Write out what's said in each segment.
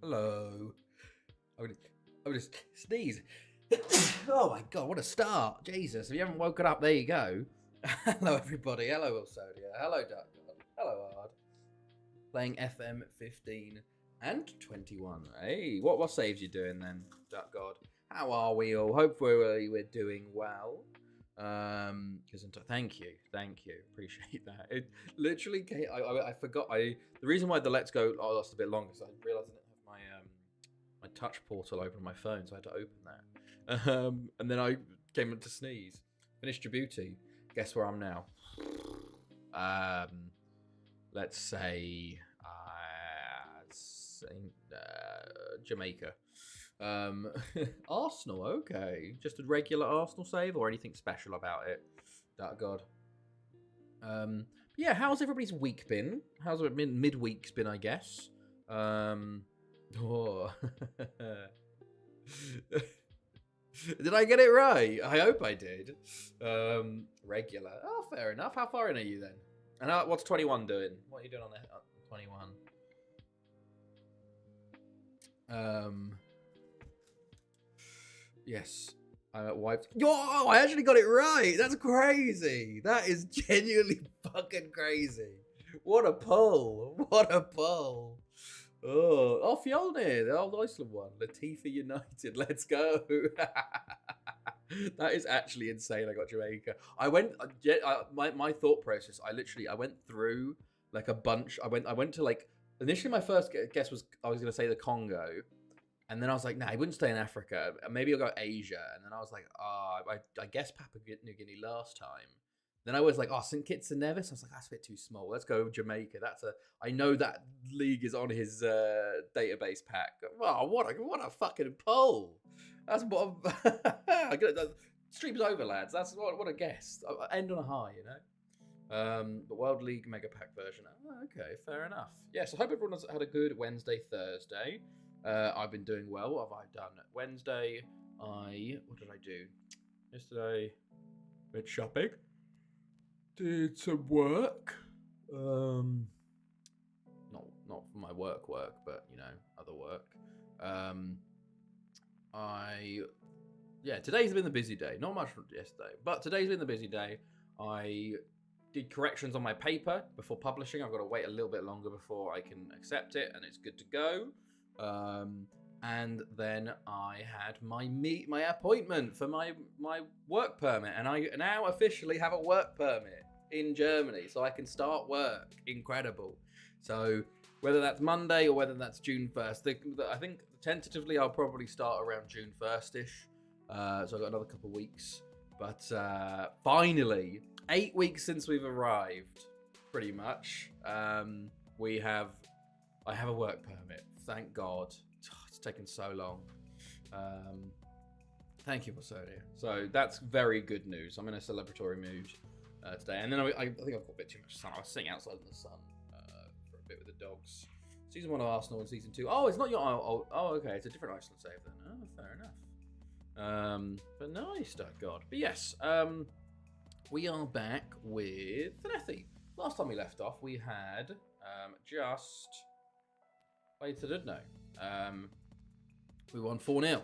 Hello. I'm gonna sneeze. Oh my god, what a start. Jesus, if you haven't woken up, there you go. Hello everybody. Hello Wilsonia. Hello Duck God. Hello Ard. Playing FM 15 and 21. Hey, what saves you doing then, Duck God? How are we all? Hopefully we're doing well. Thank you, appreciate that. It literally, I forgot. The reason why the Let's Go lost a bit longer is I realized I didn't have my touch portal open on my phone, so I had to open that. And then I came up to sneeze. Finished Djibouti. Guess where I'm now? Let's say Jamaica. Arsenal, okay. Just a regular Arsenal save or anything special about it? That God. Yeah, how's everybody's week been? How's it been? Midweek's been, I guess. Oh. Did I get it right? I hope I did. Regular. Oh, fair enough. How far in are you then? And what's 21 doing? What are you doing on there? 21. Yes. I'm at wiped. Yo, I actually got it right. That's crazy. That is genuinely fucking crazy. What a pull. What a pull. Oh, Fjolnir, the old Iceland one. Latifa United. Let's go. That is actually insane. I got Jamaica. I went. My thought process. I went through like a bunch. I went to like initially my first guess was I was gonna say the Congo, and then I was like, nah, I wouldn't stay in Africa. Maybe I'll go Asia. And then I was like, I guess Papua New Guinea last time. Then I was like, St. Kitts and Nevis. I was like, that's a bit too small. Let's go Jamaica. I know that league is on his database pack. Wow, what a fucking pull. That's what stream's over, lads. That's what a guess. End on a high, you know. The World League Mega Pack version. Oh, okay, fair enough. Yes, I hope everyone has had a good Wednesday, Thursday. I've been doing well. What have I done? Wednesday, what did I do? Yesterday, went shopping. Did some work. Not for my work, but you know, other work. Today's been the busy day. Not much from yesterday, but today's been the busy day. I did corrections on my paper before publishing. I've got to wait a little bit longer before I can accept it, and it's good to go. And then I had my appointment for my work permit, and I now officially have a work permit in Germany, so I can start work. Incredible. So whether that's Monday or whether that's June 1st, I think tentatively I'll probably start around June 1st-ish. So I've got another couple of weeks. But finally, 8 weeks since we've arrived, pretty much, I have a work permit. Thank God. It's taken so long. Thank you, Wilsonia. So that's very good news. I'm in a celebratory mood today. And then I think I've got a bit too much sun. I was sitting outside in the sun for a bit with the dogs. Season 1 of Arsenal and Season 2. Oh, it's not your... Oh, okay. It's a different Iceland save then. Oh, fair enough. But nice, God. But yes, we are back with Finethi. Last time we left off, we had just... Played to Dudno. We won 4-0.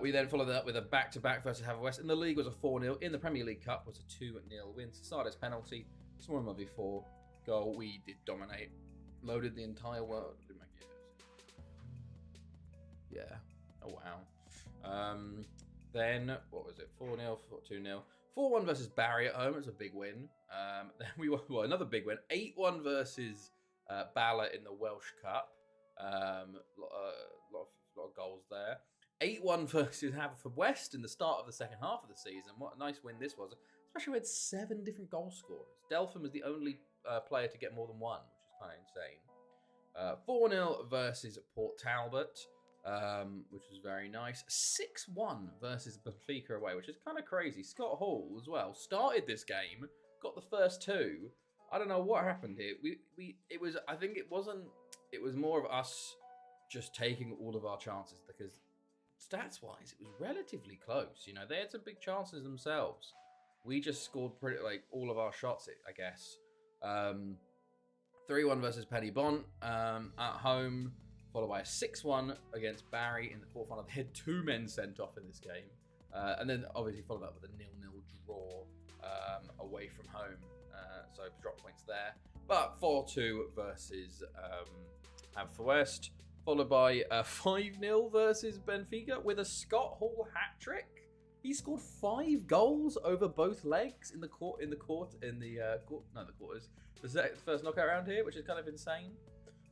We then followed that up with a back-to-back versus Haverwest. In the league was a 4-0. In the Premier League Cup was a 2-0 win. Sardis penalty. Small before goal. We did dominate. Loaded the entire world. Yeah. Oh, wow. Then, what was it? 4-0, 2-0. 4-1 versus Barry at home. It was a big win. Then we won another big win. 8-1 versus Bala in the Welsh Cup. A lot of goals there. 8-1 versus Haverfordwest in the start of the second half of the season. What a nice win this was. Especially with 7 different goal scorers. Delphine was the only player to get more than one, which is kind of insane. 4-0 versus Port Talbot, which was very nice. 6-1 versus Benfica away, which is kind of crazy. Scott Hall as well started this game, got the first 2. I don't know what happened here. It was more of us just taking all of our chances because stats-wise, it was relatively close. You know, they had some big chances themselves. We just scored pretty all of our shots, I guess. 3-1 versus Penny Bont at home. followed by a 6-1 against Barry in the quarterfinal. They had 2 men sent off in this game. And then obviously followed up with a 0-0 draw away from home. So drop points there. But 4-2 versus Haverfordwest, followed by a 5-0 versus Benfica with a Scott Hall hat trick. He scored 5 goals over both legs in the quarters. The first knockout round here, which is kind of insane.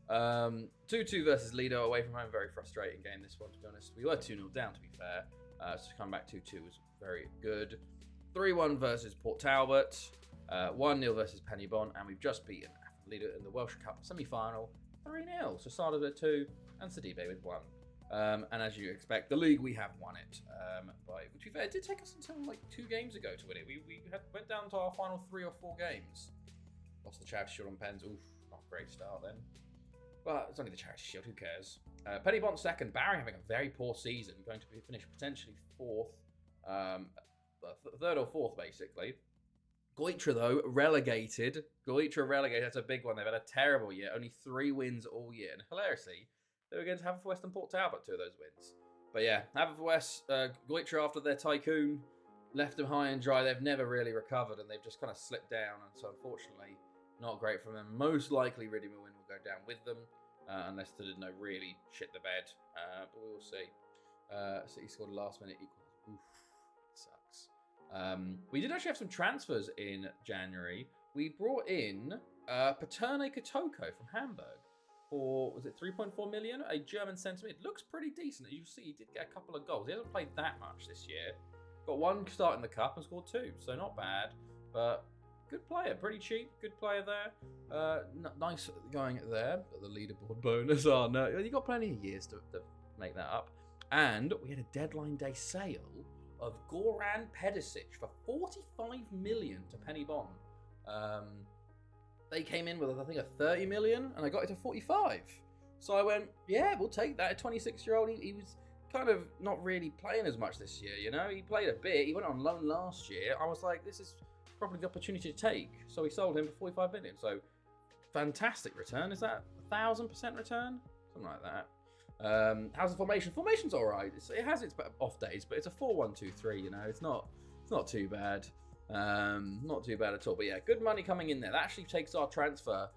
2-2 versus Lido away from home. Very frustrating game, this one, to be honest. We were 2-0 down, to be fair. So to come back 2-2 was very good. 3-1 versus Port Talbot. 1-0 versus Pennybon. And we've just beaten Lido in the Welsh Cup semi-final. 3-0. So Sada with 2 and Sidibe with 1. And as you expect, the league, we have won it. Which it did take us until like 2 games ago to win it. We went down to our final 3 or 4 games. Lost the Charity Shield on pens. Oof, not a great start then. But it's only the Charity Shield, who cares? Pennybon second, Barry having a very poor season, going to finish potentially 4th, 3rd or 4th basically. Goitra though, relegated. That's a big one. They've had a terrible year, only 3 wins all year. And hilariously, they were against Haverfordwest and Port Talbot, 2 of those wins. But yeah, Haverfordwest, Goitra after their tycoon, left them high and dry. They've never really recovered and they've just kind of slipped down. And so unfortunately, not great for them. Most likely, Ridley will go down with them, unless they didn't really shit the bed. But we will see. City scored a last minute equal. Oof, sucks. We did actually have some transfers in January. We brought in Paterne Kotoko from Hamburg for, was it 3.4 million? A German centre mid. Looks pretty decent. You see, he did get a couple of goals. He hasn't played that much this year. Got 1 start in the cup and scored 2, so not bad. But good player, pretty cheap. Good player there. Nice going there. But the leaderboard bonus. Oh no, you got plenty of years to make that up. And we had a deadline day sale of Goran Pedicic for 45 million to Pennybon. They came in with, I think, a 30 million, and I got it to 45. So I went, yeah, we'll take that. A 26-year-old, he was kind of not really playing as much this year, you know? He played a bit. He went on loan last year. I was like, this is probably the opportunity to take. So we sold him for 45 million. So fantastic return. Is that 1,000% return? Something like that. How's the formation? Formation's all right. It has its off days, but it's a 4-1-2-3, you know? It's not too bad. Not too bad at all. But yeah, good money coming in there. That actually takes our transfer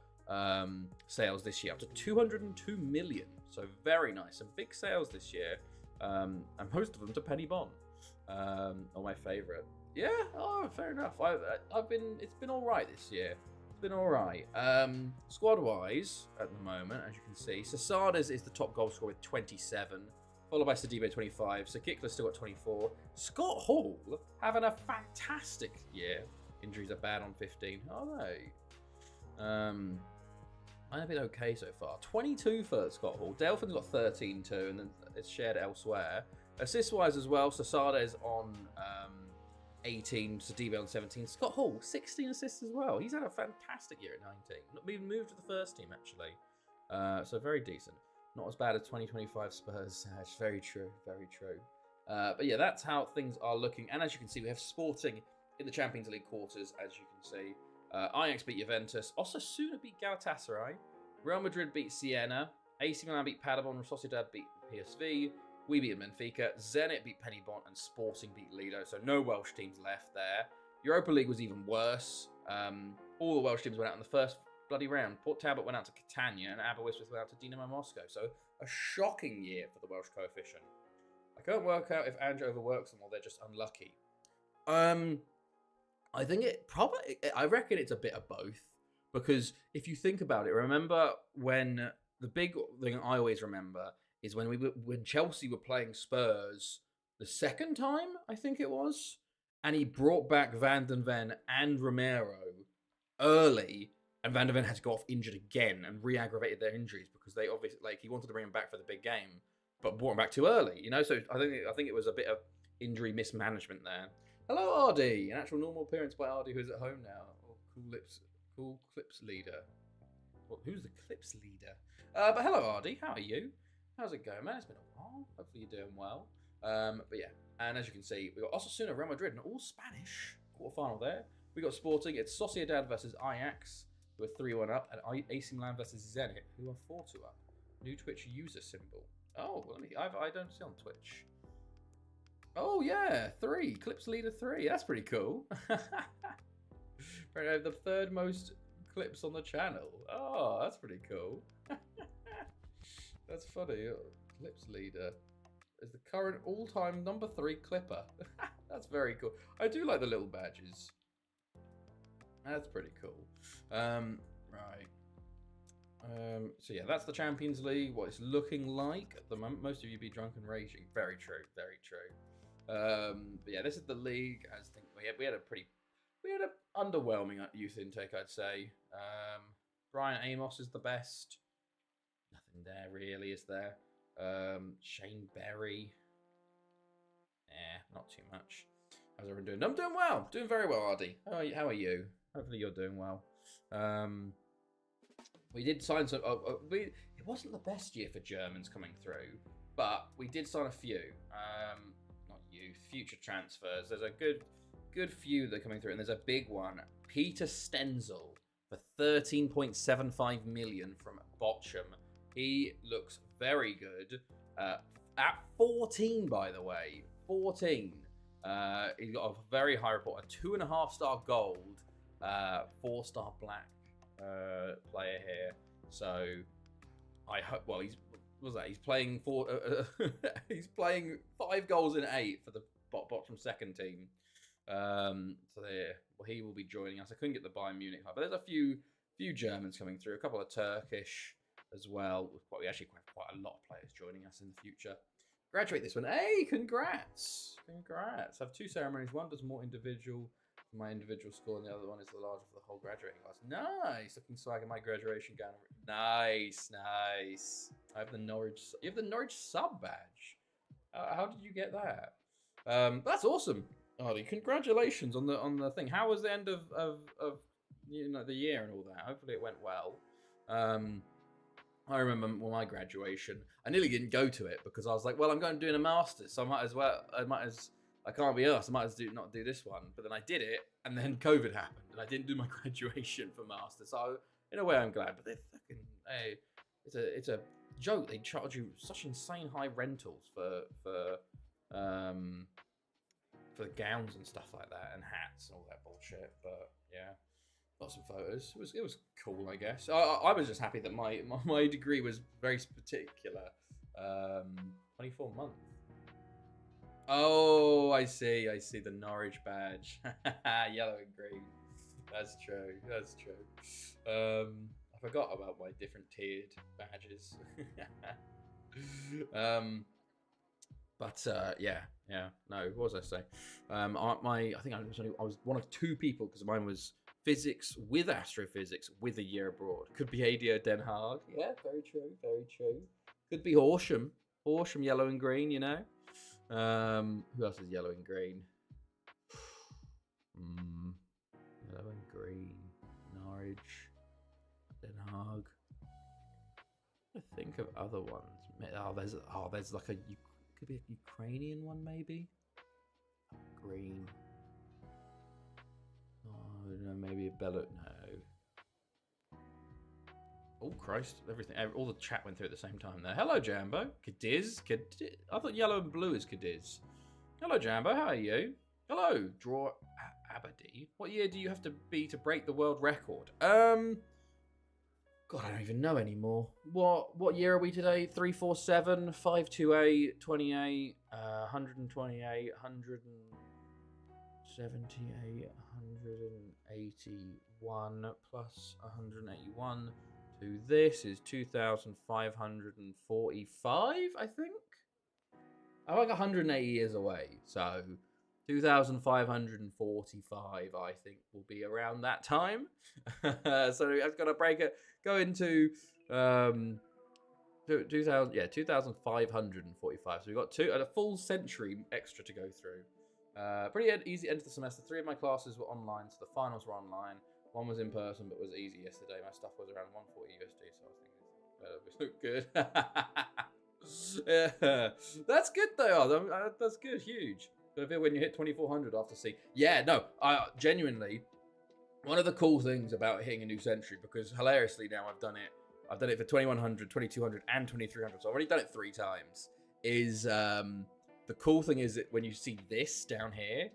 sales this year up to 202 million. So very nice. Some big sales this year. And most of them to Pennybon. Are my favourite. Yeah, oh, fair enough. It's been all right this year. It's been all right. Squad-wise, at the moment, as you can see, Sasades is the top goal scorer with 27, followed by Sidibe 25. Sakikla still got 24. Scott Hall having a fantastic year. Injuries are bad on 15. Are they? I've been okay so far. 22 for Scott Hall. Delphin's got 13 too, and then it's shared elsewhere. Assist-wise as well, Sasades on 18, Sidibe on 17. Scott Hall, 16 assists as well. He's had a fantastic year at 19. Not even moved to the first team, actually. So very decent. Not as bad as 2025 Spurs. It's very true, very true. But yeah, that's how things are looking. And as you can see, we have Sporting in the Champions League quarters, as you can see. Ajax beat Juventus. Osasuna beat Galatasaray. Real Madrid beat Siena. AC Milan beat Paderborn. Sociedad beat PSV. We beat Benfica. Zenit beat Pennybon. And Sporting beat Lido. So no Welsh teams left there. Europa League was even worse. All the Welsh teams went out in the first bloody round. Port Talbot went out to Catania. And Aberystwyth went out to Dinamo Moscow. So a shocking year for the Welsh coefficient. I can't work out if Andrew overworks them or they're just unlucky. I think I reckon it's a bit of both. Because if you think about it, remember when the big thing I always remember is when Chelsea were playing Spurs the second time, I think it was, and he brought back Van den Ven and Romero early, and Van den Ven had to go off injured again and re-aggravated their injuries because they obviously he wanted to bring him back for the big game, but brought him back too early, you know. So I think it was a bit of injury mismanagement there. Hello, Ardy. An actual normal appearance by Ardy, who's at home now. Oh, cool Clips leader. Well, who's the Clips leader? But hello, Ardy. How are you? How's it going, man? It's been a while. Hopefully you're doing well. But yeah, and as you can see, we got Osasuna, Real Madrid, and all Spanish quarterfinal there. We got Sporting. It's Sociedad versus Ajax, who are 3-1 up, and AC Milan versus Zenit, who are 4-2 up. New Twitch user symbol. Oh, I don't see on Twitch. Oh yeah, 3 clips leader 3. That's pretty cool. The third most clips on the channel. Oh, that's pretty cool. That's funny. Clips leader is the current all-time number 3 clipper. That's very cool. I do like the little badges. That's pretty cool. Right. So yeah, that's the Champions League. What it's looking like at the moment. Most of you be drunk and raging. Very true. Very true. But yeah, this is the league. I think we had an underwhelming youth intake, I'd say. Brian Amos is the best. Nothing there really, is there? Shane Berry. Not too much. How's everyone doing? I'm doing well. Doing very well, Ardy. How are you? Hopefully you're doing well. We did sign some. It wasn't the best year for Germans coming through, but we did sign a few. Not youth, future transfers. There's a good few that are coming through, and there's a big one. Peter Stenzel for 13.75 million from Bochum. He looks very good. At 14, by the way, 14. He's got a very high report, a 2.5-star gold, 4-star black player here. So I hope. Well, he's playing he's playing 5 goals in 8 for the Bochum second team. So there, well, he will be joining us. I couldn't get the Bayern Munich, but there's a few Germans coming through, a couple of Turkish as well. We actually have quite a lot of players joining us in the future. Graduate this one. Hey, congrats. I have 2 ceremonies. One does more individual for my individual score, and the other one is the larger for the whole graduating class. Nice. Looking swag in my graduation gown. Nice. I have the Norwich. You have the Norwich sub badge. How did you get that? That's awesome, Ardy. Congratulations on the thing. How was the end of the year and all that? Hopefully it went well. I remember when my graduation, I nearly didn't go to it because I was like, well, I'm going doing a master's, so I can't be asked. I might as well not do this one. But then I did it, and then COVID happened, and I didn't do my graduation for master's. So in a way, I'm glad. But they're fucking, it's a joke. They charge you such insane high rentals for gowns and stuff like that, and hats and all that bullshit. But yeah. Got some photos. It was cool, I guess. I was just happy that my degree was very particular. 24 month. Oh, I see the Norwich badge. Yellow and green. That's true. I forgot about my different tiered badges. Yeah. No, what was I saying? I think I was one of 2 people because mine was physics with astrophysics with a year abroad. Could be ADO Den Haag. Yeah, very true. Could be Horsham, yellow and green, you know. Who else is yellow and green? Yellow and green. Norwich, Den Haag. I think of other ones. There's like could be a Ukrainian one maybe. Green. Oh, no, maybe a Bella. No. Oh, Christ. All the chat went through at the same time there. Hello, Jambo. Cadiz. I thought yellow and blue is Cadiz. Hello, Jambo. How are you? Hello, Draw Abadi. What year do you have to be to break the world record? God, I don't even know anymore. What year are we today? 347, 528, 28, 128, 178, 181 plus 181 to this is 2,545, I think. I'm like 180 years away, so 2,545, I think, will be around that time. So I've got to go into 2,545. So we've got a full century extra to go through. Pretty easy end of the semester. 3 of my classes were online, so the finals were online. 1 was in person, but was easy yesterday. My stuff was around 140 USD, so I think it's good. Yeah, that's good though. That's good, huge. But when you hit 2,400 after C, yeah, no, genuinely, one of the cool things about hitting a new century, because hilariously now I've done it I've done it for 2100, 2200, and 2300. So I've already done it 3 times. The cool thing is that when you see this down here,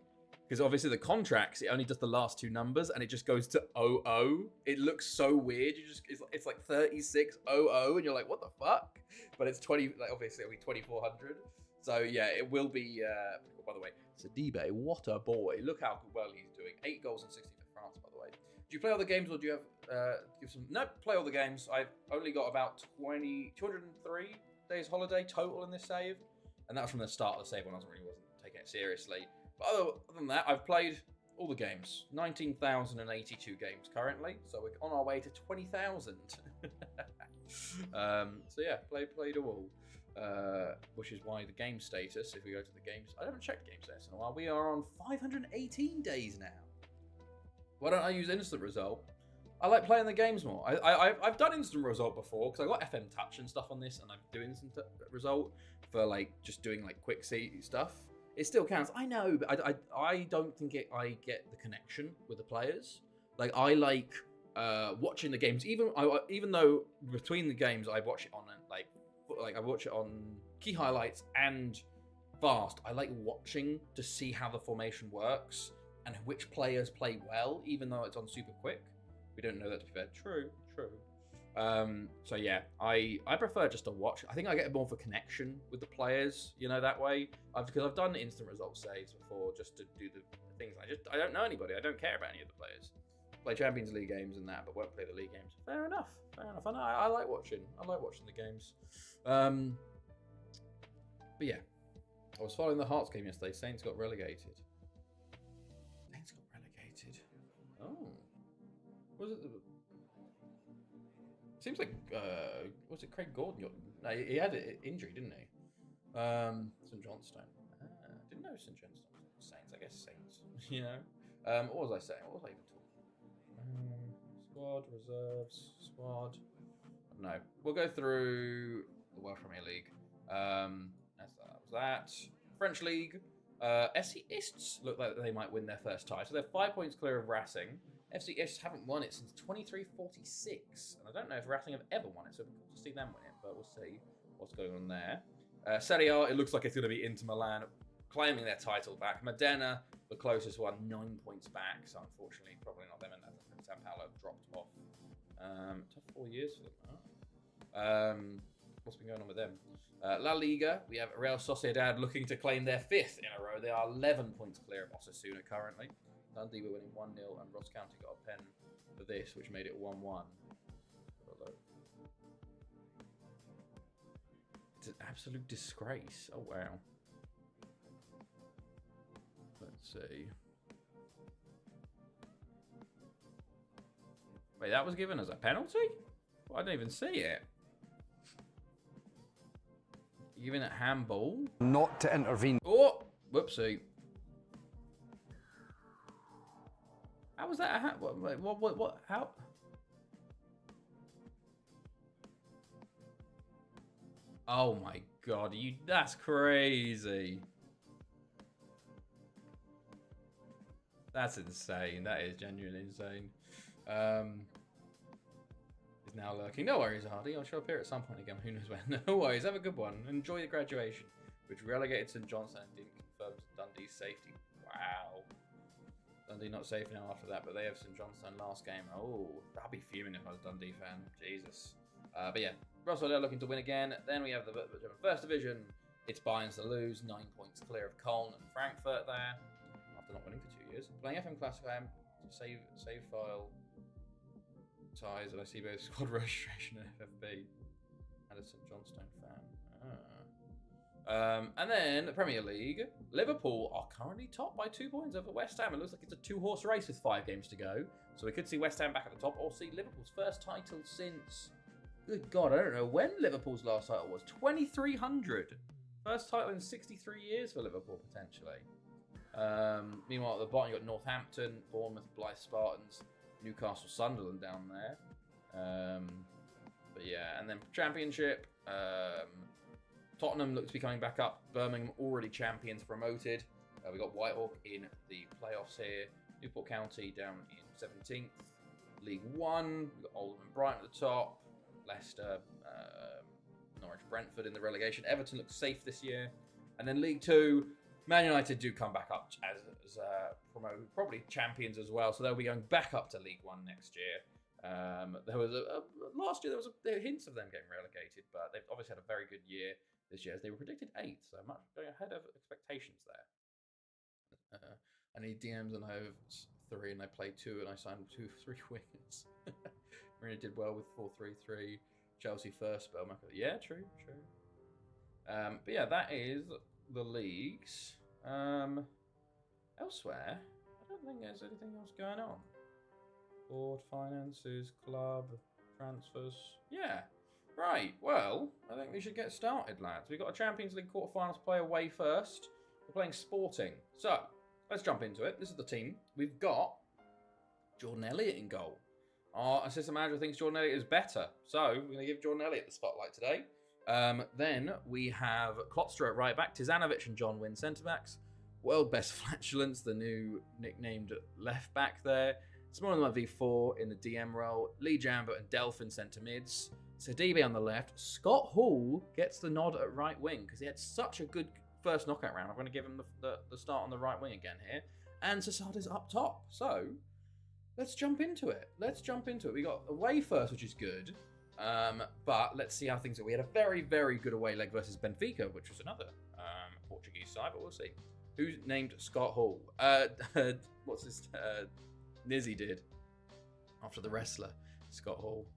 because obviously the contracts, it only does the last 2 numbers and it just goes to 00. It looks so weird. It's like 3600 and you're like, what the fuck? But it's 20, like obviously it'll be 2400. So yeah, it will be, by the way, Sidibe, what a boy. Look how well he's doing. 8 goals and 60 for France, by the way. Do you play all the games or do you have, give some, no, play all the games. I've only got about 203 days holiday total in this save. And that was from the start of the save when I wasn't taking it seriously. But other than that, I've played all the games. 19,082 games currently. So we're on our way to 20,000. So yeah, played all. Which is why the game status, if we go to the games, I haven't checked game status in a while. We are on 518 days now. Why don't I use instant result? I like playing the games more. I've done instant result before because I got FM touch and stuff on this, and I do instant result for like just doing like quick see stuff. It still counts. I know, but I don't think I get the connection with the players. Like I like watching the games, even though between the games I watch it on like I watch it on key highlights and fast. I like watching to see how the formation works and which players play well, even though it's on super quick. We don't know that to be fair. True. So yeah, I prefer just to watch. I think I get more of a connection with the players, you know, that way. Because I've done instant result saves before just to do the things. I don't know anybody. I don't care about any of the players. Play Champions League games and that, but won't play the league games. Fair enough. I like watching. I like watching the games. But yeah, I was following the Hearts game yesterday. Saints got relegated. Oh, was it? Seems like was it Craig Gordon? No, he had an injury, didn't he? St Johnstone. Didn't know St Johnstone. Saints, I guess Saints. You know. What was I saying? What was I even talking? Squad reserves. Squad. No, we'll go through the Welsh Premier League. That was that. French League. FC Ists look like they might win their first tie. So they're 5 points clear of Racing. FC Ists haven't won it since 23-46. And I don't know if Racing have ever won it, so we'll see them win it, but we'll see what's going on there. Serie A, it looks like it's going to be Inter Milan claiming their title back. Modena, the closest one, 9 points back. So unfortunately, probably not them, and San Paolo dropped off. Tough 4 years for them, huh? What's been going on with them? La Liga, we have Real Sociedad looking to claim their 5th in a row. They are 11 points clear of Osasuna currently. Dundee were winning 1-0 and Ross County got a pen for this, which made it 1-1. It's an absolute disgrace. Oh, wow. Let's see. Wait, that was given as a penalty? Well, I didn't even see it. Giving it handball. Not to intervene. Oh, whoopsie. How was that a hand? What? How? Oh my God, that's crazy. That's insane. That is genuinely insane. Is now lurking. No worries, Hardy. I shall appear at some point again. Who knows when? No worries. Have a good one. Enjoy the graduation, which relegated St Johnstone and didn't confirm Dundee's safety. Wow. Dundee not safe now after that, but they have St Johnstone last game. Oh, I'd be fuming if I was a Dundee fan. Jesus. But yeah, Russell, they're looking to win again. Then we have the German First Division. It's Bayern's to lose. 9 points clear of Köln and Frankfurt there. After not winning for 2 years. Playing FM Classic, I am save file. Ties that I see both squad registration and FFB. And a St Johnstone fan. And then the Premier League, Liverpool are currently top by 2 points over West Ham. It looks like it's a 2-horse race with 5 games to go. So we could see West Ham back at the top or see Liverpool's first title since, good God, I don't know when Liverpool's last title was. 2300. First title in 63 years for Liverpool, potentially. Meanwhile, at the bottom, you've got Northampton, Bournemouth, Blythe Spartans, Newcastle, Sunderland down there. But yeah, and then Championship, Tottenham look to be coming back up. Birmingham already champions promoted. We got Whitehawk in the playoffs here. Newport County down in 17th. League One, we've got Oldham and Brighton at the top. Leicester, Norwich, Brentford in the relegation. Everton looks safe this year. And then League Two, Man United do come back up as promoted, probably champions as well. So they'll be going back up to League One next year. There was last year there were hints of them getting relegated, but they've obviously had a very good year this year as they were predicted 8th, so much ahead of expectations there. I need DMs and I have 3 and I played 2 and I signed 2-3 wingers. Really did well with 4-3-3. Chelsea first spell. Yeah, true. But yeah, that is the leagues. Elsewhere, I don't think there's anything else going on. Board, finances, club, transfers. Yeah. Right. Well, I think we should get started, lads. We've got a Champions League quarterfinals to play away first. We're playing Sporting. So, let's jump into it. This is the team. We've got Jordan Elliott in goal. Our assistant manager thinks Jordan Elliott is better. So, we're going to give Jordan Elliott the spotlight today. Then we have Klotster at right back, Tizanovic and John Wynn centre-backs. World best flatulence, the new nicknamed left back there. Small V4 in the DM role. Lee Jambo and Delphin centre mids. Sidibe on the left. Scott Hall gets the nod at right wing because he had such a good first knockout round. I'm going to give him the start on the right wing again here. And Sasade's up top. So, let's jump into it. We got away first, which is good. But let's see how things are. We had a very, very good away leg versus Benfica, which was another Portuguese side, but we'll see. Who's named Scott Hall? What's this? Nizzy did after the wrestler Scott Hall.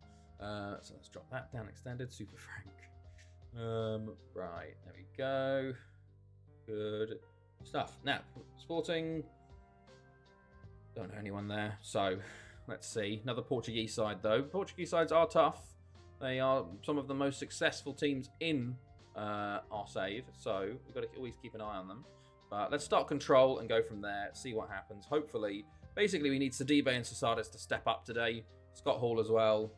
So let's drop that down. Extended Super Frank. Right, there we go. Good stuff. Now, Sporting. Don't know anyone there. So let's see. Another Portuguese side though. Portuguese sides are tough. They are some of the most successful teams in our save. So we've got to always keep an eye on them. But let's start control and go from there. See what happens. Hopefully. Basically, we need Sidibe and Sasades to step up today. Scott Hall as well.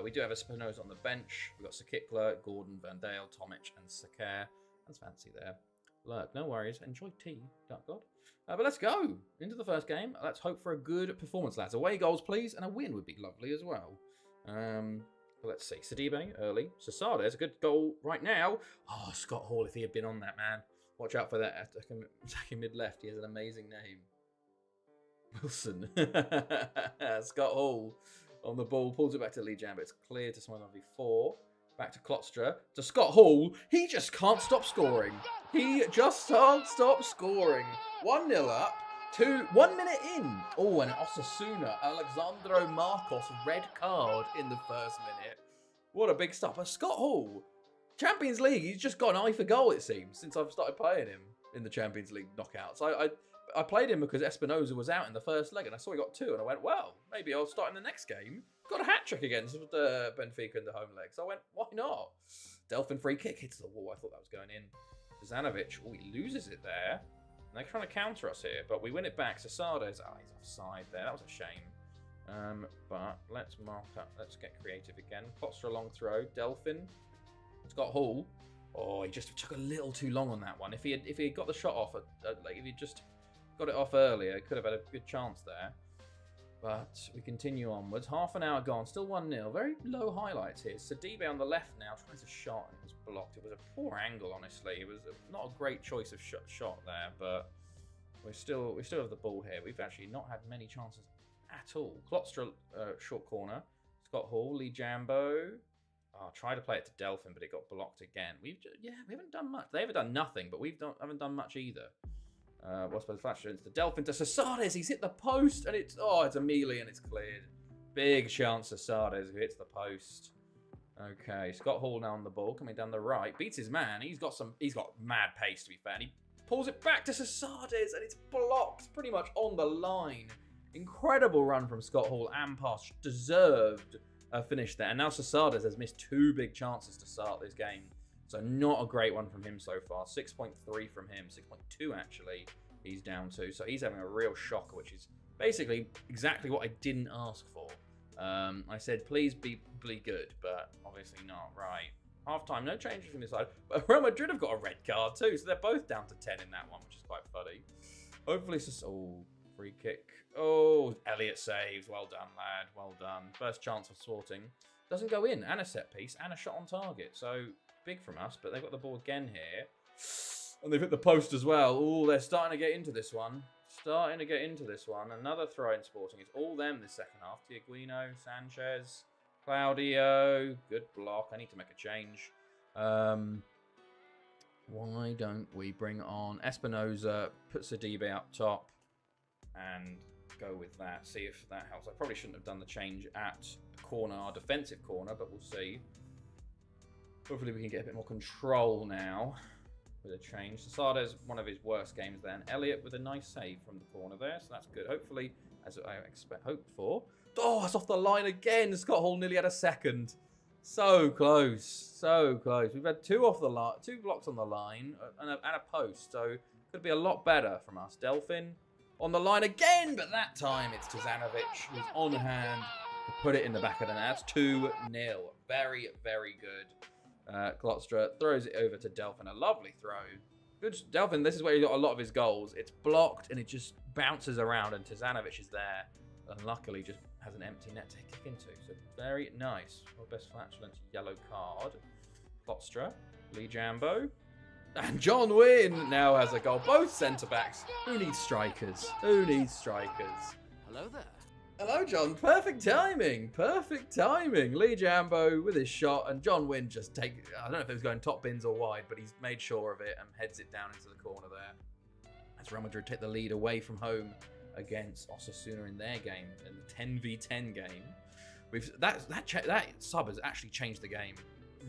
We do have Espinosa on the bench. We've got Sakikla, Gordon, Van Dale, Tomic, and Sakir. That's fancy there. Look, no worries. Enjoy tea, Dark God. But let's go into the first game. Let's hope for a good performance, lads. Away goals, please, and a win would be lovely as well. Let's see. Sidibe early. Sasades, a good goal right now. Oh, Scott Hall, if he had been on that, man. Watch out for that attacking mid-left. He has an amazing name. Wilson. Scott Hall on the ball. Pulls it back to Lee Jambo. It's clear to someone on V4. Back to Klotster. To Scott Hall. He just can't stop scoring. 1-0 up. 1 minute in. Oh, and Osasuna. Alexandro Marcos. Red card in the first minute. What a big stop. But Scott Hall. Champions League. He's just got an eye for goal, it seems, since I've started playing him in the Champions League knockouts. I played him because Espinosa was out in the first leg and I saw he got 2 and I went, well, maybe I'll start in the next game. Got a hat-trick against Benfica in the home leg. So I went, why not? Delphin free kick hits the wall. I thought that was going in. Zanovic, oh, he loses it there. And they're trying to counter us here, but we win it back. Sasades, he's offside there. That was a shame. But let's mark up. Let's get creative again. Klotster a long throw. Delphin. Scott Hall. Oh, he just took a little too long on that one. If he had got the shot off, if he just got it off earlier, could have had a good chance there. But we continue onwards. Half an hour gone, still 1-0. Very low highlights here. Sidibe on the left now tries a shot and it was blocked. It was a poor angle, honestly. It was not a great choice of shot there, but we still have the ball here. We've actually not had many chances at all. Klotster, short corner. Scott Hall, Lee Jambo. Tried to play it to Delphin, but it got blocked again. We haven't done much. They haven't done nothing, but we haven't done much either. What's the flash into the Delphin to Sasades. He's hit the post and it's Amelie and it's cleared. Big chance Sasades who hits the post. Okay, Scott Hall now on the ball coming down the right. Beats his man. He's got mad pace to be fair. And he pulls it back to Sasades and it's blocked pretty much on the line. Incredible run from Scott Hall and pass. Deserved a finish there. And now Sasades has missed 2 big chances to start this game. So not a great one from him so far. 6.3 from him. 6.2 actually he's down to. So he's having a real shocker, which is basically exactly what I didn't ask for. I said, please be good, but obviously not. Right. Half-time, no changes from this side. But Real Madrid have got a red card too, so they're both down to 10 in that one, which is quite funny. Hopefully, free kick. Oh, Elliott saves. Well done, lad. Well done. First chance for Sporting. doesn't go in. And a set piece and a shot on target. So big from us, but they've got the ball again here. And they've hit the post as well. Oh, they're starting to get into this one. Another throw in Sporting. It's all them this second half. Tiaguino, Sanchez, Claudio. Good block. I need to make a change. Why don't we bring on Espinoza, put Sidibe up top, and go with that. See if that helps. I probably shouldn't have done the change at corner, our defensive corner, but we'll see. Hopefully we can get a bit more control now with a change. Sasado's one of his worst games then. Elliott with a nice save from the corner there, so that's good. Hopefully, as I hoped for. Oh, it's off the line again. Scott Hall nearly had a second. So close, so close. We've had two off the line, 2 blocks on the line, and a post. So could be a lot better from us. Delphin on the line again, but that time it's Tizanovic who's on hand to put it in the back of the net. That's 2-0. Very, very good. Klostra throws it over to Delphin. A lovely throw. Good. Delphin, this is where he got a lot of his goals. It's blocked and it just bounces around, and Tizanovic is there. And luckily just has an empty net to kick into. So very nice. Our best flatulence yellow card. Klostra, Lee Jambo. And John Wynn now has a goal. Both centre-backs. Who needs strikers? Who needs strikers? Hello there. Hello, John. Perfect timing. Perfect timing. Lee Jambo with his shot, and John Wynn just I don't know if it was going top bins or wide, but he's made sure of it and heads it down into the corner there. As Real Madrid take the lead away from home against Osasuna in their game, in the 10v10 game. That sub has actually changed the game.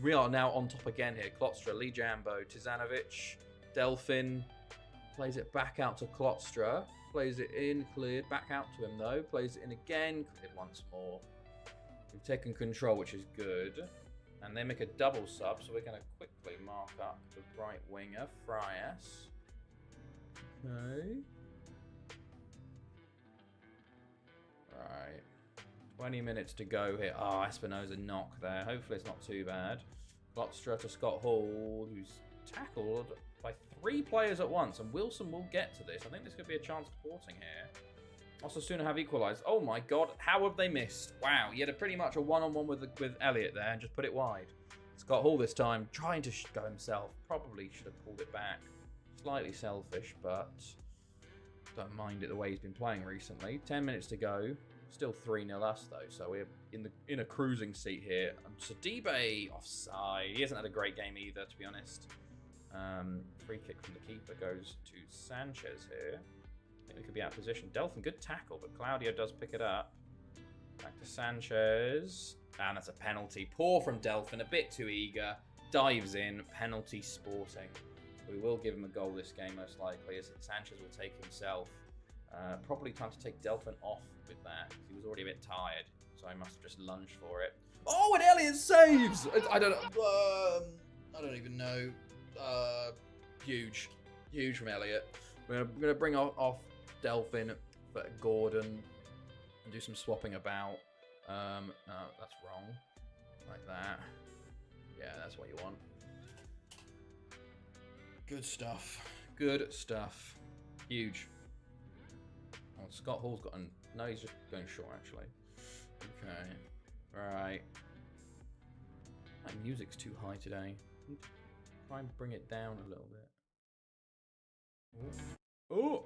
We are now on top again here. Klostra, Lee Jambo, Tizanovic, Delphin plays it back out to Klostra. Plays it in, cleared, back out to him though. Plays it in again, cleared once more. We've taken control, which is good. And they make a double sub, so we're going to quickly mark up the right winger, Frias. Okay. Right. 20 minutes to go here. Oh, Espinoza knock there. Hopefully it's not too bad. Klostra to Scott Hall, who's tackled by 3 players at once, and Wilson will get to this. I think this could be a chance to Sporting here. Osasuna have equalised. Oh my god, how have they missed? Wow, he had pretty much a one-on-one with Elliott there and just put it wide. Scott Hall this time, trying to go himself. Probably should have pulled it back. Slightly selfish, but don't mind it the way he's been playing recently. 10 minutes to go. Still 3-0 us though, so we're in a cruising seat here. Sidibe offside. He hasn't had a great game either, to be honest. Free kick from the keeper goes to Sanchez here. I think we could be out of position. Delphin, good tackle, but Claudio does pick it up. Back to Sanchez. And that's a penalty. Poor from Delphin, a bit too eager. Dives in, penalty Sporting. We will give him a goal this game, most likely, as Sanchez will take himself. Probably time to take Delphin off with that. He was already a bit tired, so I must have just lunged for it. Oh, and Elliott saves! I don't even know. Huge from Elliott. We're gonna bring off Delphin for Gordon and do some swapping about. No, that's wrong. Like that. Yeah, that's what you want. Good stuff. Good stuff. Huge. Oh, Scott Hall's got an... No, he's just going short, actually. Okay. Right. My music's too high today. Try and bring it down a little bit. Oh!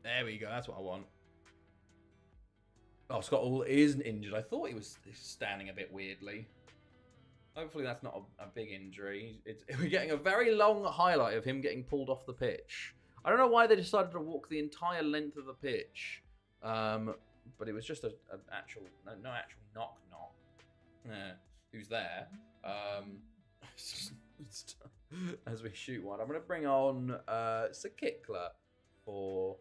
There we go. That's what I want. Oh, Scott Hall is injured. I thought he was standing a bit weirdly. Hopefully that's not a big injury. We're getting a very long highlight of him getting pulled off the pitch. I don't know why they decided to walk the entire length of the pitch. But it was just no actual knock. Who's there? As we shoot one. I'm going to bring on Sakikla for...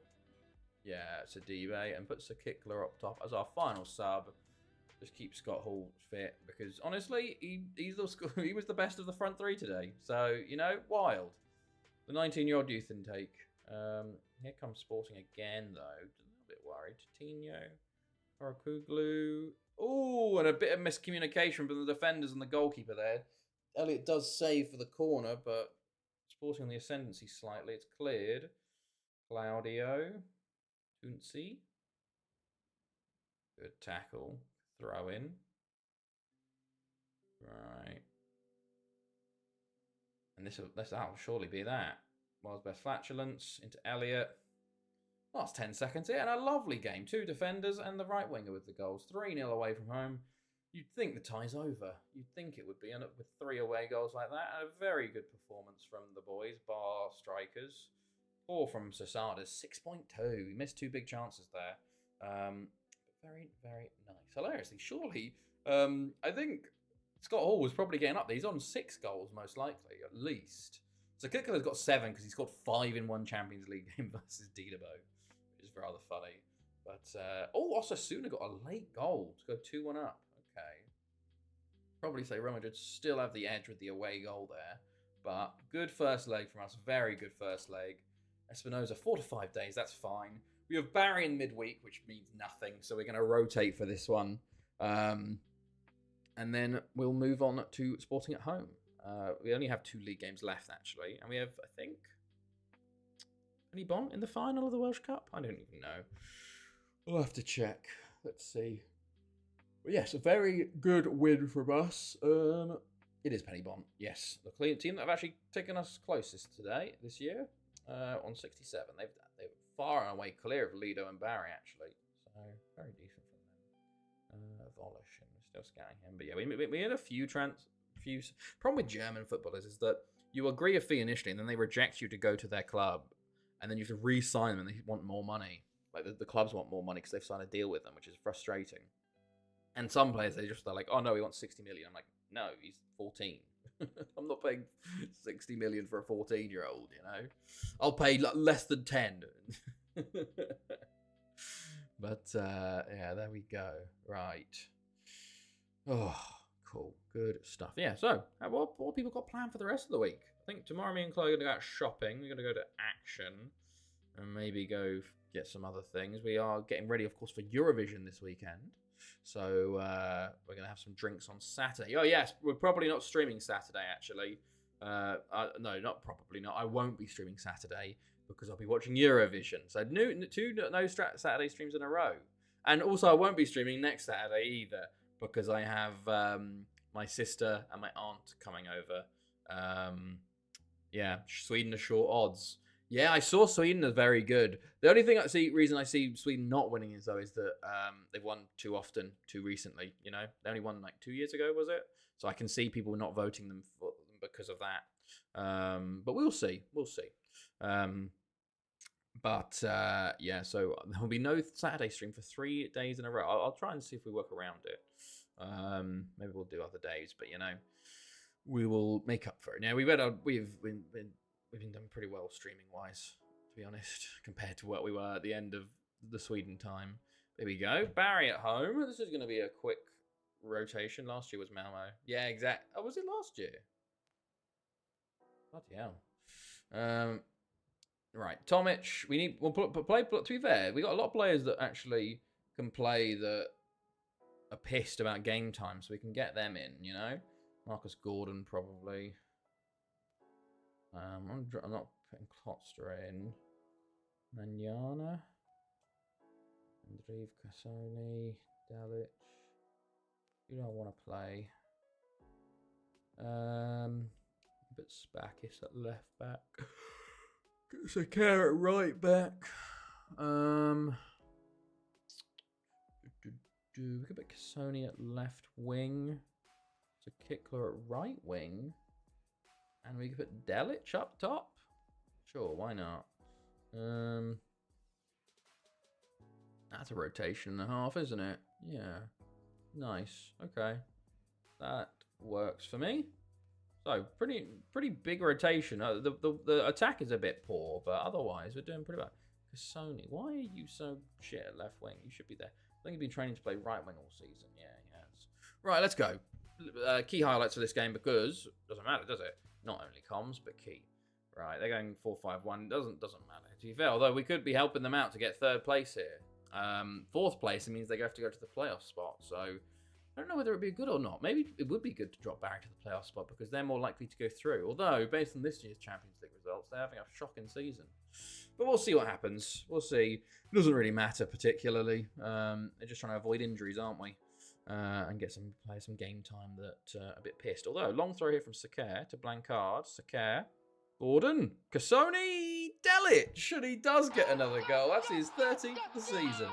Yeah, Sidibe, and put Sakikla up top as our final sub. Just keep Scott Hall fit, because honestly, he was the best of the front 3 today. So, you know, wild. The 19-year-old youth intake. Here comes Sporting again, though. A little bit worried. Tino, Horakuglu. Oh, and a bit of miscommunication from the defenders and the goalkeeper there. Elliott does save for the corner, but Sporting on the ascendancy slightly. It's cleared. Claudio. Tunsi. Good tackle. Throw in. Right. And that'll surely be that. World's best flatulence into Elliot. Last 10 seconds here, and a lovely game. 2 defenders and the right winger with the goals. 3-0 away from home. You'd think the tie's over. You'd think it would be, and with 3 away goals like that, and a very good performance from the boys, bar strikers. 4 from Sasada, 6.2. He missed 2 big chances there. Very, very nice. Hilariously, surely, I think Scott Hall was probably getting up there. He's on 6 goals, most likely, at least. So Kikko's got 7 because he scored 5 in one Champions League game versus Dinamo, which is rather funny. But, Osasuna got a late goal to go 2-1 up. Okay. Probably say Real Madrid still have the edge with the away goal there. But good first leg from us. Very good first leg. Espinosa, 4 to 5 days. That's fine. We have Barry in midweek, which means nothing. So we're going to rotate for this one. And then we'll move on to Sporting at home. We only have 2 league games left, actually. And we have, I think, any Bont in the final of the Welsh Cup? I don't even know. We'll have to check. Let's see. But yes, a very good win from us. It is Penny Bont, yes. The clean team that have actually taken us closest this year, on 67. They're far and away clear of Lido and Barry, actually. So, very decent from them. Volish, and we're still scouting him. But yeah, we had a few problem with German footballers is that you agree a fee initially and then they reject you to go to their club and then you have to re-sign them and they want more money. Like the clubs want more money because they've signed a deal with them, which is frustrating. And some players, they're like, oh no, we want 60 million. I'm like, no, he's 14. I'm not paying 60 million for a 14-year-old, you know? I'll pay less than 10. But yeah, there we go. Right. Oh, cool. Good stuff. Yeah, so what people got planned for the rest of the week? I think tomorrow me and Chloe are going to go out shopping. We're going to go to Action and maybe go get some other things. We are getting ready, of course, for Eurovision this weekend. So we're going to have some drinks on Saturday. Oh, yes, we're probably not streaming Saturday, actually. No, not probably not. I won't be streaming Saturday because I'll be watching Eurovision. So no Saturday streams in a row. And also, I won't be streaming next Saturday either because I have my sister and my aunt coming over. Yeah, Sweden are short odds. Yeah, I saw Sweden as very good. The only reason I see Sweden not winning is that they've won too often, too recently. You know, they only won like 2 years ago, was it? So I can see people not voting them because of that. But we'll see. Yeah, so there will be no Saturday stream for 3 days in a row. I'll try and see if we work around it. Maybe we'll do other days, but you know, we will make up for it. Now we've been done pretty well streaming wise, to be honest, compared to what we were at the end of the Sweden time. There we go. Barry at home. This is going to be a quick rotation. Last year was Malmo. Yeah, exact. Oh, was it last year? Bloody hell. Right, Tomic. We'll play. To be fair, we got a lot of players that actually can play that are pissed about game time, so we can get them in. You know, Marcus Gordon probably. I'm not putting Klotster in. Manjana. Andriy Kasoni. Dalic. Who do I want to play? But Spakis at left back. So Care at right back. We could put Kasoni at left wing. So Kickler at right wing. And we could put Delic up top. Sure, why not? That's a rotation and a half, isn't it? Yeah. Nice. Okay. That works for me. So, pretty big rotation. The attack is a bit poor, but otherwise, we're doing pretty well. Kasoni, why are you so shit at left wing? You should be there. I think you've been training to play right wing all season. Yeah, he has. Right, let's go. Key highlights for this game because doesn't matter, does it? Not only comms, but key. Right, they're going 4-5-1. Doesn't matter. To be fair, although we could be helping them out to get 3rd place here. 4th place, it means they have to go to the playoff spot. So I don't know whether it'd be good or not. Maybe it would be good to drop Barry to the playoff spot because they're more likely to go through. Although, based on this year's Champions League results, they're having a shocking season. But we'll see what happens. We'll see. It doesn't really matter particularly. They're just trying to avoid injuries, aren't we? and play some game time that a bit pissed. Although, long throw here from Sakir to Blancard. Sakir. Gordon. Cassoni. Delic. And he does get another goal. That's his 13th of the season.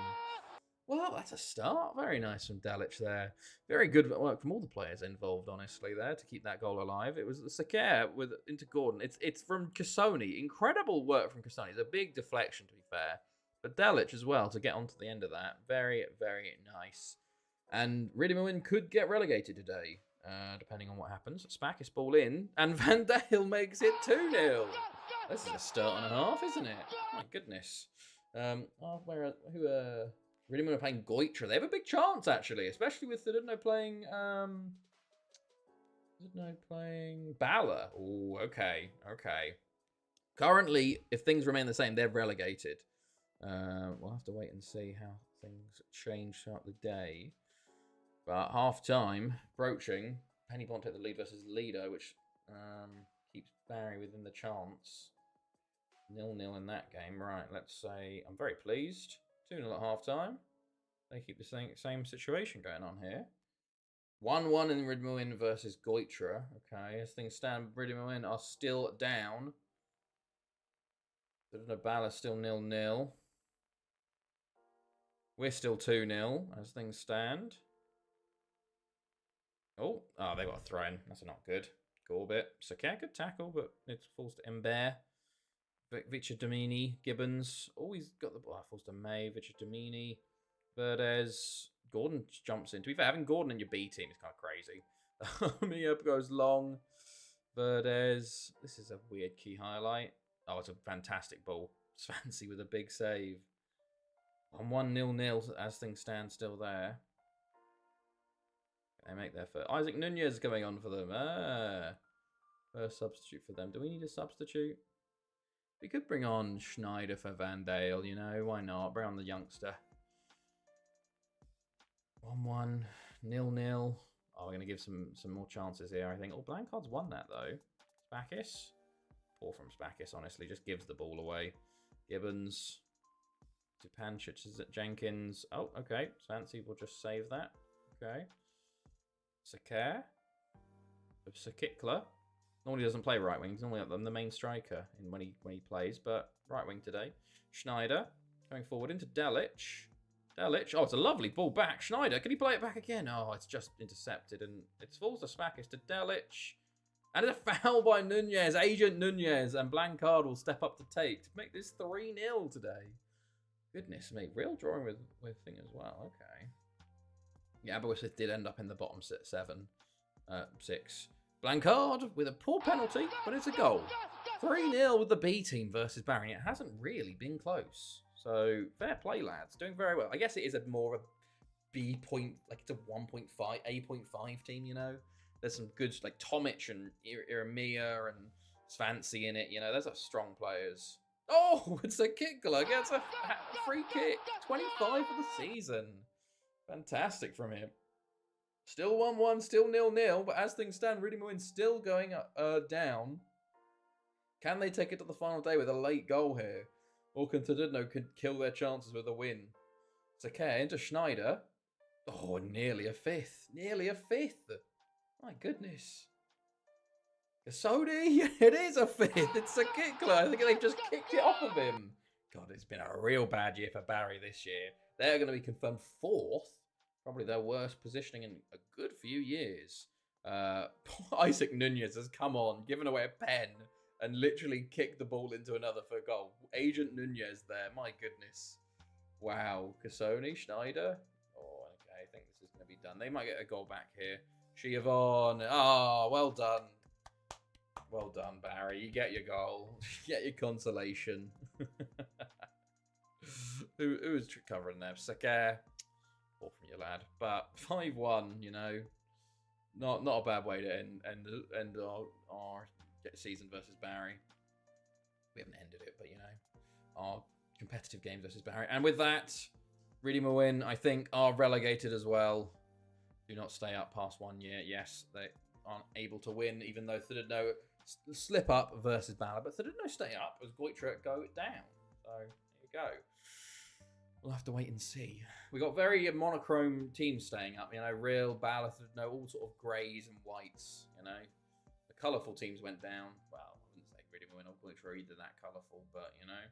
Well, that's a start. Very nice from Delic there. Very good work from all the players involved, honestly, there to keep that goal alive. It was Sakir into Gordon. It's from Cassoni. Incredible work from Cassoni. It's a big deflection, to be fair. But Delic as well to get onto the end of that. Very, very nice. And Ridimowin could get relegated today, depending on what happens. Spakis ball in, and Van Dale makes it 2-0. This is a start and a half, isn't it? My goodness. Ridimowin are playing Goitra. They have a big chance, actually, especially with Thudno playing Bala. Oh, okay. Currently, if things remain the same, they're relegated. We'll have to wait and see how things change throughout the day. But half-time, approaching. Penny Bont take the lead versus Lido, which keeps Barry within the chance. 0-0 in that game. Right, let's say I'm very pleased. 2-0 at half-time. They keep the same situation going on here. 1-1 in Ridimowin versus Goitra. Okay, as things stand, Ridimowin are still down. Bala still 0-0. We're still 2-0 as things stand. Oh, they got a throw in. That's not good. Gorbit. Sakir, good tackle, but it falls to Ember. Victor Domini. Gibbons. Oh, he's got the ball. Falls to May. Victor Domini. Verdes. Gordon jumps in. To be fair, having Gordon in your B team is kind of crazy. Mia goes long. Verdes. This is a weird key highlight. Oh, it's a fantastic ball. Swansea with a big save. 1-1 0-0 as things stand still there. They make their first. Isaac Nunez going on for them. First substitute for them. Do we need a substitute? We could bring on Schneider for Van Dale, you know. Why not? Bring on the youngster. 1-1. 0-0. Oh, we're going to give some more chances here, I think. Oh, Blancard's won that, though. Spakis. Poor from Spakis, honestly. Just gives the ball away. Gibbons. Dupancic is at Jenkins. Oh, okay. Swansea will just save that. Okay. Sakir. Sakitla. Normally doesn't play right wing. He's normally the main striker when he plays, but right wing today. Schneider going forward into Delic. Delic. Oh, it's a lovely ball back. Schneider, can he play it back again? Oh, it's just intercepted and it falls to Spakis to Delic. And it's a foul by Nunez, Agent Nunez, and Blancard will step up to take to make this 3-0 today. Goodness me, real drawing with thing as well. Okay. Yeah, Aberystwyth did end up in the bottom 6. Blancard with a poor penalty, but it's a goal. 3-0 with the B team versus Barry. It hasn't really been close. So, fair play, lads. Doing very well. I guess it is more of a B point, like it's a 1.5, A.5 team, you know? There's some good, like Tomic and Iramia and Swansea in it, you know? Those are strong players. Oh, it's a kick. Gets a free kick. 25 for the season. Fantastic from him. Still 1-1, still 0-0, but as things stand, Ridimowin still going down. Can they take it to the final day with a late goal here? Or can Thudno could kill their chances with a win? Sakir into Schneider. Oh, nearly a fifth. Nearly a fifth. My goodness. Gasodi, it is a fifth. It's a kickler. I think they've just kicked it off of him. God, it's been a real bad year for Barry this year. They're going to be confirmed 4th. Probably their worst positioning in a good few years. Isaac Nunez has come on, given away a pen, and literally kicked the ball into another for goal. Agent Nunez there. My goodness. Wow. Cassoni, Schneider. Oh, okay. I think this is going to be done. They might get a goal back here. Shiavon. Oh, well done. Well done, Barry. You get your goal. You get your consolation. Who was covering there? Sakir. Or from your lad. But 5-1, you know. Not a bad way to end our season versus Barry. We haven't ended it, but you know. Our competitive game versus Barry. And with that, Ridimowin, I think, are relegated as well. Do not stay up past 1 year. Yes, they aren't able to win, even though Thudno slip up versus Bala. But Thudno stay up as Goitra go down. So, there you go. We'll have to wait and see. We got very monochrome teams staying up, you know, real ballast, no, all sort of greys and whites, you know. The colourful teams went down. Well, I wouldn't say really we're not sure either that colourful, but you know.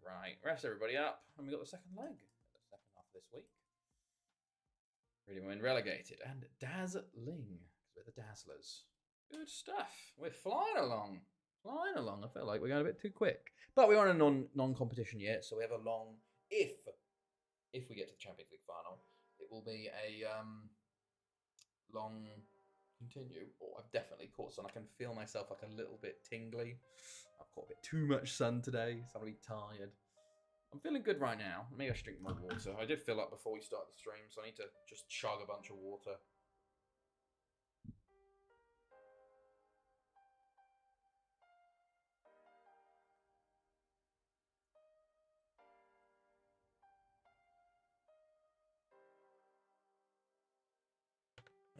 Right, rest everybody up, and we got the second leg, the second half of this week. Really Women relegated and dazzling because we're the Dazzlers. Good stuff. We're flying along. Flying along. I feel like we're going a bit too quick, but we're on a non-competition yet, so we have a long. If we get to the Champions League final, it will be a long continue. Oh, I've definitely caught sun. I can feel myself like a little bit tingly. I've caught a bit too much sun today, so I'm really tired. I'm feeling good right now. Maybe I should drink more water. I did fill up before we start the stream, so I need to just chug a bunch of water.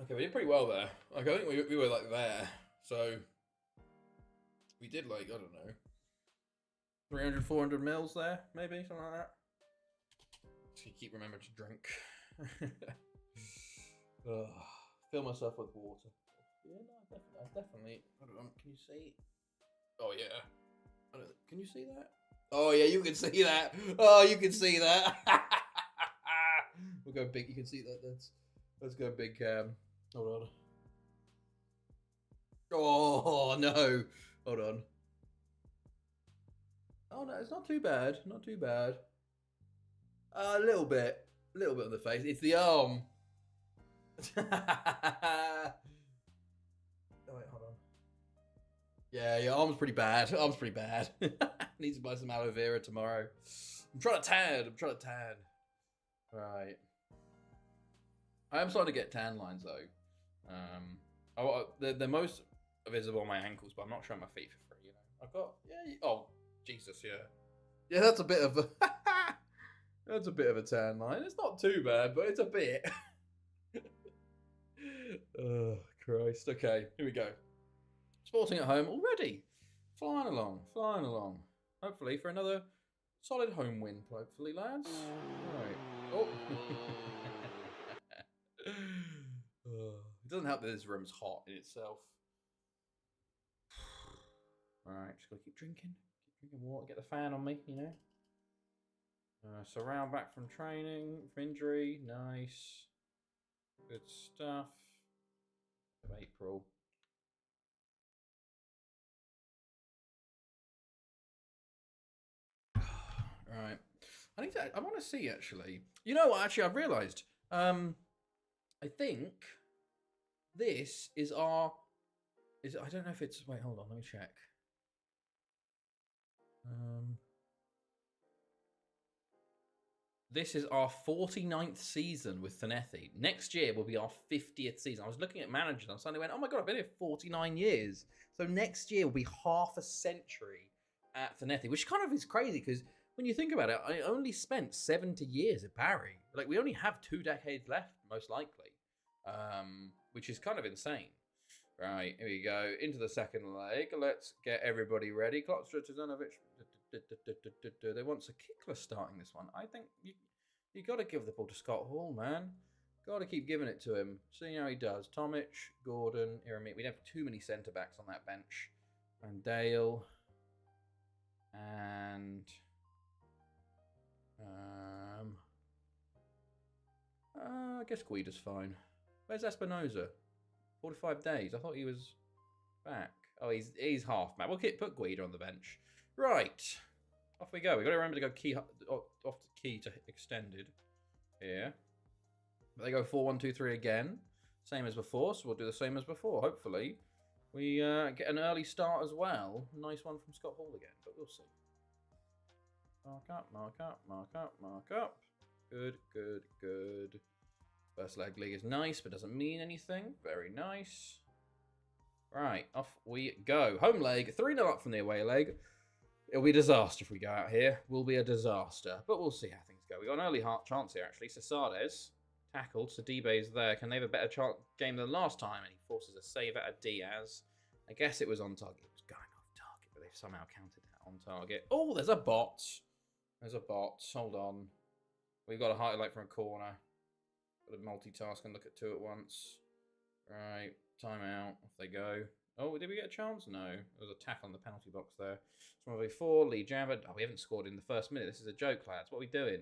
Okay, we did pretty well there. Like, I think we were like there. So we did like, I don't know, 300, 400 mils there, maybe, something like that. Just keep remembering to drink. Fill myself with water. Yeah, no, definitely. Hold on, can you see? Oh yeah. Can you see that? Oh yeah, you can see that. Oh, you can see that. We'll go big. You can see that. Let's go big. Hold on. Oh no. Hold on. Oh no, it's not too bad. Not too bad. A little bit on the face. It's the arm. Oh wait, hold on. Yeah, your arm's pretty bad. Arm's pretty bad. Need to buy some aloe vera tomorrow. I'm trying to tan. Right. I am starting to get tan lines though. They're most visible on my ankles, but I'm not showing my feet for free. You know, I've got Oh, Jesus, yeah. Yeah, that's a bit of a that's a bit of a tan line. It's not too bad, but it's a bit. Oh, Christ. Okay, here we go. Sporting at home already. Flying along. Hopefully for another solid home win, hopefully, lads. Right. Oh. It doesn't help that this room's hot in itself. Alright, just gotta keep drinking water, get the fan on me, you know. Surround back from training, from injury, nice. Good stuff. Of April. Right. I want to see actually. You know what? Actually, I've realised. I think this is our. I don't know if it's. Wait, hold on. Let me check. This is our 49th season with Thanethi. Next year will be our 50th season. I was looking at managers and I suddenly went, oh my God, I've been here 49 years. So next year will be half a century at Thanethi, which kind of is crazy because when you think about it, I only spent 70 years at Barry. Like, we only have 2 decades left, most likely, which is kind of insane. Right, here we go. Into the second leg. Let's get everybody ready. Klopstra, Tuzanovic. They want Sakikla starting this one. I think you got to give the ball to Scott Hall, man. Got to keep giving it to him. Seeing how he does. Tomic, Gordon, Irami. We don't have too many centre backs on that bench. And Dale. And I guess Guida's fine. Where's Espinoza? 45 days. I thought he was back. Oh, he's half, man. We'll put Guida on the bench. Right. Off we go. We've got to remember to go key off the key to extended here. But they go 4-1-2-3 again. Same as before, so we'll do the same as before. Hopefully, we get an early start as well. Nice one from Scott Hall again, but we'll see. Mark up. Good. First leg league is nice, but doesn't mean anything. Very nice. Right, off we go. Home leg, 3-0 up from the away leg. It'll be a disaster if we go out here. Will be a disaster, but we'll see how things go. We got an early chance here, actually. Sasades tackled. Sadibe's there. Can they have a better game than last time? And he forces a save out of Diaz. I guess it was on target. It was going off target, but they've somehow counted that on target. Oh, there's a bot. Hold on. We've got a highlight from a corner. Got to multitask and look at two at once. Right, timeout. Off they go. Oh, did we get a chance? No. There was a tackle on the penalty box there. It's 1v4. Llangefni. Oh, we haven't scored in the first minute. This is a joke, lads. What are we doing?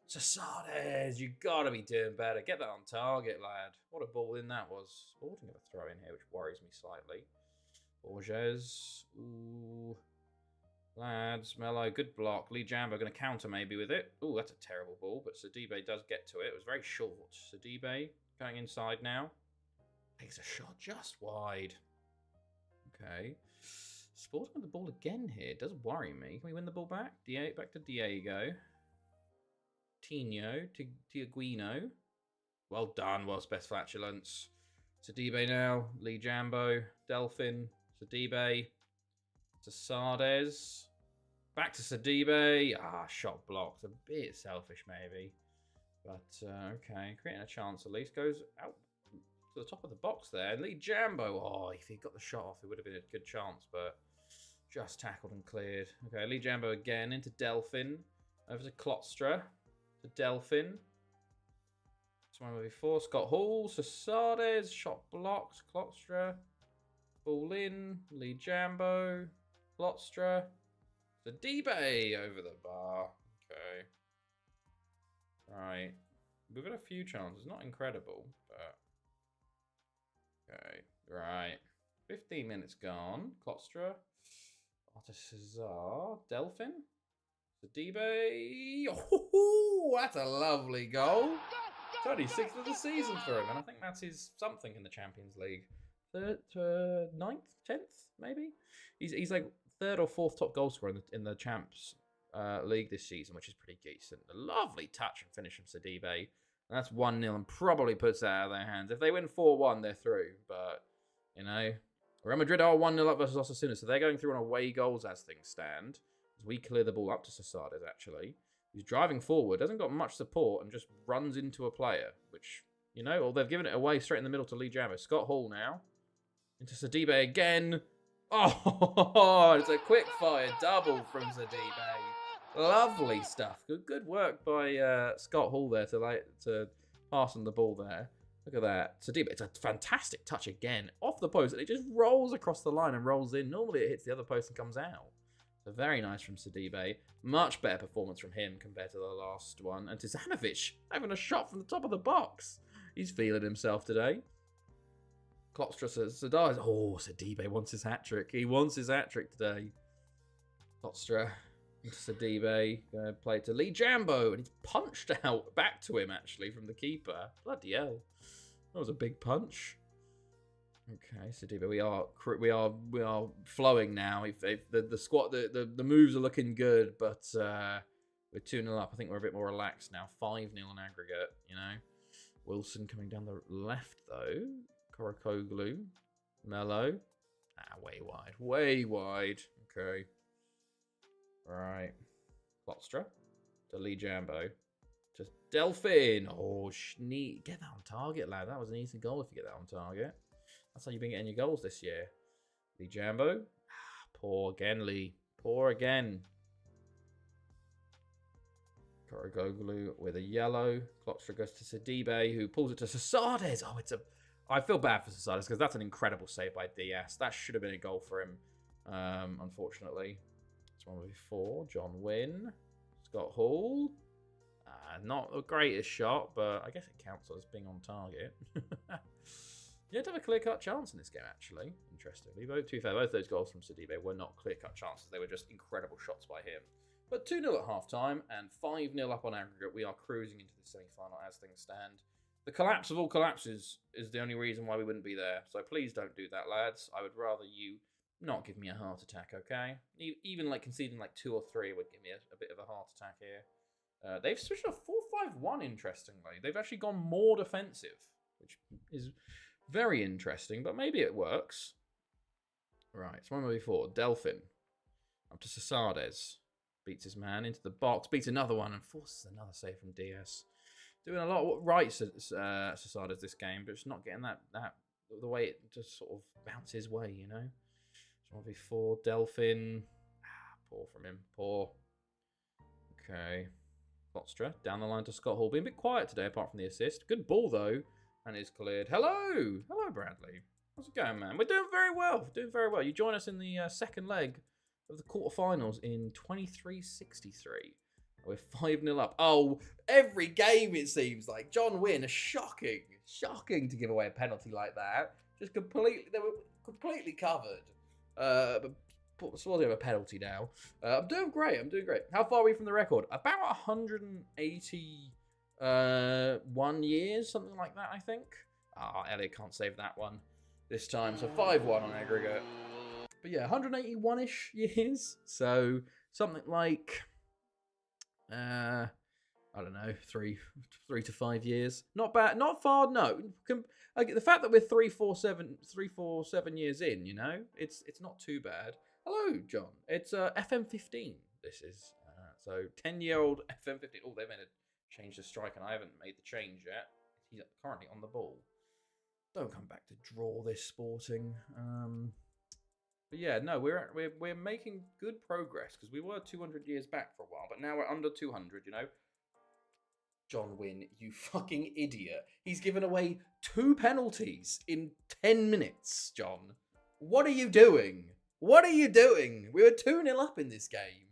Sasades, you gotta be doing better. Get that on target, lad. What a ball in that was. Sporting have a throw in here, which worries me slightly. Borges. Ooh. Lads, Mello, good block. Llangefni going to counter maybe with it. Ooh, that's a terrible ball, but Sidibe does get to it. It was very short. Sidibe going inside now. Takes a shot just wide. Okay. Sporting with the ball again here. It does worry me. Can we win the ball back? Back to Diego. Tino. Tiaguino. Well done. World's best flatulence. Sidibe now. Llangefni. Delphin. Sidibe. Sasades. Back to Sidibe. Shot blocked. A bit selfish, maybe. But, okay. Creating a chance at least. Goes out to the top of the box there. Llangefni. Oh, if he got the shot off, it would have been a good chance, but just tackled and cleared. Okay, Llangefni again into Delphin. Over to Klostra. To Delphin. It's one before. Scott Hall. Sasades. Shot blocked. Klostra. Ball in. Llangefni. Klostra. Sidibe over the bar. Okay. Right. We've got a few chances. Not incredible, but... Okay. Right. 15 minutes gone. Klostra. Artisazar. Delphin. Sidibe. Oh, that's a lovely goal. 26th of the season for him, and I think that's his something in the Champions League. Ninth, 10th, maybe. He's like third or fourth top goal scorer in the Champs League this season, which is pretty decent. A lovely touch and finish from Sidibe. And that's 1-0 and probably puts that out of their hands. If they win 4-1, they're through. But, you know, Real Madrid are 1-0 up versus Osasuna, so they're going through on away goals as things stand. As we clear the ball up to Sasades, actually. He's driving forward, doesn't got much support, and just runs into a player, which, you know, or they've given it away straight in the middle to Llangefni. Scott Hall now. Into Sidibe again. Oh, it's a quick fire double from Sidibe. Lovely stuff. Good work by Scott Hall there to pass on the ball there. Look at that. Sidibe, it's a fantastic touch again. Off the post, and it just rolls across the line and rolls in. Normally it hits the other post and comes out. So very nice from Sidibe. Much better performance from him compared to the last one. And Tizanovic having a shot from the top of the box. He's feeling himself today. Klostra says, oh, Sidibe wants his hat-trick. He wants his hat-trick today. Klostra into Sidibe. Going to play to Llangefni. And he's punched out back to him, actually, from the keeper. Bloody hell. That was a big punch. Okay, Sidibe, we are flowing now. The squad, the moves are looking good, but we're 2-0 up. I think we're a bit more relaxed now. 5-0 on aggregate, you know. Wilson coming down the left, though. Korokoglu. Mello. Way wide. Way wide. Okay. Right. Klostra. To Llangefni. To Delphin. Oh, get that on target, lad. That was an easy goal if you get that on target. That's how you've been getting your goals this year. Llangefni. Poor again, Lee. Poor again. Korogoglu with a yellow. Klostra goes to Sidibe, who pulls it to Sasades. Oh, I feel bad for Sasades because that's an incredible save by Diaz. That should have been a goal for him, unfortunately. It's one before. John Wynn. Scott Hall. Not the greatest shot, but I guess it counts as being on target. You don't have a clear-cut chance in this game, actually, interestingly. To be fair, both those goals from Sidibe were not clear-cut chances. They were just incredible shots by him. But 2-0 at half-time and 5-0 up on aggregate. We are cruising into the semi-final as things stand. The collapse of all collapses is the only reason why we wouldn't be there. So please don't do that, lads. I would rather you not give me a heart attack, okay? Even like conceding like 2 or 3 would give me a bit of a heart attack here. They've switched to 4-5-1, interestingly. They've actually gone more defensive, which is very interesting, but maybe it works. Right, it's one before. Delphin. Up to Sasades. Beats his man into the box. Beats another one and forces another save from Diaz. Doing a lot right, Sasades, this game, but just not getting that the way it just sort of bounces his way, you know? It's one before. Delphin. Poor from him. Poor. Okay. Fotstra down the line to Scott Hall. Being a bit quiet today, apart from the assist. Good ball, though. And it's cleared. Hello. Hello, Bradley. How's it going, man? We're doing very well. Doing very well. You join us in the second leg of the quarterfinals in 23-63. We're 5-0 up. Oh, every game it seems like. John Wynn, shocking to give away a penalty like that. Just completely, they were completely covered. But sort of a penalty now. I'm doing great. How far are we from the record? About 181 years, something like that, I think. Elliot can't save that one this time. So 5-1 on aggregate. But yeah, 181-ish years. So something like, I don't know, 3 to 5 years. Not bad, not far. No, the fact that we're 347 years in, you know, it's not too bad. Hello, John. It's FM15. This is so 10-year-old FM15. Oh, they made a change to strike, and I haven't made the change yet. He's currently on the ball. Don't come back to draw this, Sporting. But yeah, no, we're making good progress because we were 200 years back for a while, but now we're under 200. You know, John Wynn, you fucking idiot! He's given away 2 penalties in 10 minutes. John, what are you doing? What are you doing? We were 2-0 up in this game,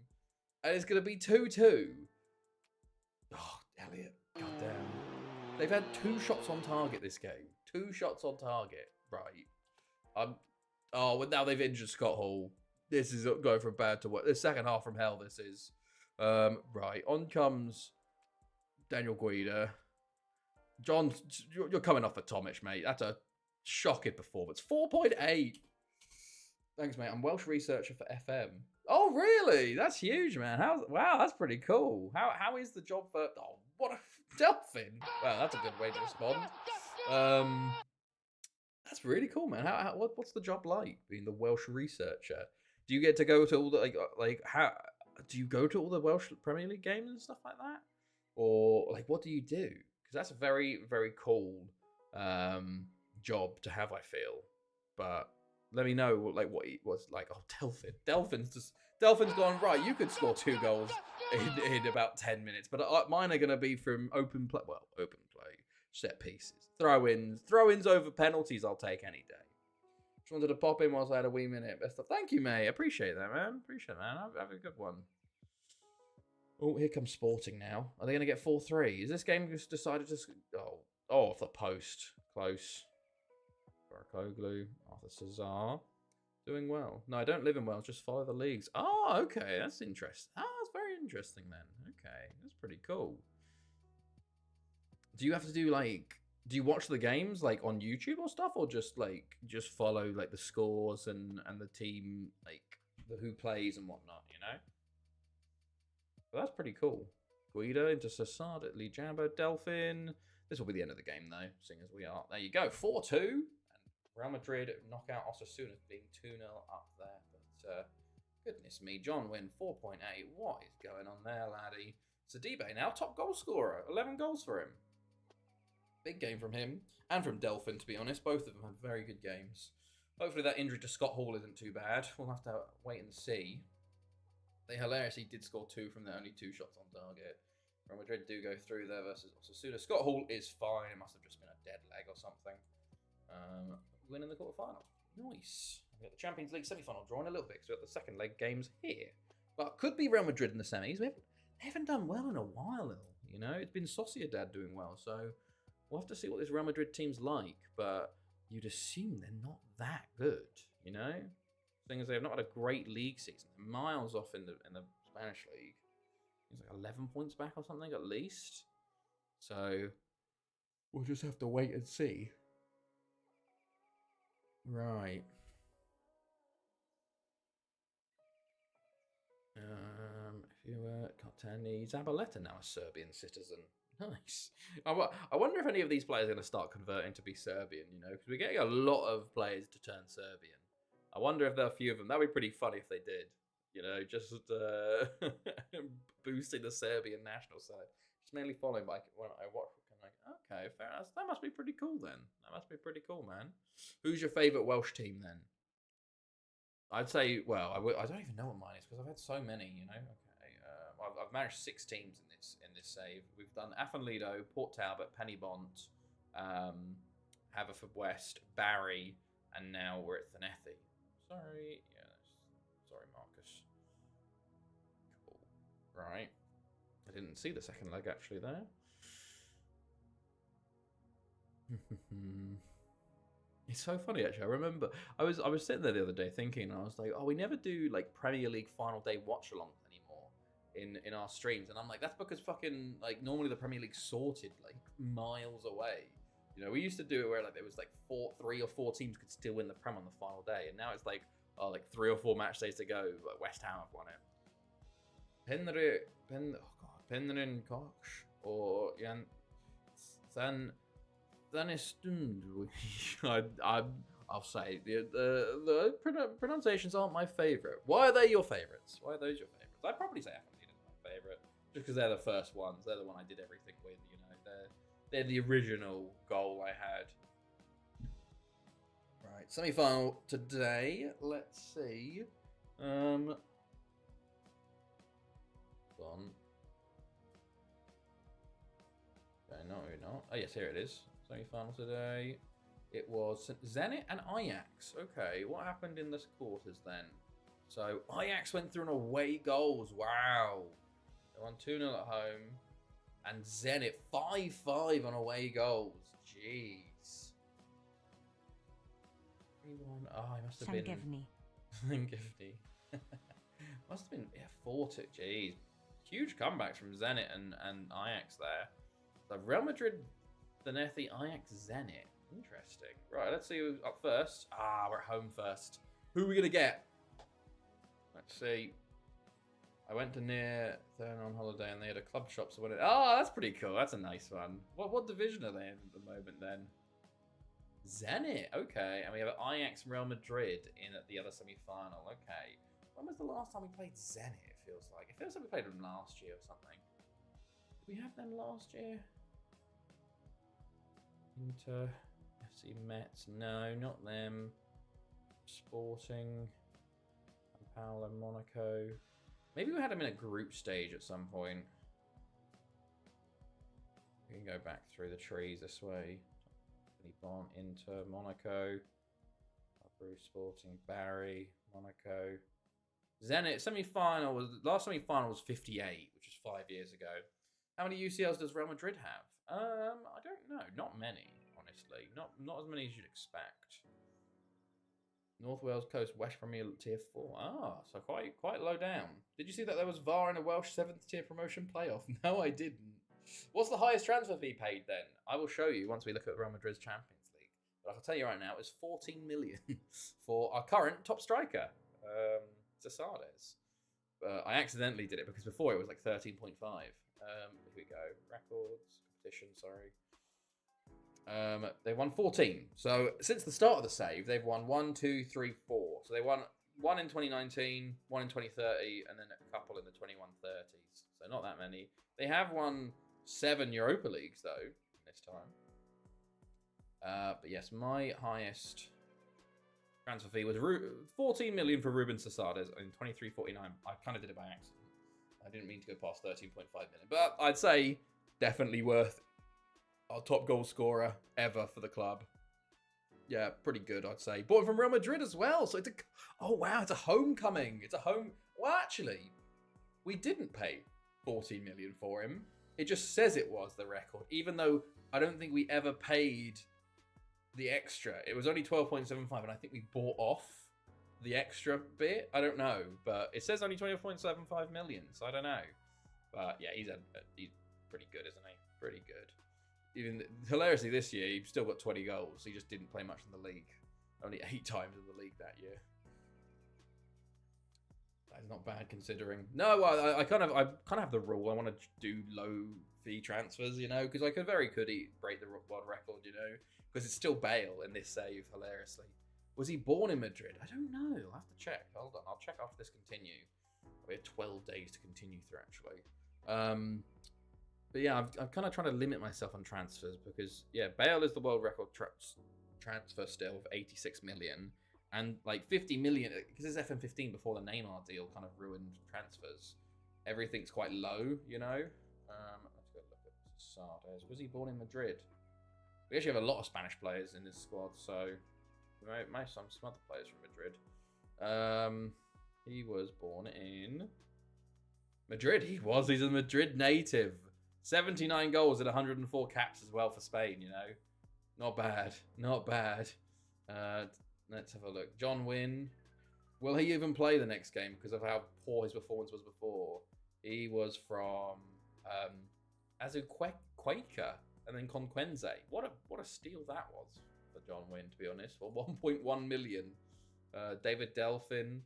and it's going to be 2-2. Oh, Elliot, goddamn! They've had 2 shots on target this game. 2 shots on target, right? Oh, well, now they've injured Scott Hall. This is going from bad to worse. The second half from hell, this is. Right, on comes Daniel Guida. John, you're coming off a Tomic, mate. That's a shocking performance. 4.8. Thanks, mate. I'm Welsh researcher for FM. Oh, really? That's huge, man. Wow, that's pretty cool. How is the job for... Oh, what a dolphin. Wow, that's a good way to respond. That's really cool, man. What's the job like, being the Welsh researcher? Do you get to go to all the do you go to all the Welsh Premier League games and stuff like that, or like what do you do? Because that's a very, very cool job to have, I feel. But let me know like what it was like. Oh, Delphin's gone right. You could score 2 goals in about 10 minutes, but mine are going to be from open play, set pieces. Throw-ins over penalties I'll take any day. Just wanted to pop in whilst I had a wee minute. Best of. Thank you, mate. Appreciate that, man. Have a good one. Oh, here comes Sporting now. Are they going to get 4-3? Is this game just decided to... Oh, off the post. Close. Barakoglu. Arthur Cesar. Doing well. No, I don't live in Wales. Just follow the leagues. Oh, okay. That's interesting. That's very interesting then. Okay. That's pretty cool. Do you have to do do you watch the games like on YouTube or stuff, or just follow like the scores and the team, like who plays and whatnot, you know? But that's pretty cool. Guida into Sassad at Lee Jambo, Delphin. This will be the end of the game though, seeing as we are. There you go, 4-2. And Real Madrid knock out Osasuna being 2-0 up there. But goodness me, John Wynn 4.8. What is going on there, laddie? Sidibe now top goal scorer, 11 goals for him. Big game from him, and from Delphin, to be honest. Both of them had very good games. Hopefully that injury to Scott Hall isn't too bad. We'll have to wait and see. They hilariously did score 2 from their only 2 shots on target. Real Madrid do go through there versus Osasuna. Scott Hall is fine. It must have just been a dead leg or something. Winning the quarterfinals. Nice. We've got the Champions League semi-final draw in a little bit, because we've got the second leg games here. But could be Real Madrid in the semis. They haven't done well in a while, you know. It's been Sociedad doing well, so... We'll have to see what this Real Madrid team's like, but you'd assume they're not that good, you know? Thing is, they have not had a great league season. They're miles off in the Spanish league. It's like 11 points back or something at least. So we'll just have to wait and see. Right. If you Katani, Zabaleta now a Serbian citizen. Nice. I wonder if any of these players are going to start converting to be Serbian, you know, because we're getting a lot of players to turn Serbian. I wonder if there are a few of them. That would be pretty funny if they did, you know, just boosting the Serbian national side. Just mainly following when I watch. Okay, fair enough. That must be pretty cool then. That must be pretty cool, man. Who's your favourite Welsh team then? I'd say, well, I don't even know what mine is because I've had so many, you know. Okay, I've managed 6 teams in this save. We've done Afan Lido, Port Talbot, Pennybont, Haverfordwest, Barry, and now we're at Llanelli. Sorry, sorry, Marcus. Cool. Right. I didn't see the second leg actually there. It's so funny actually. I remember I was sitting there the other day thinking, and I was like, oh, we never do like Premier League final day watch-alongs anymore in our streams, and I'm like, that's because fucking like normally the Premier League's sorted like miles away. You know, we used to do it where like there was like 3 or 4 teams could still win the Prem on the final day, and now it's like, oh, like 3 or 4 match days to go. Like West Ham have won it. Penryn Koch or Jan Thanistund. I'll say the pronunciations aren't my favourite. Why are they your favourites? Why are those your favourites? I'd probably say Afan is my favourite, just because they're the first ones. They're the one I did everything with. You know, they're the original goal I had. Right, semi-final today. Let's see. Hold on. Okay, no, you're not. Oh yes, here it is. Semi-final today. It was Zenit and Ajax. Okay, what happened in this quarters then? So Ajax went through an away goals. Wow. They won 2-0 at home. And Zenit 5-5 on away goals. Jeez. 3-1. Oh, he must have been... Llangefni. Must have been 4-2. Jeez. Huge comebacks from Zenit and Ajax there. So Real Madrid, Llanelli, Ajax, Zenit. Interesting. Right, let's see who's up first. We're at home first. Who are we going to get? Let's see. I went to near Thurn on holiday and they had a club shop. So that's pretty cool. That's a nice one. What division are they in at the moment then? Zenit. Okay. And we have Ajax and Real Madrid in at the other semi-final. Okay. When was the last time we played Zenit, it feels like? It feels like we played them last year or something. Did we have them last year? Inter, FC Metz, no, not them. Sporting, Paolo, Monaco. Maybe we had them in a group stage at some point. We can go back through the trees this way. Bon, Inter, Monaco, Bruce, Sporting, Barry, Monaco. Zenit last semi-final was 58, which was 5 years ago. How many UCLs does Real Madrid have? I don't know. Not many, honestly. Not as many as you'd expect. North Wales Coast, West Premier Tier 4. So quite low down. Did you see that there was VAR in a Welsh 7th tier promotion playoff? No, I didn't. What's the highest transfer fee paid then? I will show you once we look at Real Madrid's Champions League. But I can tell you right now, it's 14 million for our current top striker, Cesades. I accidentally did it because before it was like 13.5. Here we go. Records, competition, sorry. They won 14. So since the start of the save, they've won 1, 2, 3, 4. So they won 1 in 2019, 1 in 2030, and then a couple in the 2130s. So not that many. They have won 7 Europa Leagues though this time. But yes, my highest transfer fee was 14 million for Ruben Cesades in 23.49. I kind of did it by accident. I didn't mean to go past 13.5 million, but I'd say definitely worth our top goal scorer ever for the club. Yeah, pretty good, I'd say. Bought him from Real Madrid as well. So it's it's a homecoming. It's a home. Well, actually, we didn't pay 14 million for him. It just says it was the record, even though I don't think we ever paid the extra. It was only 12.75, and I think we bought off the extra bit. I don't know, but it says only 20.75 million, so I don't know. But yeah, he's pretty good, isn't he? Pretty good. Even hilariously, this year he still got 20 goals. He just didn't play much in the league. Only 8 times in the league that year. That's not bad considering. No, I kind of have the rule. I want to do low fee transfers, you know, because I could break the world record, you know, because it's still Bale in this save. Hilariously. Was he born in Madrid? I don't know. I'll have to check. Hold on. I'll check after this continue. We have 12 days to continue through, actually. But yeah, I'm kind of trying to limit myself on transfers because, yeah, Bale is the world record transfer still of 86 million. And like 50 million, because it's FM15 before the Neymar deal kind of ruined transfers. everything's quite low, you know. Let's go look at Sardes. Was he born in Madrid? We actually have a lot of Spanish players in this squad, so we may have some other players from Madrid. He was born in Madrid. He's a Madrid native. 79 goals and 104 caps as well for Spain, you know. Not bad. Not bad. Let's have a look. John Wynn. Will he even play the next game because of how poor his performance was before? He was from Azuqueca and then Conquense. What a steal that was for John Wynn, to be honest. For 1.1 million. David Delphin.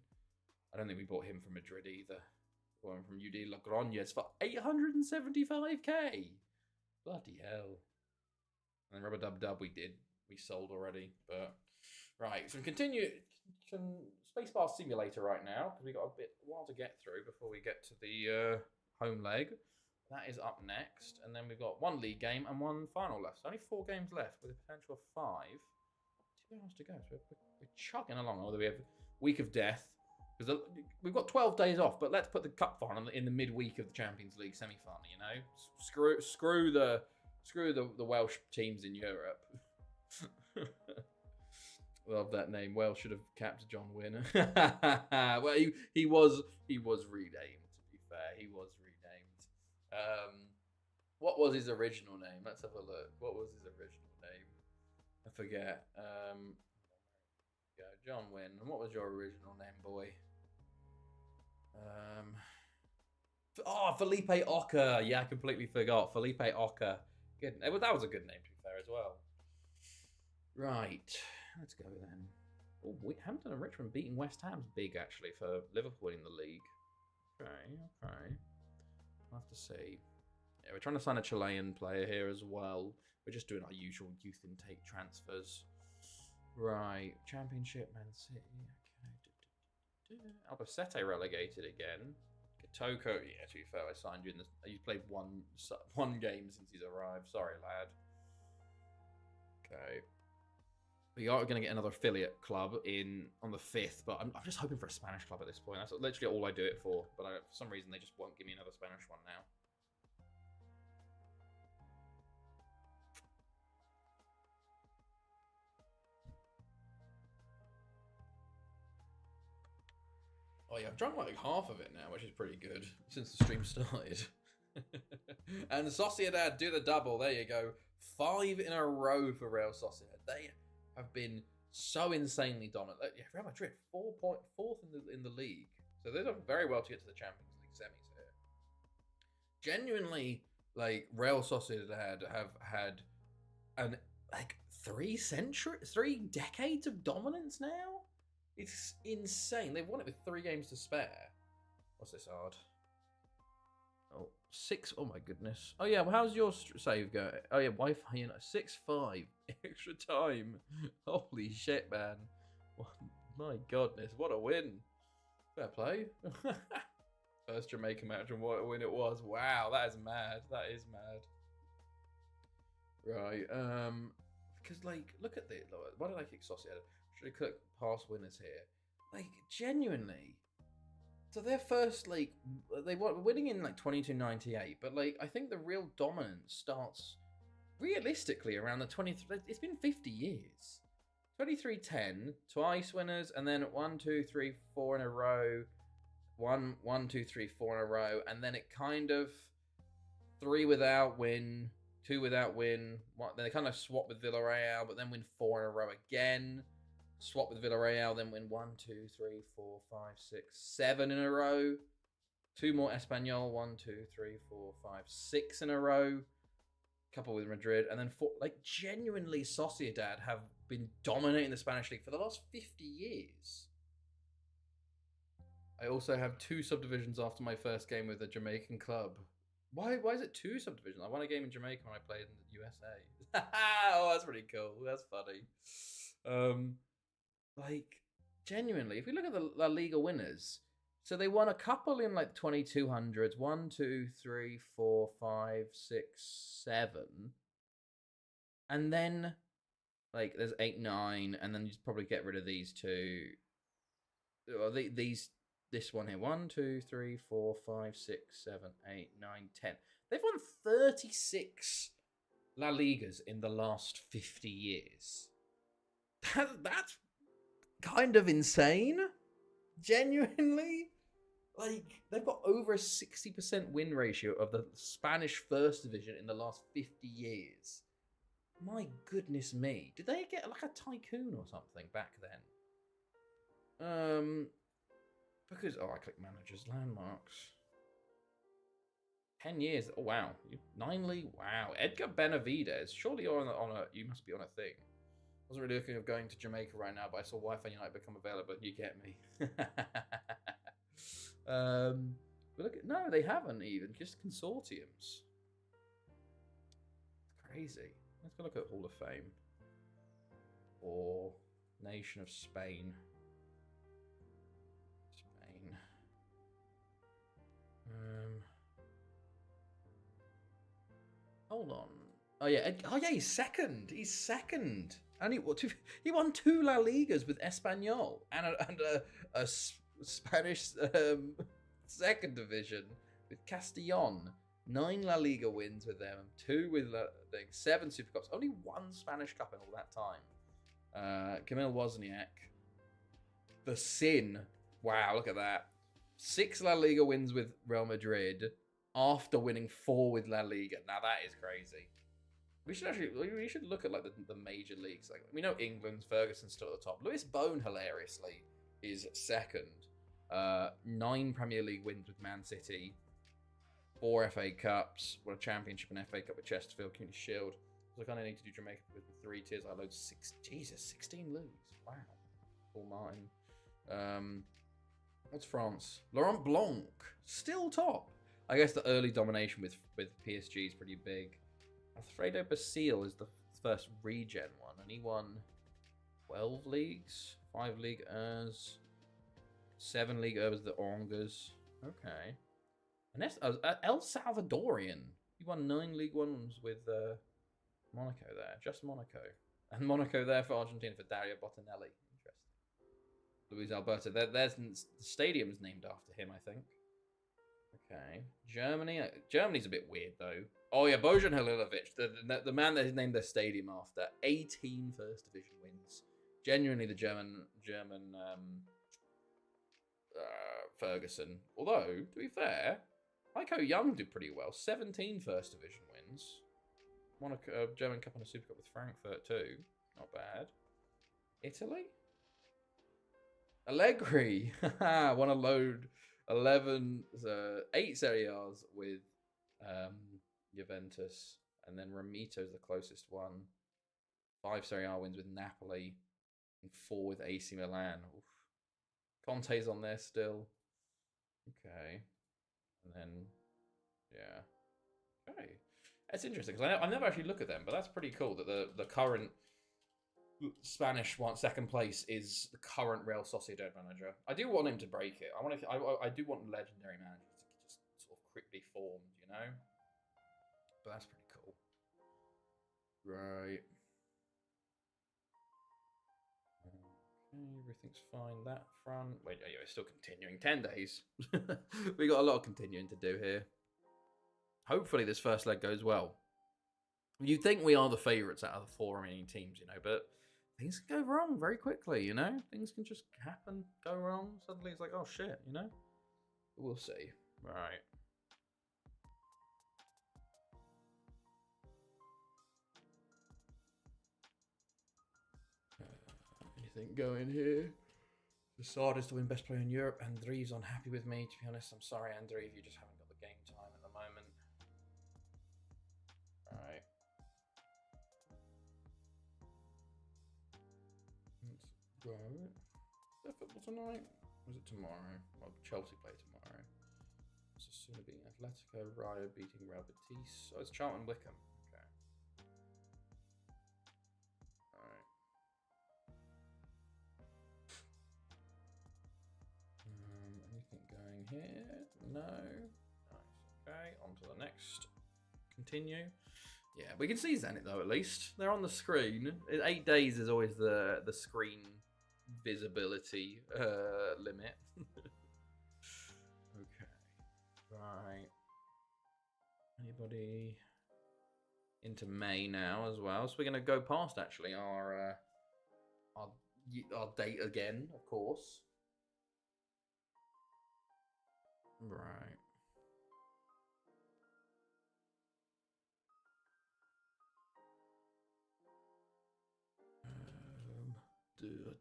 I don't think we bought him from Madrid either. We bought him from UD Logroñez for 875k. Bloody hell. And then Rubber Dub Dub we sold already. But right, so we continue some Spacebar Simulator right now because we got a while to get through before we get to the home leg. That is up next, and then we've got one league game and one final left. So only 4 games left with a potential of 5. 2 hours to go, so we're chugging along. Although we have Week of Death because we've got 12 days off, but let's put the cup final in the midweek of the Champions League semi-final. You know, screw the Welsh teams in Europe. Love that name. Welsh should have capped John Wynn. Well, he was renamed. To be fair, he was renamed. What was his original name? Let's have a look. What was his original name? I forget. Yeah, John Wynn. And what was your original name, boy? Felipe Ocker. Yeah, I completely forgot. Felipe Ocker. Good. That was a good name, to be fair, as well. Right. Let's go then. Oh, Hampton and Richmond beating West Ham's big, actually, for Liverpool in the league. Okay. I'll have to see. Yeah, we're trying to sign a Chilean player here as well. We're just doing our usual youth intake transfers. Right. Championship, Man City. Okay. Albacete relegated again. Toko, yeah, to be fair, I signed you in this. He's played one game since he's arrived. Sorry, lad. Okay. We are going to get another affiliate club on the 5th, but I'm just hoping for a Spanish club at this point. That's literally all I do it for. But for some reason, they just won't give me another Spanish one now. Oh yeah, I've drunk like half of it now, which is pretty good since the stream started. And Sociedad do the double. There you go. 5 in a row for Real Sociedad. They have been so insanely dominant. Yeah, Real Madrid 4th in the league, so they've done very well to get to the Champions League semis here. Genuinely, like Real Sociedad have had an 3 decades of dominance now. It's insane. They've won it with 3 games to spare. What's this hard? Oh, 6. Oh my goodness. Oh yeah. Well, how's your save going? Oh yeah, Wi-Fi. 6-5 extra time. Holy shit, man! My goodness, what a win! Fair play. First Jamaica match and what a win it was. Wow, that is mad. That is mad. Right. Because like, look at this. Why did I kick Sociedad? Should I click past winners here? Like, genuinely. So their first, like, they were winning in, like, 22-98, but, like, I think the real dominance starts, realistically, around the 23... It's been 50 years. 23-10, twice winners, and then 1, 2, 3, 4 in a row. 1, 2, 3, 4 in a row, and then it kind of 3 without win, 2 without win. Then they kind of swap with Villarreal, but then win 4 in a row again. Swap with Villarreal, then win 1, 2, 3, 4, 5, 6, 7 in a row. 2 more Espanyol, 1, 2, 3, 4, 5, 6 in a row. Couple with Madrid, and then 4. Like, genuinely, Sociedad have been dominating the Spanish league for the last 50 years. I also have 2 subdivisions after my first game with a Jamaican club. Why is it 2 subdivisions? I won a game in Jamaica when I played in the USA. Oh, that's pretty cool. That's funny. Like, genuinely, if we look at the La Liga winners, so they won a couple in like 2200s, 1, 2, 3, 4, 5, 6, 7. And then, like, there's 8, 9, and then you probably get rid of these 2. Well, these this one here. 1, 2, 3, 4, 5, 6, 7, 8, 9, 10. They've won 36 La Ligas in the last 50 years. That's kind of insane. Genuinely. Like, they've got over a 60% win ratio of the Spanish First Division in the last 50 years. My goodness me. Did they get like a tycoon or something back then? Because, oh, I click managers, landmarks. 10 years. Oh, wow. 9 league. Wow. Edgar Benavides. Surely you're on a, you must be on a thing. I wasn't really looking at going to Jamaica right now, but I saw Wi-Fi United become available. You get me. But look at, no, they haven't even. Just consortiums. Crazy. Let's go look at Hall of Fame. Or Nation of Spain. Spain. Hold on. Oh yeah. Oh yeah. He's second. He's second. And he won 2 La Ligas with Espanyol and a Spanish second division with Castellon. 9 La Liga wins with them. 2 with 7 Super Cups. Only 1 Spanish Cup in all that time. Kamil Wozniak. The Sin. Wow, look at that. 6 La Liga wins with Real Madrid after winning 4 with La Liga. Now that is crazy. We should look at like the major leagues. Like, we know England's Ferguson's still at the top. Lewis Bone, hilariously, is second. 9 Premier League wins with Man City. 4 FA Cups. Won a championship and FA Cup with Chesterfield, Community Shield. So I kind of need to do Jamaica with the 3 tiers. I load 16 leagues. Wow. Paul Martin. What's France? Laurent Blanc, still top. I guess the early domination with PSG is pretty big. Alfredo Basile is the first regen one, and he won 12 leagues, 5 Ligue 1s, 7 Ligue 1s, the Ongas. Okay. And that's El Salvadorian. He won 9 League 1s with Monaco there, just Monaco. And Monaco there for Argentina for Dario Bottinelli. Interesting. Luis Alberto. There's the stadium's named after him, I think. Okay. Germany. Germany's a bit weird, though. Oh, yeah, Bojan Halilovic, the man that named their stadium after. 18 First Division wins. Genuinely the German Ferguson. Although, to be fair, Heiko Young did pretty well. 17 First Division wins. Won a German Cup and a Super Cup with Frankfurt, too. Not bad. Italy? Allegri. Won a load. 8 Serie A's with Juventus, and then Ramito's the closest one. 5 Serie A wins with Napoli, and 4 with AC Milan. Oof. Conte's on there still. Okay, and then yeah, okay. That's interesting because I never actually look at them, but that's pretty cool that the current Spanish second place is the current Real Sociedad manager. I do want him to break it. I do want legendary managers to just sort of quickly formed, you know. But that's pretty cool. Right. Okay, everything's fine. That front. Wait, yeah, it's still continuing. 10 days. We got a lot of continuing to do here. Hopefully this first leg goes well. You'd think we are the favourites out of the 4 remaining teams, you know, but things can go wrong very quickly, you know? Things can just happen, go wrong. Suddenly it's like, oh shit, you know? We'll see. Right. Anything going here? Facade is to win best player in Europe. Andri's unhappy with me, to be honest. I'm sorry, Andri, if you just haven't got the game time at the moment. Alright. Let's go. Is there football tonight? Or is it tomorrow? Well, Chelsea play tomorrow. So soon to be Atletico, Rayo beating Real Betis. Oh, it's Charlton Wickham. Okay. Alright. Anything going here? No. Nice. Okay, on to the next. Continue. Yeah, we can see Zenit though, at least. They're on the screen. 8 days is always the screen visibility limit. everybody into May now as well. So we're going to go past actually our date again, of course. Right.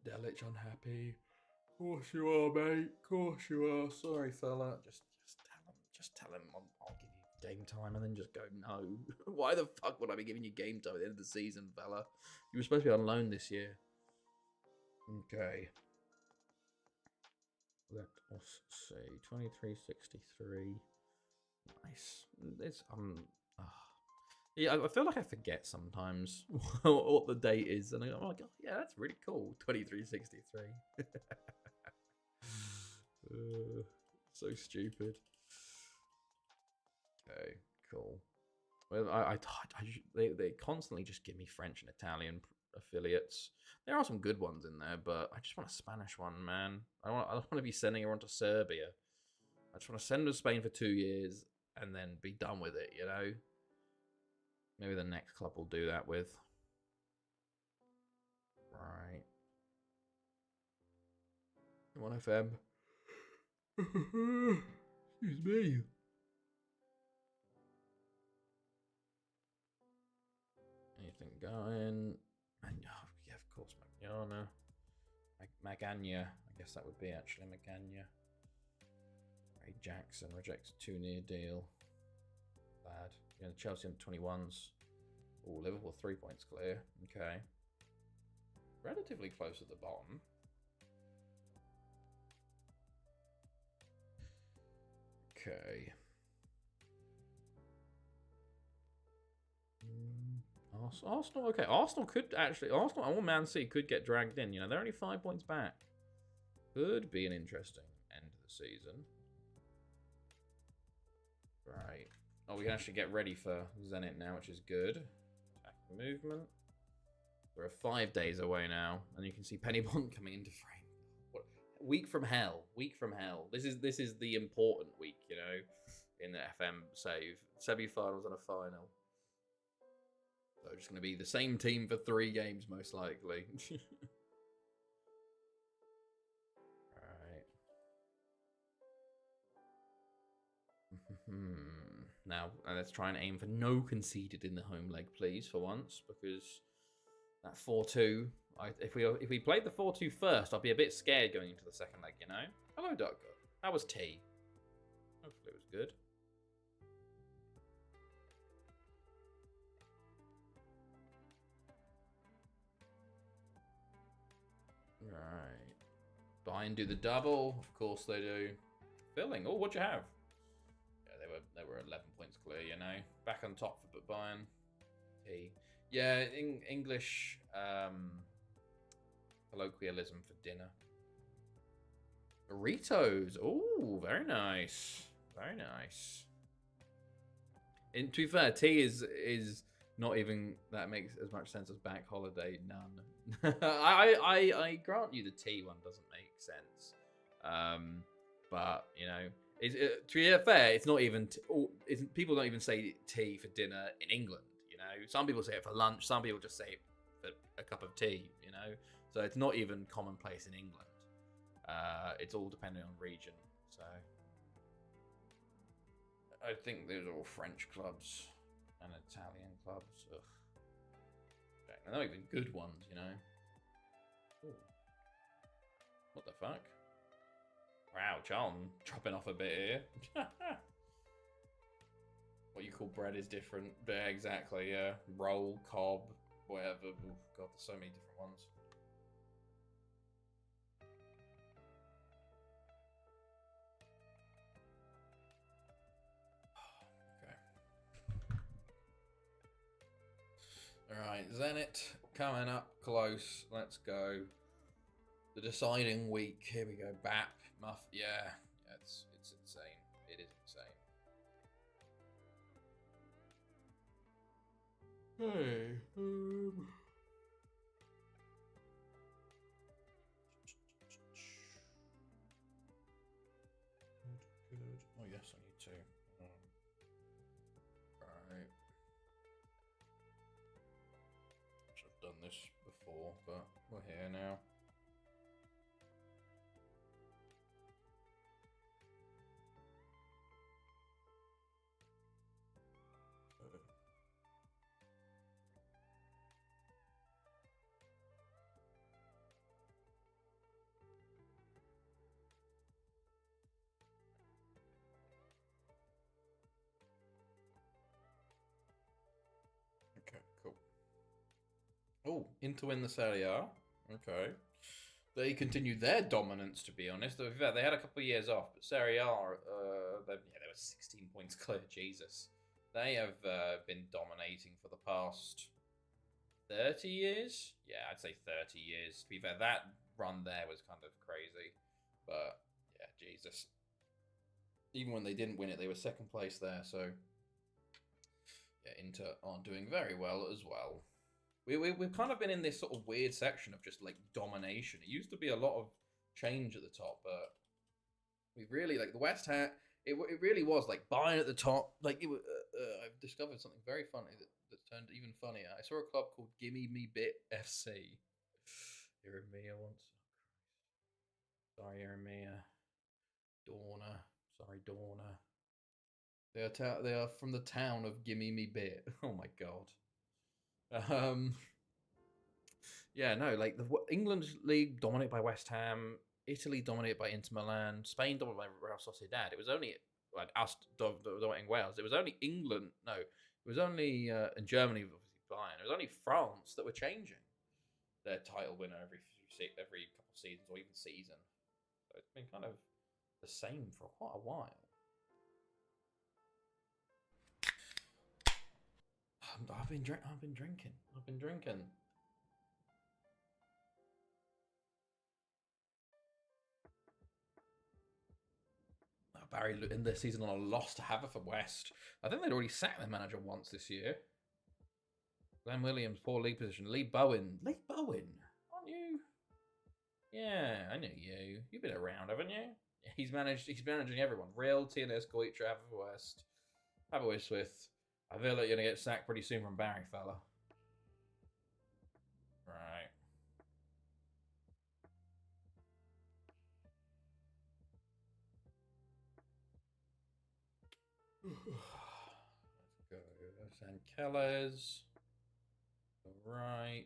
Delich unhappy. Of course you are, mate. Of course you are. Sorry, fella. Just tell him I'll give you game time, and then just go no. Why the fuck would I be giving you game time at the end of the season, fella? You were supposed to be on loan this year. Okay. Let us see. 2363. Nice. It's yeah, I feel like I forget sometimes what the date is, and I'm like, oh, yeah, that's really cool. 2363. So stupid. Okay, cool. Well, they constantly just give me French and Italian affiliates. There are some good ones in there, but I just want a Spanish one, man. I don't want to be sending everyone to Serbia. I just want to send them to Spain for 2 years and then be done with it, you know? Maybe the next club will do that with. Right. 1FM. Excuse me. Anything going? And yeah, of course, Magnana. Magana. I guess that would be actually Magana. Ray Jackson rejects 2-year deal. Bad. Yeah, Chelsea under 21s. Oh, Liverpool 3 points clear. Okay. Relatively close at the bottom. Okay. Arsenal, okay. Arsenal could actually... Arsenal or Man City could get dragged in. You know, they're only 5 points back. Could be an interesting end of the season. Right. Oh, we can actually get ready for Zenit now, which is good. Attack movement. We're 5 days away now, and you can see Penny Bond coming into frame. What? Week from hell. Week from hell. This is the important week, you know, in the FM save. Semi-finals and a final. So it's going to be the same team for 3 games, most likely. Alright. Now, let's try and aim for no conceded in the home leg, please, for once, because that 4-2, if we played the 4-2 first, I'd be a bit scared going into the second leg, you know? Hello, Duck. That was T. Hopefully it was good. Right. Bayern do the double. Of course they do. Filling. Oh, what'd you have? They were 11 points clear, you know. Back on top for Bayern. Yeah, English colloquialism for dinner. Burritos. Oh, very nice. Very nice. To be fair, tea is not even that makes as much sense as back holiday. None. I grant you the tea one doesn't make sense. But you know. To be fair, it's not even. People don't even say tea for dinner in England. You know, some people say it for lunch. Some people just say it for a cup of tea. You know, so it's not even commonplace in England. It's all depending on region. So I think those are all French clubs and Italian clubs. Ugh. They're not even good ones. You know. Ooh. What the fuck? Wow, Charlton dropping off a bit here. What you call bread is different. Yeah, exactly, yeah. Roll, cob, whatever. Ooh, God, there's so many different ones. Okay. Alright, Zenit coming up close. Let's go. The deciding week. Here we go. BAP. Muff. Yeah, it's insane. It is insane. Hey. Good. Oh yes, I need to. Right. Should have done this before, but we're here now. Okay, cool. Oh, Inter win the Serie A. Okay. They continued their dominance, to be honest. They had a couple of years off, but Serie A, they were 16 points clear. Jesus. They have been dominating for the past 30 years? Yeah, I'd say 30 years. To be fair, that run there was kind of crazy. But, yeah, Jesus. Even when they didn't win it, they were second place there, so... Yeah, Inter aren't doing very well as well. We've kind of been in this sort of weird section of just, like, domination. It used to be a lot of change at the top, but we've really, like, the West Ham... It really was, like, Bayern at the top. Like, I've discovered something very funny that's turned even funnier. I saw a club called Gimme Me Bit FC. Jeremia once. Sorry, Jeremia. Dorna. Sorry, Dorna. They are from the town of Gimme Me Bit. Oh my god. Yeah, no, like the England league dominated by West Ham, Italy dominated by Inter Milan, Spain dominated by Real Sociedad. It was only like us dominating Wales. It was only England. No, it was only in Germany, obviously Bayern. It was only France that were changing their title winner every couple of seasons or even season. So it's been kind of the same for quite a while. I've been drinking. Barry in their season on a loss to Haverfordwest. I think they'd already sacked their manager once this year. Glenn Williams, poor league position. Lee Bowen, aren't you? Yeah, I know you. You've been around, haven't you? He's managing everyone. Realty and Escoitra, Haverfordwest. I feel like you're gonna get sacked pretty soon from Barry, fella. Right. Let's go. San Kellers. Right.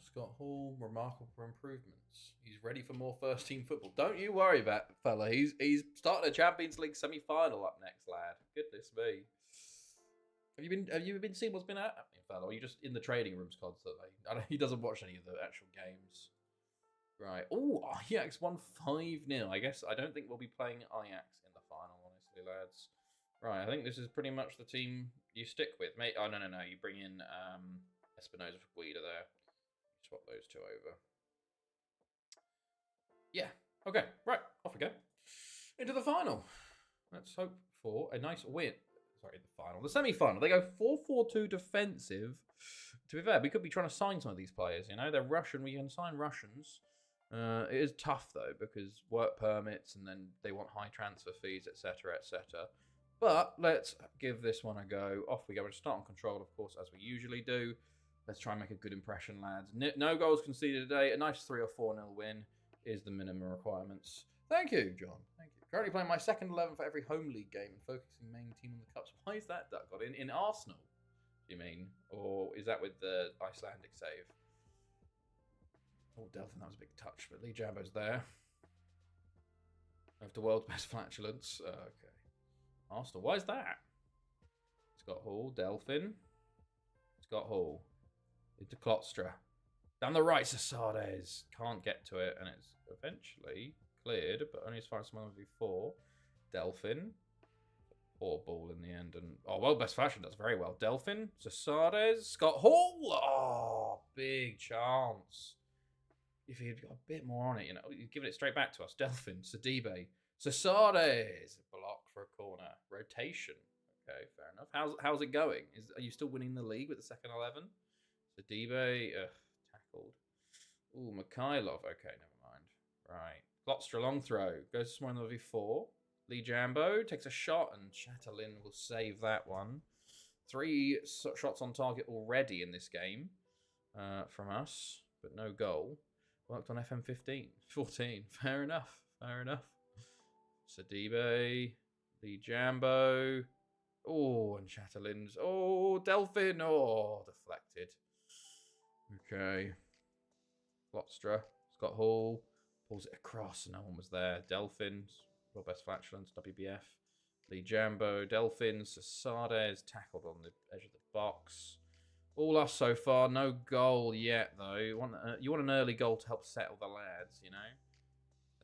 Scott Hall, remarkable for improvements. He's ready for more first team football. Don't you worry about it, fella. He's starting a Champions League semi-final up next, lad. Goodness me. Have you been seeing what's been happening, fella? Or are you just in the trading rooms constantly? He doesn't watch any of the actual games. Right. Oh, Ajax won 5-0. I guess I don't think we'll be playing Ajax in the final, honestly, lads. Right, I think this is pretty much the team you stick with. Mate, oh, no. You bring in Espinoza for Guida there. Swap those two over. Yeah. Okay, right. Off we go. Into the final. Let's hope for a nice win. Sorry, the final. The semi-final. They go 4-4-2 defensive. To be fair, we could be trying to sign some of these players, you know? They're Russian. We can sign Russians. It is tough, though, because work permits and then they want high transfer fees, etc., etc. But let's give this one a go. Off we go. We'll start on control, of course, as we usually do. Let's try and make a good impression, lads. No goals conceded today. A nice 3 or 4-0 win is the minimum requirements. Thank you, John. Thank you. Currently playing my second 11 for every home league game and focusing main team on the cups. Why is that, Duck? In Arsenal, do you mean? Or is that with the Icelandic save? Oh, Delphin, that was a big touch. But Lee Jambo's there. Of the world's best flatulence. Okay. Arsenal, why is that? Scott Hall, Delphin. Scott Hall. Into Klotstra. Down the right, Sasades. Can't get to it, and it's eventually cleared, but only as far as someone before. Delphin. Poor ball in the end. And well, best fashion does very well. Delphin, Sasades, Scott Hall. Oh, big chance. if he'd got a bit more on it, you know, he'd given it straight back to us. Delphin, Sidibe, Sasades, block for a corner, rotation. Okay, fair enough. How's it going? Are you still winning the league with the second 11? Sidibe, tackled. Ooh, Mikhailov. Okay, never mind. Right, Klopstra long throw goes to Small V4. Lee Jambo takes a shot, and Chatelain will save that one. 3 shots on target already in this game from us, but no goal. Worked on FM 15. 14. Fair enough. Fair enough. Sidibe. Lee Jambo. Oh, and Chatelain's. Oh, Delphin. Oh, deflected. Okay. Klopstra. Scott Hall. Pulls it across. No one was there. Delphin. World Best Flatulence. WBF. Lee Jambo. Delphin. Sasades. Tackled on the edge of the box. All us so far. No goal yet, though. You want an early goal to help settle the lads, you know?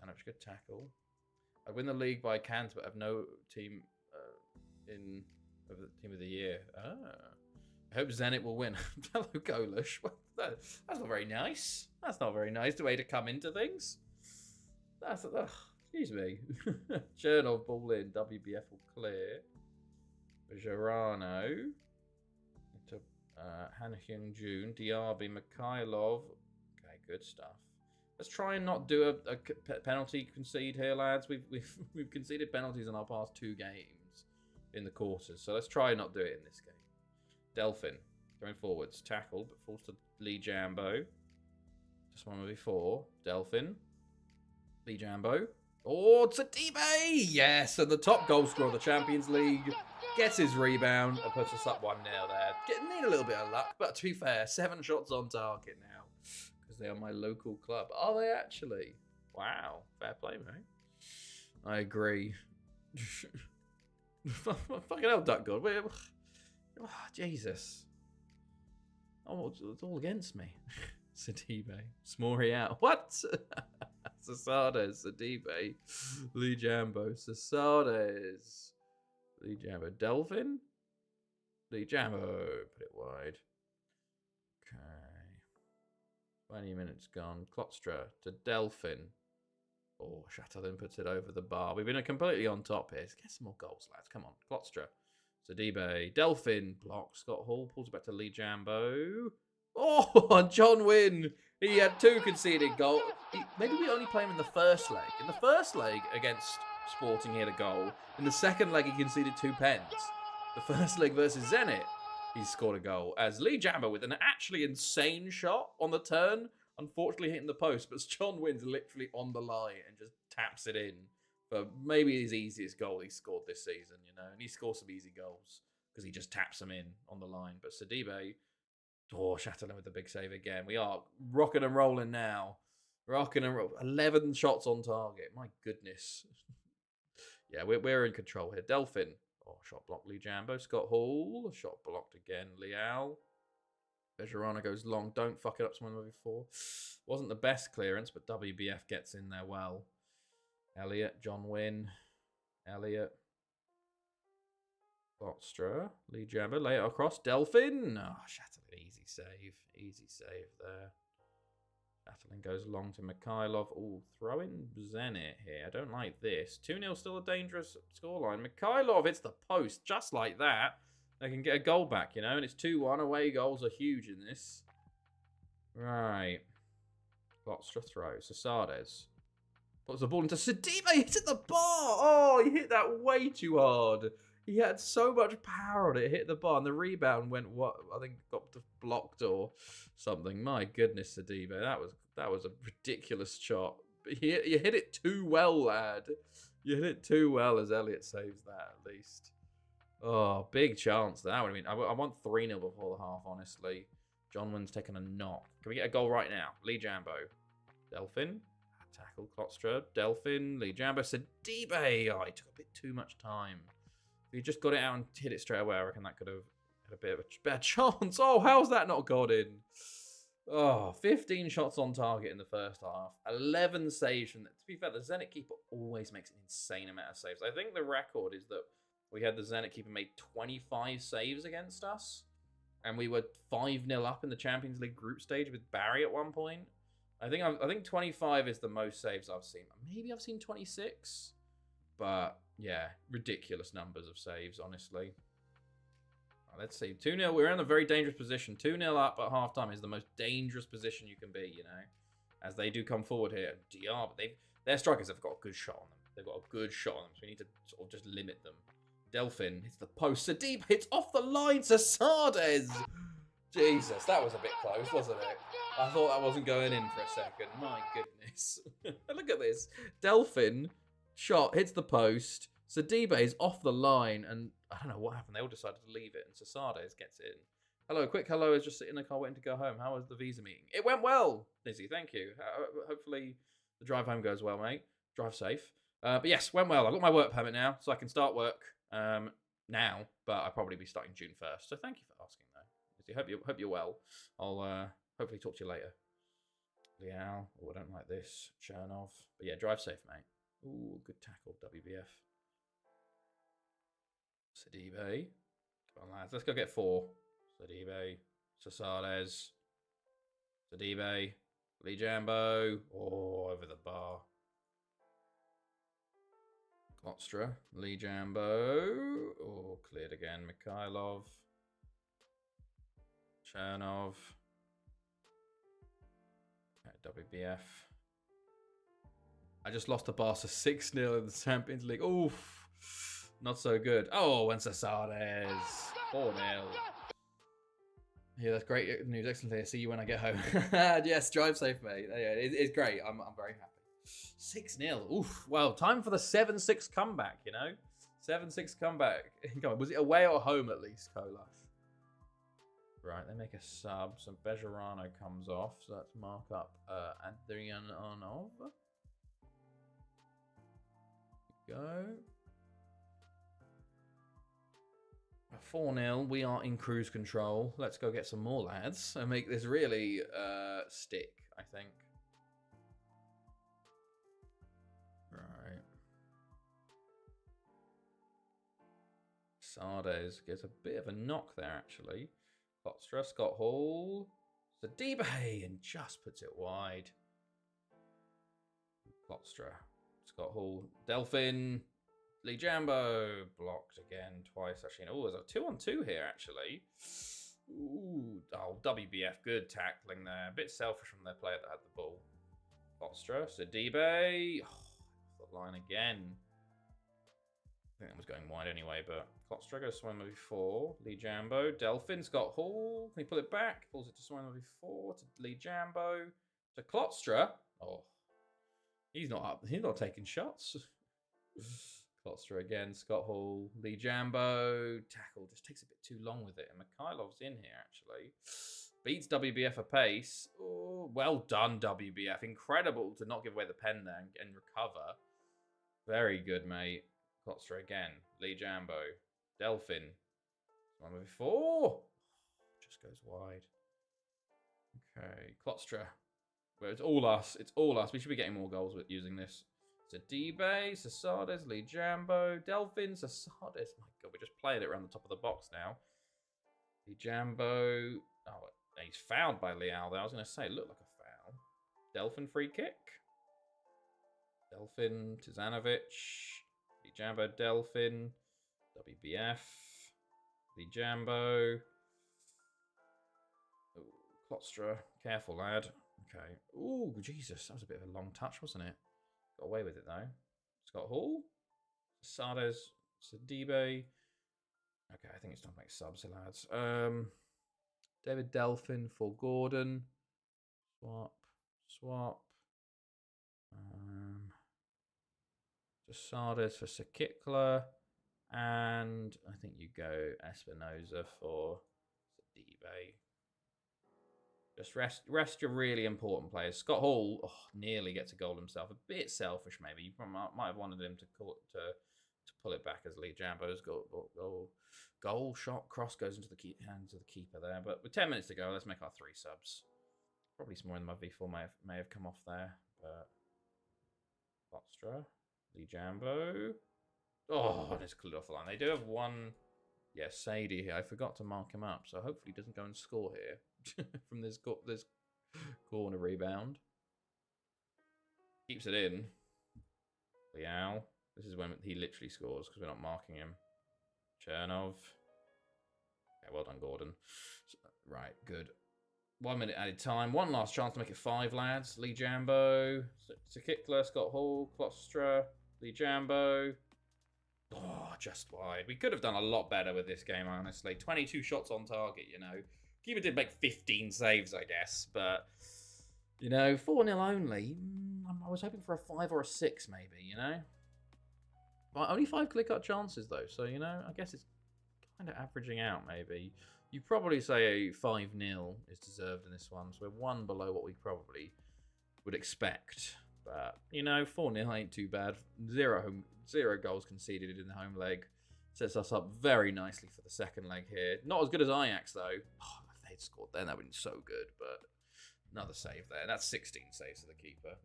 Danovich, good tackle. I win the league by cans, but have no team in the team of the year. Ah. I hope Zenit will win. Hello, Golish. That's not very nice. That's not very nice. The way to come into things. Excuse me. Chernov ball in. WBF will clear. Bejarano. To Han Hyung Jun. Diaby. Mikhailov. Okay, good stuff. Let's try and not do a penalty concede here, lads. We've conceded penalties in our past 2 games in the quarters, so let's try and not do it in this game. Delphin going forwards, tackled but falls to Lee Jambo. Just one before. Delphin, Lee Jambo. Oh, Sidibe! Yes, and the top goal scorer of the Champions League gets his rebound and puts us up 1-0 there. Need a little bit of luck, but to be fair, 7 shots on target now. They are my local club. Are they actually? Wow. Fair play, mate. I agree. Fucking hell, Duck God. Oh, Jesus. Oh, it's all against me. Sidibe. Smorey out. What? Sasades. Sidibe. Lee Jambo. Sasades. Lee Jambo. Delphin. Lee Jambo. Put it wide. Okay. 20 minutes gone. Klopstra to Delphin. Oh, Chatelain puts it over the bar. We've been completely on top here. Let's get some more goals, lads. Come on. Klopstra. Sidibe. Delphin. Block. Scott Hall pulls it back to Lee Jambo. Oh, and John Wynn. He had 2 conceded goals. Maybe we only play him in the first leg. In the first leg against Sporting, he had a goal. In the second leg, he conceded 2 pens. The first leg versus Zenit, he scored a goal as Lee Jambo with an actually insane shot on the turn, unfortunately hitting the post, but John Wynn's literally on the line and just taps it in for maybe his easiest goal he scored this season, you know, and he scores some easy goals because he just taps them in on the line. But Sidibe, Chatelain with the big save again. We are rocking and rolling now. Rocking and rolling. 11 shots on target. My goodness. Yeah, we're in control here. Delphin. Oh, shot blocked Lee Jambo. Scott Hall. Shot blocked again. Leal. Bejarano goes long. Don't fuck it up someone before. Wasn't the best clearance, but WBF gets in there well. Elliott. John Wynn. Elliott. Klopstra. Lee Jambo. Lay it across. Delphin. Oh, Chatelain. Easy save. Easy save there. Chatelain goes long to Mikhailov. Oh, throwing Zenit here. I don't like this. 2-0 still a dangerous scoreline. Mikhailov hits the post just like that. They can get a goal back, you know, and it's 2-1. Away goals are huge in this. Right. Klopstra throw. Sasades puts the ball into Sidibe. Hits at the bar. Oh, he hit that way too hard. He had so much power on it. Hit the bar, and the rebound went, what? I think got blocked or something. My goodness, Sidibe. That was a ridiculous shot. But you hit it too well, lad. You hit it too well as Elliott saves that, at least. Oh, big chance that would have been. I want 3-0 before the half, honestly. John Wynn's taken a knock. Can we get a goal right now? Lee Jambo. Delphin. Tackle Klopstra. Delphin. Lee Jambo. Sidibe. Oh, he took a bit too much time. If he just got it out and hit it straight away, I reckon that could have had a bit of a better chance. Oh, how's that not got in? Oh, 15 shots on target in the first half. 11 saves from that. To be fair, the Zenit keeper always makes an insane amount of saves. I think the record is that we had the Zenit keeper made 25 saves against us. And we were 5-0 up in the Champions League group stage with Barry at one point. I think 25 is the most saves I've seen. Maybe I've seen 26, but yeah, ridiculous numbers of saves, honestly. Let's see. 2-0. We're in a very dangerous position. 2-0 up at halftime is the most dangerous position you can be, you know, as they do come forward here. DR, but their strikers have got a good shot on them. They've got a good shot on them, so we need to sort of just limit them. Delphin hits the post. Sadiq hits off the line to Sardes. Jesus, that was a bit close, wasn't it? I thought that wasn't going in for a second. My goodness. Look at this. Delphin shot hits the post. Sadiba is off the line, and I don't know what happened. They all decided to leave it, and Sasades gets in. Hello, quick hello is just sitting in the car waiting to go home. How was the visa meeting? It went well, Lizzie. Thank you. Hopefully the drive home goes well, mate. Drive safe. But yes, went well. I've got my work permit now, so I can start work now, but I'll probably be starting June 1st. So thank you for asking, though. Lizzie, hope you're well. I'll hopefully talk to you later. Liao. Oh, I don't like this. Chernov. But yeah, drive safe, mate. Ooh, good tackle, WBF. Sidibe. Come on, lads. Let's go get 4. Sidibe. Sasades. Sidibe. Lee Jambo. Oh, over the bar. Klotstra. Lee Jambo. Oh, cleared again. Mikhailov. Chernov. Okay, WBF. I just lost to Barca 6-0 in the Champions League. Oof. Not so good. Oh, and Sasades. 4-0. Yeah, that's great news. Excellent. See you when I get home. Yes, drive safe, mate. Yeah, it's great. I'm very happy. 6-0. Oof. Well, time for the 7-6 comeback, you know? 7-6 comeback. Was it away or home at least, Kolash? Right, they make a sub. So Bejarano comes off. So let's mark up Adrianov. Go. 4-0. We are in cruise control. Let's go get some more lads and make this really stick, I think. Right. Sardes gets a bit of a knock there, actually. Klotstra, Scott Hall. Sadibe, and just puts it wide. Klotstra, Scott Hall. Delphin. Lee Jambo blocked again twice, actually. Oh, there's a 2-on-2 here, actually. Ooh, oh, WBF, good tackling there. A bit selfish from their player that had the ball. Klotstra, Sidibe. Oh, the line again. I think that was going wide anyway, but Klotstra goes to swim before. Lee Jambo. Delphin, Scott Hall. Can he pull it back? Pulls it to swim before. To Lee Jambo. To Klotstra. Oh, he's not up. He's not taking shots. Klotstra again, Scott Hall, Lee Jambo, tackle, just takes a bit too long with it. And Mikhailov's in here, actually. Beats WBF a pace. Oh, well done, WBF. Incredible to not give away the pen there and recover. Very good, mate. Klotstra again, Lee Jambo, Delphin. One before. Just goes wide. Okay, Klotstra. Well, it's all us. It's all us. We should be getting more goals with using this. Sadibe, Sasades, Lee Jambo, Delphin, Sasades. My God, we're just playing it around the top of the box now. Lee Jambo. Oh, he's fouled by Liao there. I was going to say, it looked like a foul. Delphin free kick. Delphin, Tizanovic. Lee Jambo, Delphin. WBF. Lee Jambo. Oh, Klotstra. Careful, lad. Okay. Oh, Jesus. That was a bit of a long touch, wasn't it? Got away with it, though. Scott Hall. Sardes. Sidibe. Okay, I think it's time to make subs, lads. David Delphin for Gordon. Swap. Sardes for Sakitla. And I think you go Espinoza for Sidibe. Just rest your really important players. Scott Hall nearly gets a goal himself. A bit selfish, maybe. You might have wanted him to pull it back as Lee Jambo's goal shot cross goes into the hands of the keeper there. But with 10 minutes to go, let's make our 3 subs. Probably some more in my V4 may have come off there. But Klotstra, Lee Jambo. Oh, I just cleared off the line. They do have one. Yeah, Sadie here. I forgot to mark him up, so hopefully he doesn't go and score here from this corner rebound. Keeps it in. Liao. This is when he literally scores because we're not marking him. Chernov. Okay, well done, Gordon. Right, good. 1 minute added time. One last chance to make it 5, lads. Lee Jambo. Sakikla, Scott Hall, Klostra, Lee Jambo. Oh, just wide. We could have done a lot better with this game, honestly. 22 shots on target, you know. Keeper did make 15 saves, I guess. But, you know, 4-0 only. I was hoping for a 5 or a 6, maybe, you know. But only 5 clear-cut chances, though. So, you know, I guess it's kind of averaging out, maybe. You probably say a 5-0 is deserved in this one. So we're 1 below what we probably would expect. But, you know, 4-0 ain't too bad. Zero goals conceded in the home leg. Sets us up very nicely for the second leg here. Not as good as Ajax, though. Oh, if they'd scored then, that would have been so good. But another save there. That's 16 saves to the keeper.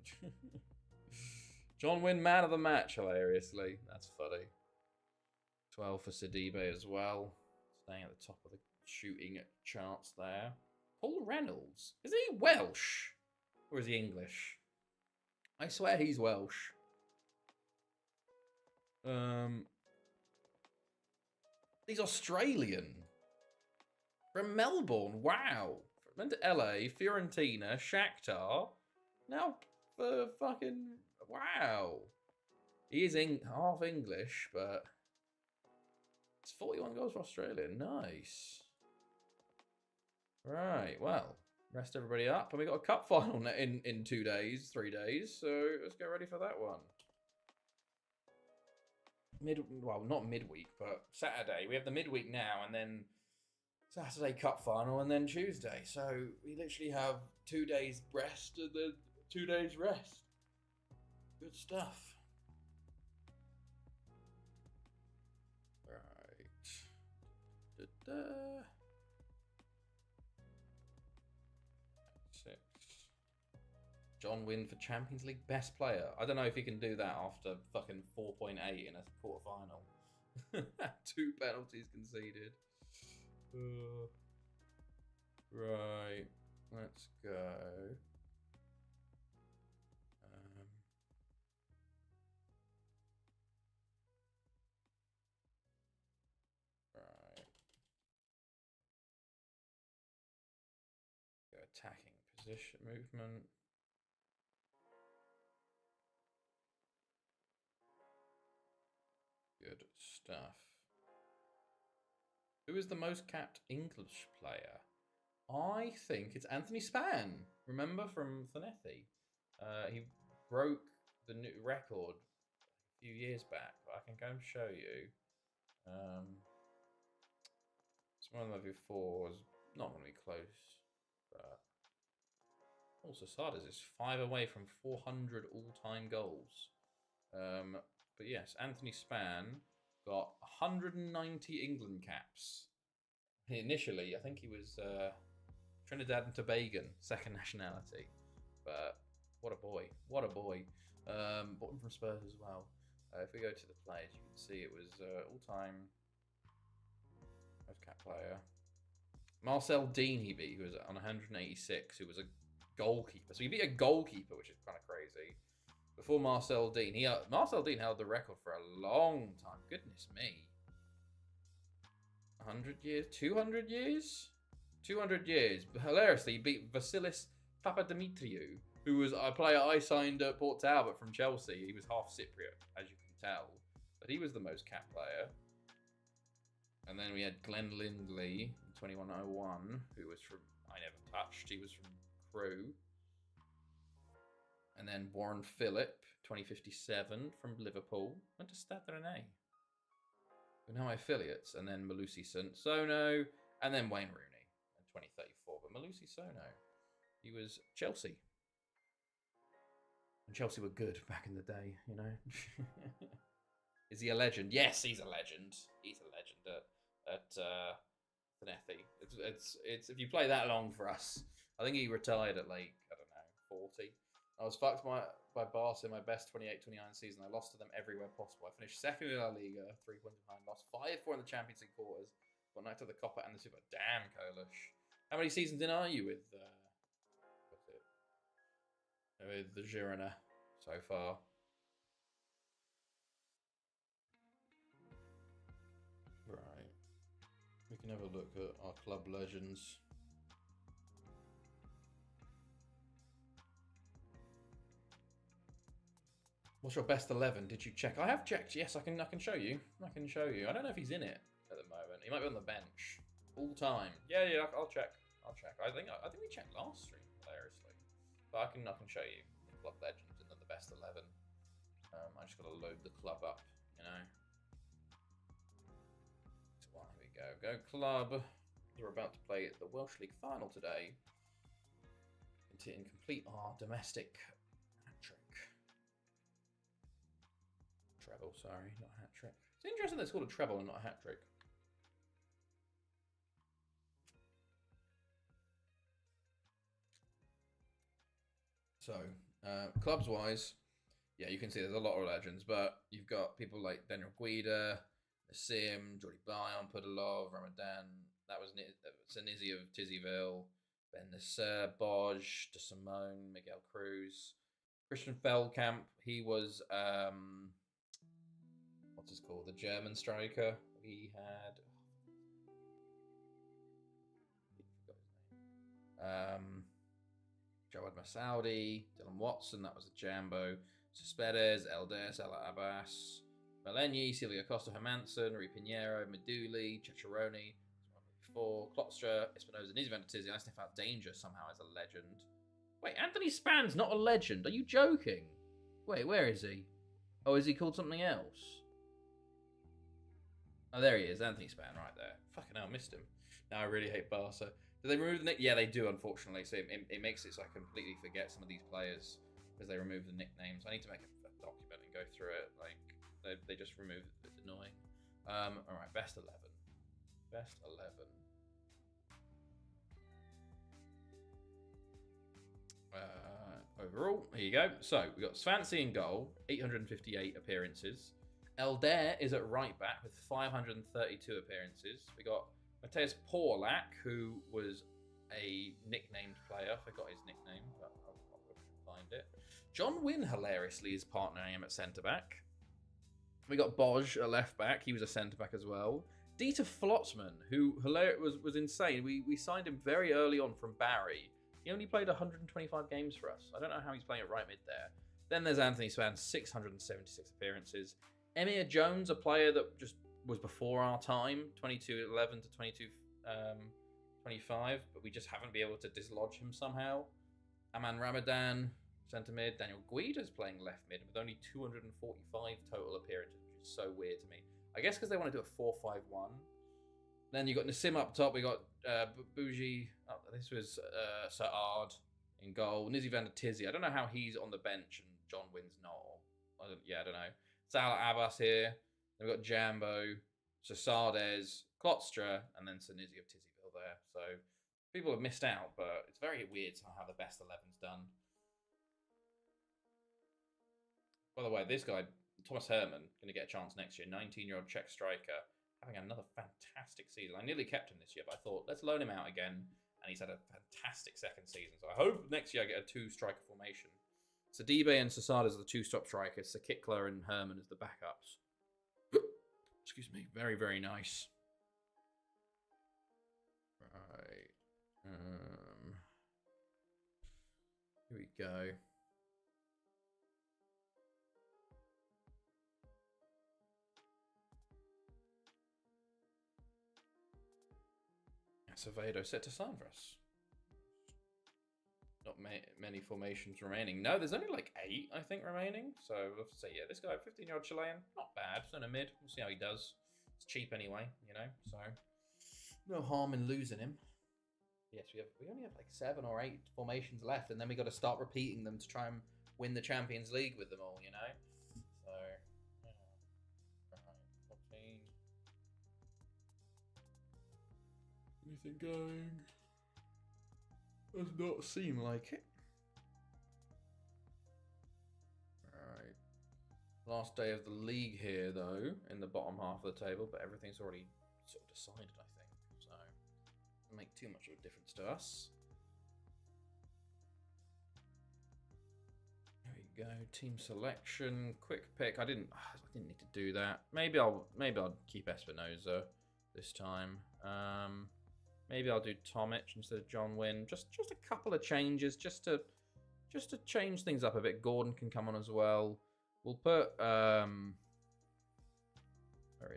John Wynn, man of the match, hilariously. That's funny. 12 for Sidibe as well. Staying at the top of the shooting charts there. Paul Reynolds. Is he Welsh? Or is he English? I swear he's Welsh. He's Australian. From Melbourne. Wow. Went to LA, Fiorentina, Shakhtar. Now for fucking... Wow. He is half English, but... It's 41 goals for Australia. Nice. Right, well. Rest everybody up. And we got a cup final in 2 days, 3 days. So let's get ready for that one. Well, not midweek, but Saturday. We have the midweek now, and then Saturday cup final, and then Tuesday. So we literally have 2 days rest and then 2 days rest. Good stuff. Right. Da-da. 6. John Wynn for Champions League best player. I don't know if he can do that after fucking 4.8 in a quarter-final. 2 penalties conceded. Right. Let's go. Right. Go attacking position movement. Good stuff. Who is the most capped English player? I think it's Anthony Span. Remember from Llangefni? He broke the new record a few years back. But I can go and show you. Some of them before was not going to be close, but also Sardes is 5 away from 400 all-time goals. But yes, Anthony Span got 190 England caps. Initially, I think he was Trinidad and Tobago, second nationality. But what a boy. What a boy. Bought him from Spurs as well. If we go to the players, you can see it was all-time most cap player. Marcel Dean he beat, who was on 186, who was a goalkeeper. So he beat a goalkeeper, which is kind of crazy. Before Marcel Dean, Marcel Dean held the record for a long time. Goodness me. 100 years? 200 years? 200 years. Hilariously, he beat Vasilis Papadimitriou, who was a player I signed at Port Talbot from Chelsea. He was half Cypriot, as you can tell. But he was the most capped player. And then we had Glenn Lindley in 2101, who was from, I never touched. He was from Crewe. And then Warren Phillip, 2057, from Liverpool. Went to Stade Rennais. We're now affiliates. And then Malusi Sono. And then Wayne Rooney in 2034. But Malusi Sono, he was Chelsea. And Chelsea were good back in the day, you know. Is he a legend? Yes, he's a legend. He's a legend at Llangefni. It's if you play that long for us, I think he retired at like, I don't know, 40. I was fucked by Barca in my best 28-29 season. I lost to them everywhere possible. I finished second in La Liga, 3 points behind. Lost 5-4 in the Champions League quarters. Got knocked to the Copa and the Super. Damn, Kolish. How many seasons in are you with the Girona? so far. Right. We can have a look at our club legends. What's your best 11? Did you check? I have checked. Yes, I can show you. I can show you. I don't know if he's in it at the moment. He might be on the bench all time. Yeah, I'll check. I'll check. I think we checked last stream hilariously, but I can show you the club legends and then the best 11. I just got to load the club up, you know. So here we go. Go club. We're about to play the Welsh League final today. And complete our domestic hat trick. Treble, sorry, not a hat trick. It's interesting that it's called a treble and not a hat trick. So, clubs wise, yeah, you can see there's a lot of legends, but you've got people like Daniel Guida, Nassim, Jordi Bayon, Pudilov, Ramadan. That was Sinizzi of Tizyville, Ben Nasser, Boj, De Simone, Miguel Cruz, Christian Feldkamp. He was what's his called? The German striker. We had. Jawad Masoudi, Dylan Watson, that was a Jambo. Cespedes, Eldes, Ella Abbas, Malenyi, Silvio Costa, Hermanson, Rui Pinheiro, Meduli, Ceccheroni, before, Klopstra, Espinoza, Nizzi Van der Tizi. I sniff out Danger somehow as a legend. Wait, Anthony Span's not a legend. Are you joking? Wait, where is he? Oh, is he called something else? Oh, there he is, Anthony Span, right there. Fucking hell, I missed him. Now I really hate Barca. Do they remove the nick? Yeah, they do, unfortunately. So it makes it so I completely forget some of these players because they remove the nicknames. I need to make a document and go through it. Like they just remove it. It's annoying. All right, best 11. Best 11. Overall, here you go. So we got Swansea in goal, 858 appearances. Elder is at right back with 532 appearances. We got Mateusz Porlak, who was a nicknamed player. I forgot his nickname, but I'll find it. John Wynn, hilariously, is partnering him at centre-back. We got Boj, a left-back. He was a centre-back as well. Dieter Flotsman, who was insane. We signed him very early on from Barry. He only played 125 games for us. I don't know how he's playing at right mid there. Then there's Anthony Span, 676 appearances. Emir Jones, a player that just was before our time, 22-11 to 22-25, but we just haven't been able to dislodge him somehow. Aman Ramadan, centre mid. Daniel Guida's playing left mid with only 245 total appearances, which is so weird to me. I guess because they want to do a 4-5-1. Then you got Nassim up top. We got Bougie. Oh, this was Saad in goal. Nizzi Van der Tizi. I don't know how he's on the bench and John Wynn's not. I don't know. Salah Abbas here. Then we've got Jambo, Sesades, Klopstra, and then Sinizzi of Tizyville there. So people have missed out, but it's very weird how the best 11's done. By the way, this guy, Thomas Herman, going to get a chance next year. 19-year-old Czech striker, having another fantastic season. I nearly kept him this year, but I thought, let's loan him out again. And he's had a fantastic second season. So I hope next year I get a 2-striker formation. Sadibe and Sesades are the 2-stop strikers. Sakikla and Herman as the backups. Excuse me. Very, very nice. Right. Here we go. Acevedo set to sign for us. Not many formations remaining. No, there's only like 8, I think, remaining. So we'll have to say, yeah, this guy, 15-year-old Chilean, not bad. It's in a mid. We'll see how he does. It's cheap anyway, you know. So no harm in losing him. Yes, we only have like 7 or 8 formations left, and then we got to start repeating them to try and win the Champions League with them all, you know. So yeah, right, 14. Anything going? Does not seem like it. Alright. Last day of the league here, though, in the bottom half of the table, but everything's already sort of decided, I think. So, doesn't make too much of a difference to us. There we Go team selection, quick pick. I didn't need to do that. Maybe I'll keep Espinoza this time. Maybe I'll do Tomic instead of John Wynn. Just a couple of changes, just to change things up a bit. Gordon can come on as well. We'll put where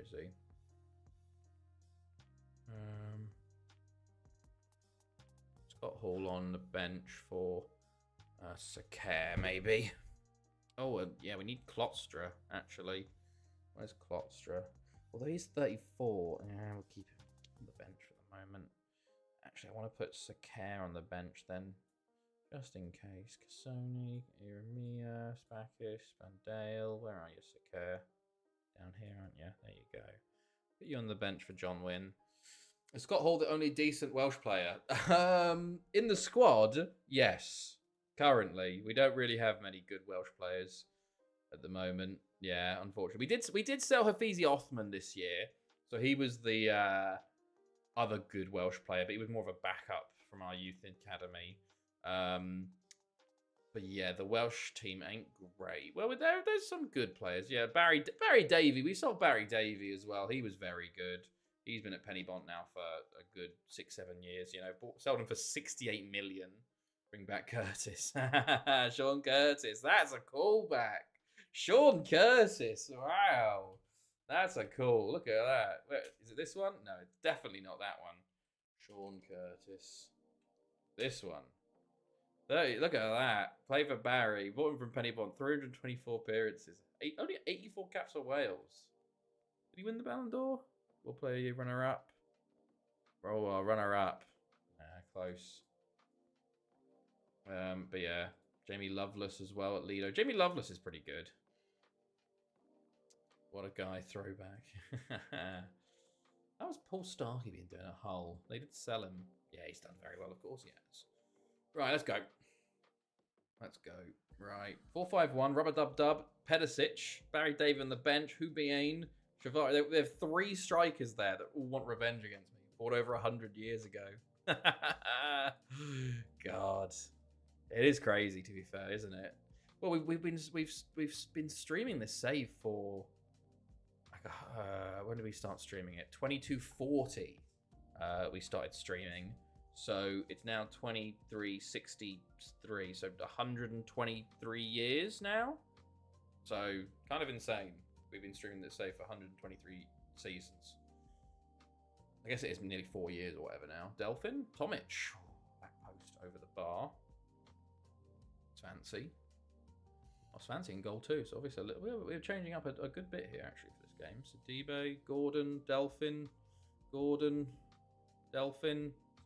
is he? Scott Hall on the bench for Sakare, maybe. Oh, yeah, we need Klotstra, actually. Where's Klotstra? Although he's 34. Yeah, we'll keep him on the bench for the moment. Actually, I want to put Sakare on the bench then. Just in case. Cassoni, Iremia, Spakis, Spandale. Where are you, Sakare? Down here, aren't you? There you go. Put you on the bench for John Wynn. Is Scott Hall the only decent Welsh player? In the squad, yes. Currently, we don't really have many good Welsh players at the moment. Yeah, unfortunately, we did sell Hafizi Othman this year, so he was the other good Welsh player, but he was more of a backup from our youth academy. But yeah, the Welsh team ain't great. Well, there's some good players. Yeah, Barry Davey. We sold Barry Davey as well. He was very good. He's been at Pennybont now for a good 6-7 years. You know, sold him for 68 million. Bring back Curtis. Sean Curtis. That's a callback. Sean Curtis. Wow. That's a cool. Look at that. Is it this one? No, it's definitely not that one. Sean Curtis. This one. Look at that. Play for Barry. Bought him from Pennybont. 324 appearances. Only 84 caps for Wales. Did he win the Ballon d'Or? We'll play runner-up. Oh, runner-up. Close. But yeah, Jamie Lovelace as well at Lido. Jamie Lovelace is pretty good. What a guy, throwback. How's Paul Starkey been doing at Hull? They did sell him. Yeah, he's done very well, of course he has. Right, let's go. Let's go. Right, 4-5-1, Rubber Dub Dub, Pedicic, Barry David on the bench, Hubiane, Chavari. They have 3 strikers there that all want revenge against me. Bought over 100 years ago. God. It is crazy, to be fair, isn't it? Well, we've been streaming this save for when did we start streaming it? 2240. We started streaming, so it's now 2363. So 123 years now. So kind of insane. We've been streaming this save for 123 seasons. I guess it is nearly 4 years or whatever now. Delphin, Tomic, back post over the bar. Fancy. I was fancying goal too, so obviously we're changing up a good bit here actually for this game. Sidibe, Gordon, Delphin,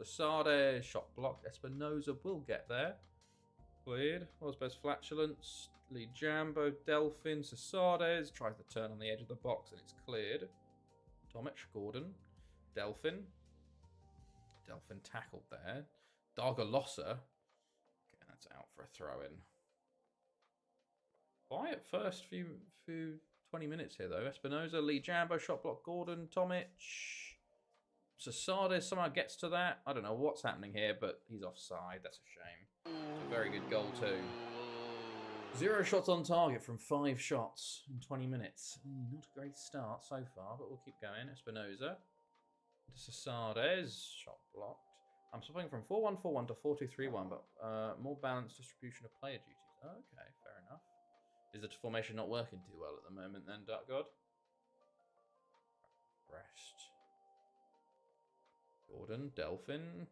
Zasade, shot blocked. Espinoza will get there. Cleared. Was best flatulence. Lee Jambo, Delphin, Zasades tries to turn on the edge of the box and it's cleared. Tomic, Gordon, Delphin tackled there. Dargalossa. That's out for a throw-in. Quiet first few 20 minutes here, though. Espinoza, Lee Jambo, shot block, Gordon, Tomic. Zasades somehow gets to that. I don't know what's happening here, but he's offside. That's a shame. A very good goal, too. 0 shots on target from 5 shots in 20 minutes. Not a great start so far, but we'll keep going. Espinoza. Zasades, shot blocked. I'm swapping from 4-1-4-1 to 4-2-3-1, but more balanced distribution of player duties. Okay, fair enough. Is the formation not working too well at the moment then, Dark God? Rest. Gordon, Delphin.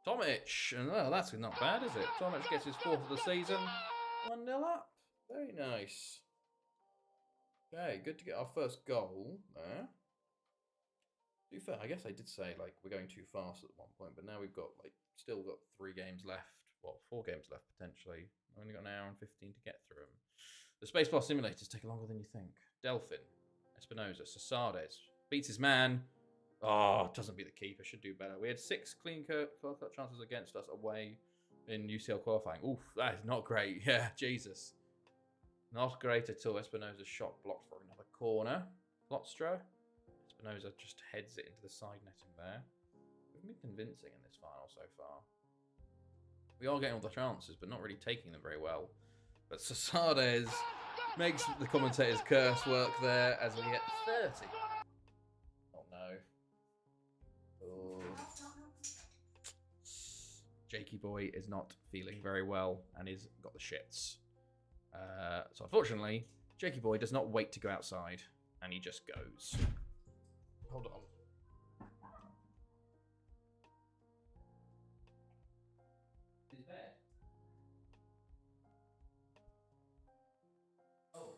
Tomic! And well, that's not bad, is it? Tomic gets his 4th of the season. 1-0 up. Very nice. Okay, good to get our first goal there. To be fair, I guess I did say, like, we're going too fast at one point, but now we've got, like, still got 3 games left. Well, 4 games left, potentially. We've only got an hour and 15 to get through them. The spacebar simulators take longer than you think. Delphin, Espinoza, Zasades, beats his man. Oh, doesn't beat the keeper, should do better. We had 6 clean cut chances against us away in UCL qualifying. Oof, that is not great. Yeah, Jesus. Not great at all. Espinoza's shot blocked for another corner. Klotstra. Espinoza just heads it into the side netting there. We've been convincing in this final so far. We are getting all the chances, but not really taking them very well. But Sasades makes the commentator's curse work there as we get 30. Oh no. Oh. Jakey boy is not feeling very well and he's got the shits. So unfortunately, Jakey boy does not wait to go outside and he just goes. Hold on. He's there. Oh.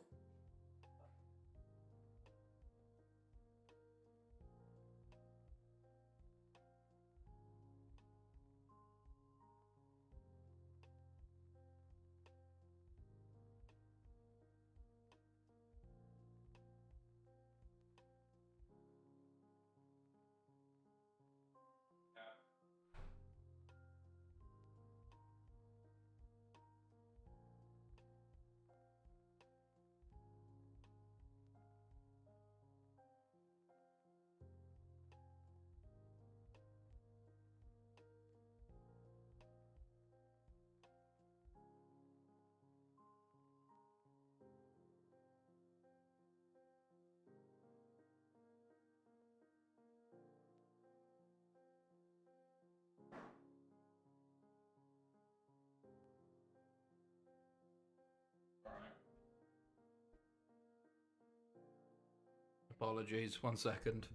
Apologies, 1 second.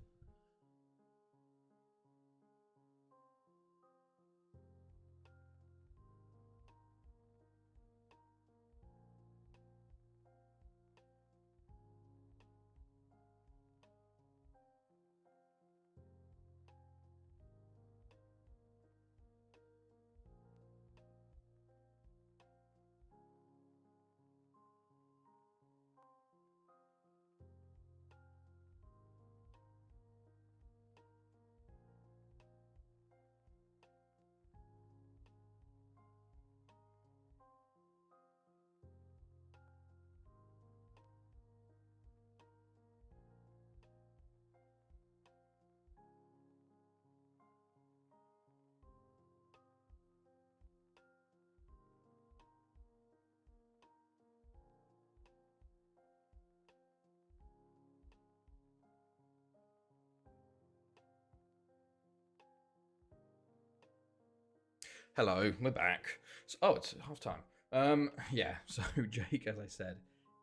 Hello, we're back. So, oh, it's half time. Yeah, so Jake, as I said,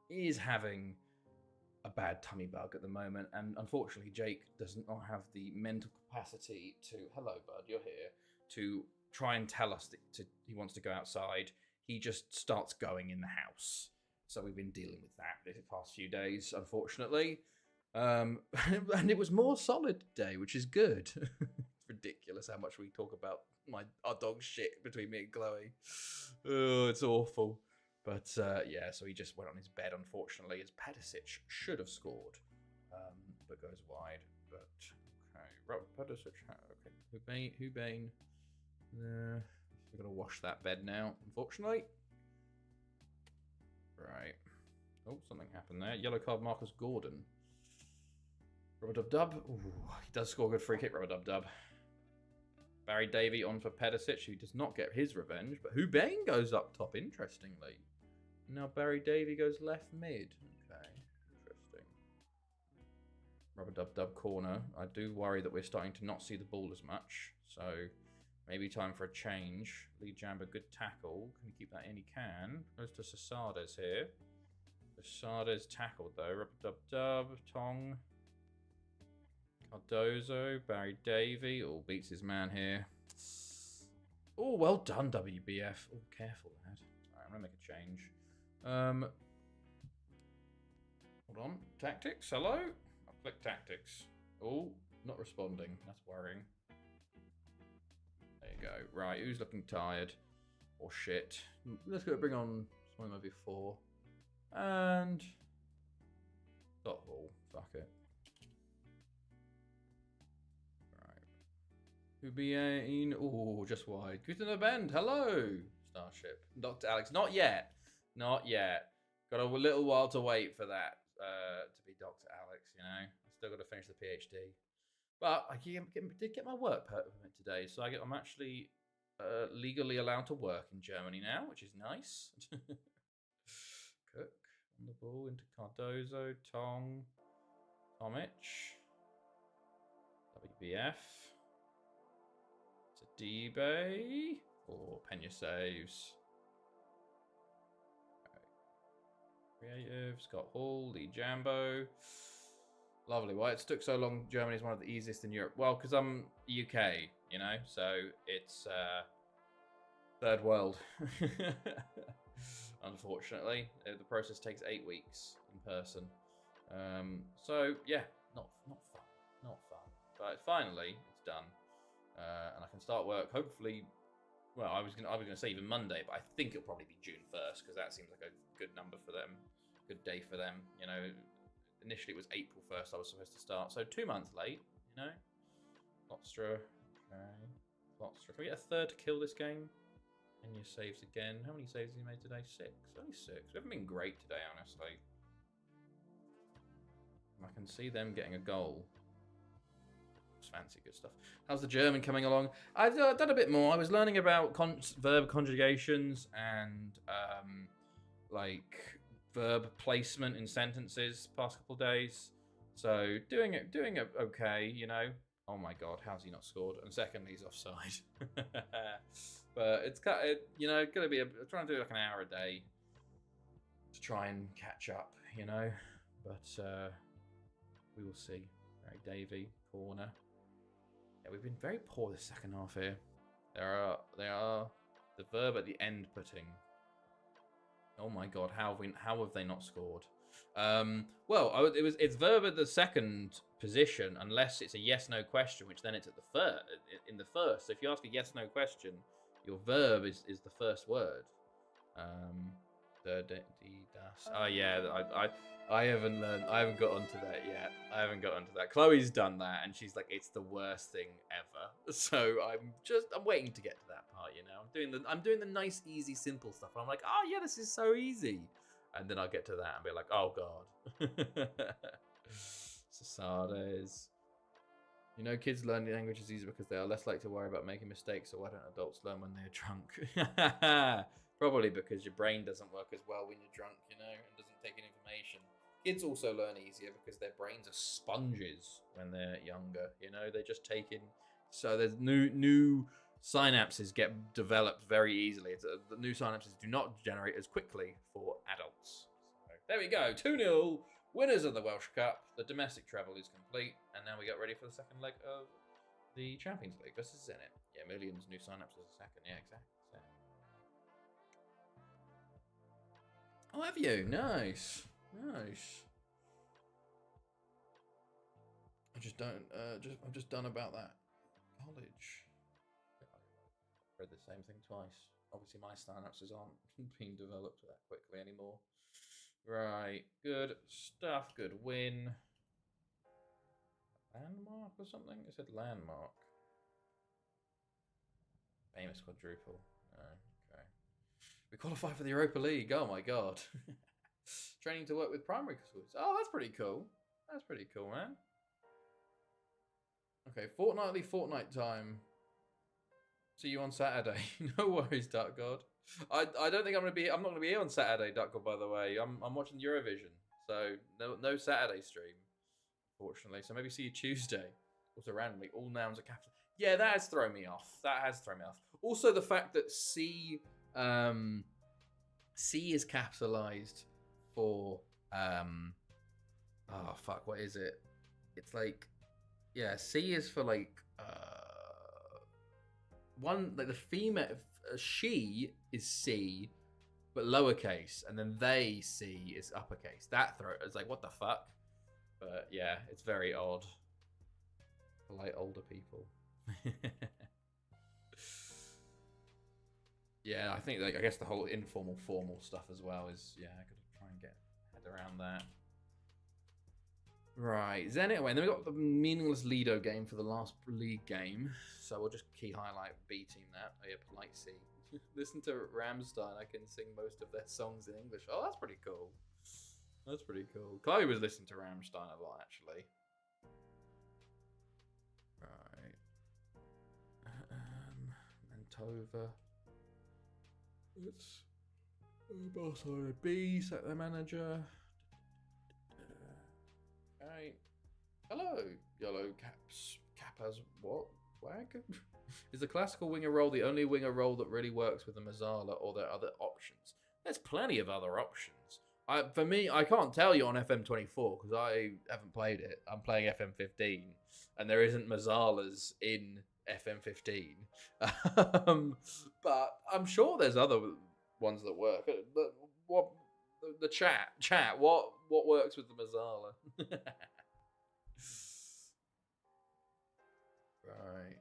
is having a bad tummy bug at the moment, and unfortunately, Jake does not have the mental capacity to, hello, bud, you're here, to try and tell us that he wants to go outside. He just starts going in the house. So we've been dealing with that the past few days, unfortunately. And it was more solid today, which is good. It's ridiculous how much we talk about our dog's shit between me and Chloe. Oh, it's awful. But yeah, so he just went on his bed, unfortunately, as Pedicic should have scored, but goes wide. But okay, Robert Pedicic. Okay, Hubane. We're gonna wash that bed now, unfortunately. Right. Oh, something happened there. Yellow card, Marcus Gordon. Rubber Dub. Ooh, he does score a good free kick, Rubber Dub. Barry Davey on for Pedicic, who does not get his revenge, but Hubane goes up top, interestingly. Now Barry Davey goes left mid. Okay, interesting. Rubber Dub corner. I do worry that we're starting to not see the ball as much, so maybe time for a change. Lee Jamba, good tackle. Can he keep that in? He can. Goes to Sasades here. Sasades tackled though. Rubber Dub, Tong. Cardozo, Barry Davey. Oh, beats his man here. Oh, well done, WBF. Oh, careful, lad. Alright, I'm going to make a change. Hold on. Tactics, hello? I'll click tactics. Oh, not responding. That's worrying. There you go. Right, who's looking tired? Or shit. Let's go bring on someone maybe 4. And... dot ball. Fuck it. Hubane, oh, just wide. Guten Bend, hello, Starship. Dr. Alex, not yet. Not yet. Got a little while to wait for that to be Dr. Alex, you know. I still got to finish the PhD. But I did get my work permit today, so I'm actually legally allowed to work in Germany now, which is nice. Cook on the ball into Cardozo, Tong, Tomic, WBF, Sidibe, or Pena saves. Creative, Scott Hall, Lee Jambo. Lovely. Why it took so long? Germany is one of the easiest in Europe. Well, because I'm UK, you know, so it's third world. Unfortunately, the process takes 8 weeks in person. So yeah, not fun. But finally, it's done, and I can start work. Hopefully, well, I was gonna say even Monday, but I think it'll probably be June 1st because that seems like a good number for them, good day for them. You know, initially it was April 1st I was supposed to start, so 2 months late. You know, Lotstra. Okay, Lotstra. Can we get a third kill this game? And your saves again. How many saves have you made today? 6. Only 6. We haven't been great today, honestly. I can see them getting a goal. It's fancy, good stuff. How's the German coming along? I've done a bit more. I was learning about verb conjugations and like verb placement in sentences past couple of days. So doing it okay, you know. Oh my god, how's he not scored? And secondly, he's offside. But it's you know, gonna be trying to do like an hour a day to try and catch up, you know. But we will see. Right, Davey, corner. Yeah, we've been very poor this second half here. There are the verb at the end putting. Oh my god, how have they not scored? Well, it's verb at the second position unless it's a yes/no question, which then it's at the in the first. So if you ask a yes/no question, your verb is the first word. Oh yeah, I haven't got onto that yet. I haven't got onto that. Chloe's done that, and she's like, it's the worst thing ever. So I'm waiting to get to that part. You know, I'm doing the nice, easy, simple stuff. I'm like, oh yeah, this is so easy, and then I'll get to that and be like, oh god. Sasades. You know, kids learn the language is easier because they are less likely to worry about making mistakes. So why don't adults learn when they're drunk? Probably because your brain doesn't work as well when you're drunk, you know, and doesn't take in information. Kids also learn easier because their brains are sponges when they're younger. You know, they just take in. So there's new synapses get developed very easily. The new synapses do not generate as quickly for adults. So, there we go. 2-0. Winners of the Welsh Cup. The domestic travel is complete, and now we get ready for the second leg of the Champions League versus Zenit. Yeah, millions new sign-ups as a second. Yeah, exactly. Oh, have you? Nice. I just don't. I've just done about that college. I've read the same thing twice. Obviously, my synapses aren't being developed that quickly anymore. Right, good stuff, good win. Landmark or something? It said landmark. Famous quadruple. Okay. We qualify for the Europa League. Oh my god. Training to work with primary schools. Oh, that's pretty cool. That's pretty cool, man. Okay, fortnight time. See you on Saturday. No worries, Dark God. I don't think I'm not gonna be here on Saturday, Dark God, by the way. I'm watching Eurovision. So no Saturday stream, fortunately. So maybe see you Tuesday. Also randomly, all nouns are capital. Yeah, that has thrown me off. Also the fact that C is capitalized for oh fuck, what is it? It's like, yeah, C is for like one, like the female, she is C, but lowercase, and then they C is uppercase. That throw, it's like, what the fuck? But yeah, it's very odd. For like older people. Yeah, I think like, I guess the whole informal formal stuff as well is, yeah, I gotta try and get head around that. Right, Zenit away. And then we got the meaningless Lido game for the last league game. So we'll just key highlight B team that. Oh yeah, polite C. Listen to Rammstein. I can sing most of their songs in English. Oh, that's pretty cool. That's pretty cool. Chloe was listening to Rammstein a lot, actually. Right. Mantova. Oops. Barcelona B, set their manager. Okay. Hello, yellow caps. Kappas, what? Wag? Is the classical winger role the only winger role that really works with the Mazzala, or there are other options? There's plenty of other options. For me, I can't tell you on FM24 because I haven't played it. I'm playing FM15, and there isn't Mazzalas in FM15. But I'm sure there's other ones that work. But what the chat? What works with the Mazzala? Right.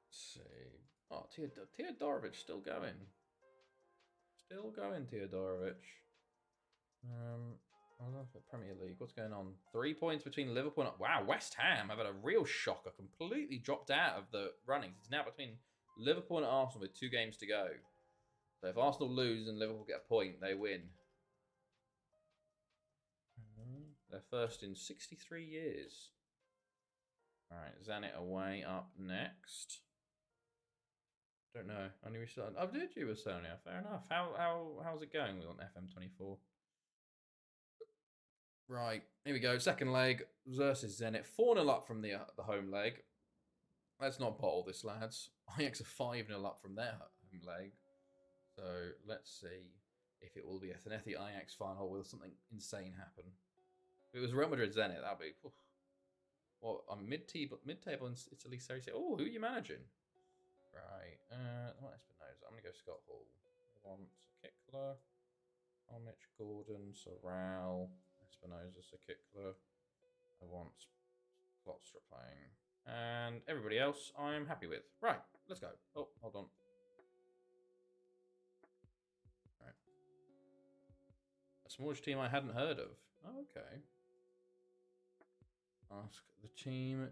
Let's see. Oh, Teodorovich still going. Still going, Teodorovich. I don't know if Premier League. What's going on? 3 points between Liverpool and... Wow, West Ham have had a real shocker. Completely dropped out of the runnings. It's now between Liverpool and Arsenal with 2 games to go. So if Arsenal lose and Liverpool get a point, they win. They're first in 63 years. All right, Zenit away up next. Don't know. Only we started. Oh, did you with Sonia? Fair enough. How's it going on FM24? Right, here we go. Second leg versus Zenit. 4-0 up from the home leg. Let's not bottle this, lads. Ajax are 5-0 up from their home leg. So let's see if it will be a Thanethi Ajax final or will something insane happen. If it was Real Madrid Zenit, that'd be... Oof. Well, I'm mid-table in Italy Serie C. Oh, who are you managing? Right. Not Espinosa. I'm going to go Scott Hall. I want Kickler, Omich, Gordon, Sorrell, Espinosa, Kickler. I want Klotstra playing. And everybody else I'm happy with. Right. Let's go. Oh, hold on. Right. A smallish team I hadn't heard of. Oh, okay. Ask the team.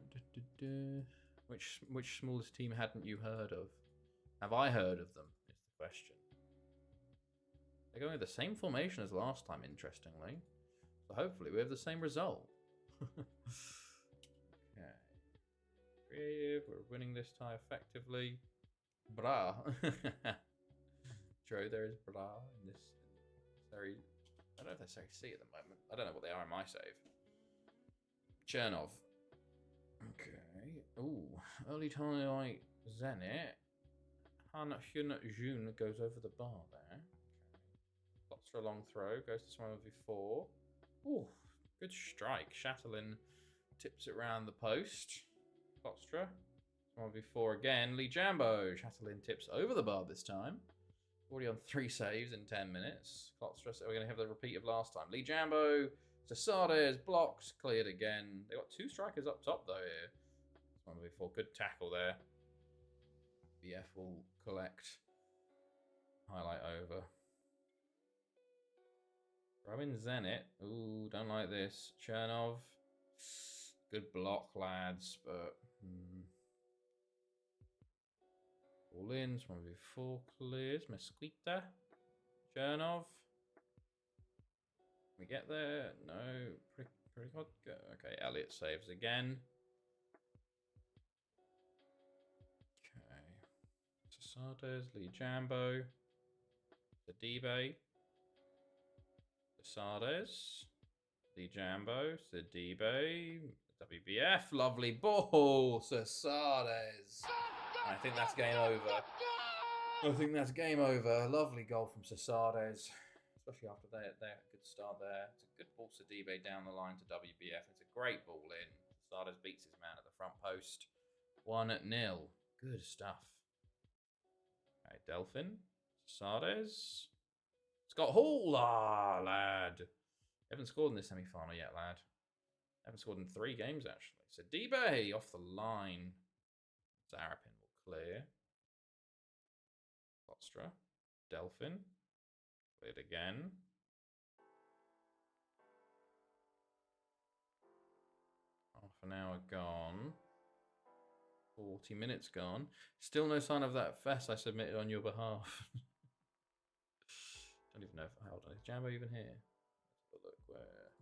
Which smallest team hadn't you heard of? Have I heard of them? Is the question. They're going with the same formation as last time, interestingly. So hopefully we have the same result. Okay. Creative. We're winning this tie effectively. Bra. Joe, there is bra in this Serie. I don't know if they're Serie C at the moment. I don't know what they are in my save. Chernov. Okay. Ooh. Early time like Zenit. Han Hyun Jun goes over the bar there. Okay. Lots for a long throw. Goes to someone before. Ooh. Good strike. Chatelain tips it round the post. Klotstra. Someone before again. Lee Jambo. Chatelain tips over the bar this time. Already on 3 saves in 10 minutes. Klotstra. So we're going to have the repeat of last time. Lee Jambo. Sasades blocks, cleared again. They got 2 strikers up top though here. One before, good tackle there. BF will collect. Highlight over. Throw in Zenit. Ooh, don't like this. Chernov. Good block, lads, but all in. One before clears. Mesquita. Chernov. We get there? No. Pretty good. Okay, Elliott saves again. Okay. Sasades, Lee Jambo. Sidibe. Sasades. Lee Jambo. Sidibe. WBF. Lovely ball. Sasades. I think that's game over. Lovely goal from Sasades. Especially after their good start there. It's a good ball Sidibe down the line to WBF. It's a great ball in. Sasades beats his man at the front post. 1-0. Good stuff. Okay, Delphin. Sasades. Scott Hall. Ah, lad. Haven't scored in this semi-final yet, lad. Haven't scored in 3 games, actually. Sidibe off the line. Zarapin will clear. Klotstra. Delphin. Cleared again. Half an hour gone. 40 minutes gone. Still no sign of that fess I submitted on your behalf. Don't even know if... Hold on, is Jambo even here? Let's have a look where...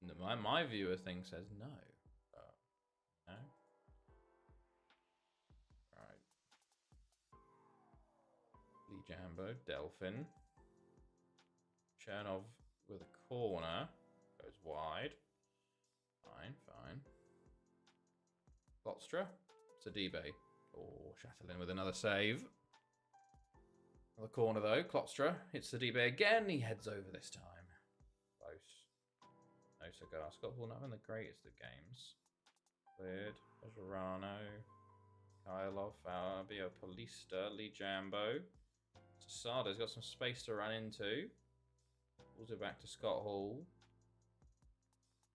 No, my viewer thing says no. No? Right. Jambo, Delphin. Chernov with a corner. Goes wide. Fine, fine. Klostra. Sidibe. Oh, Chatelain with another save. Another corner though. Klostra hits Sidibe again. He heads over this time. Close. No cigar. Scotland not having the greatest of games. Weird. Bejarano. Kylov. Fabio Polista. Lee Jambo. Sasada's got some space to run into. Pulls it back to Scott Hall.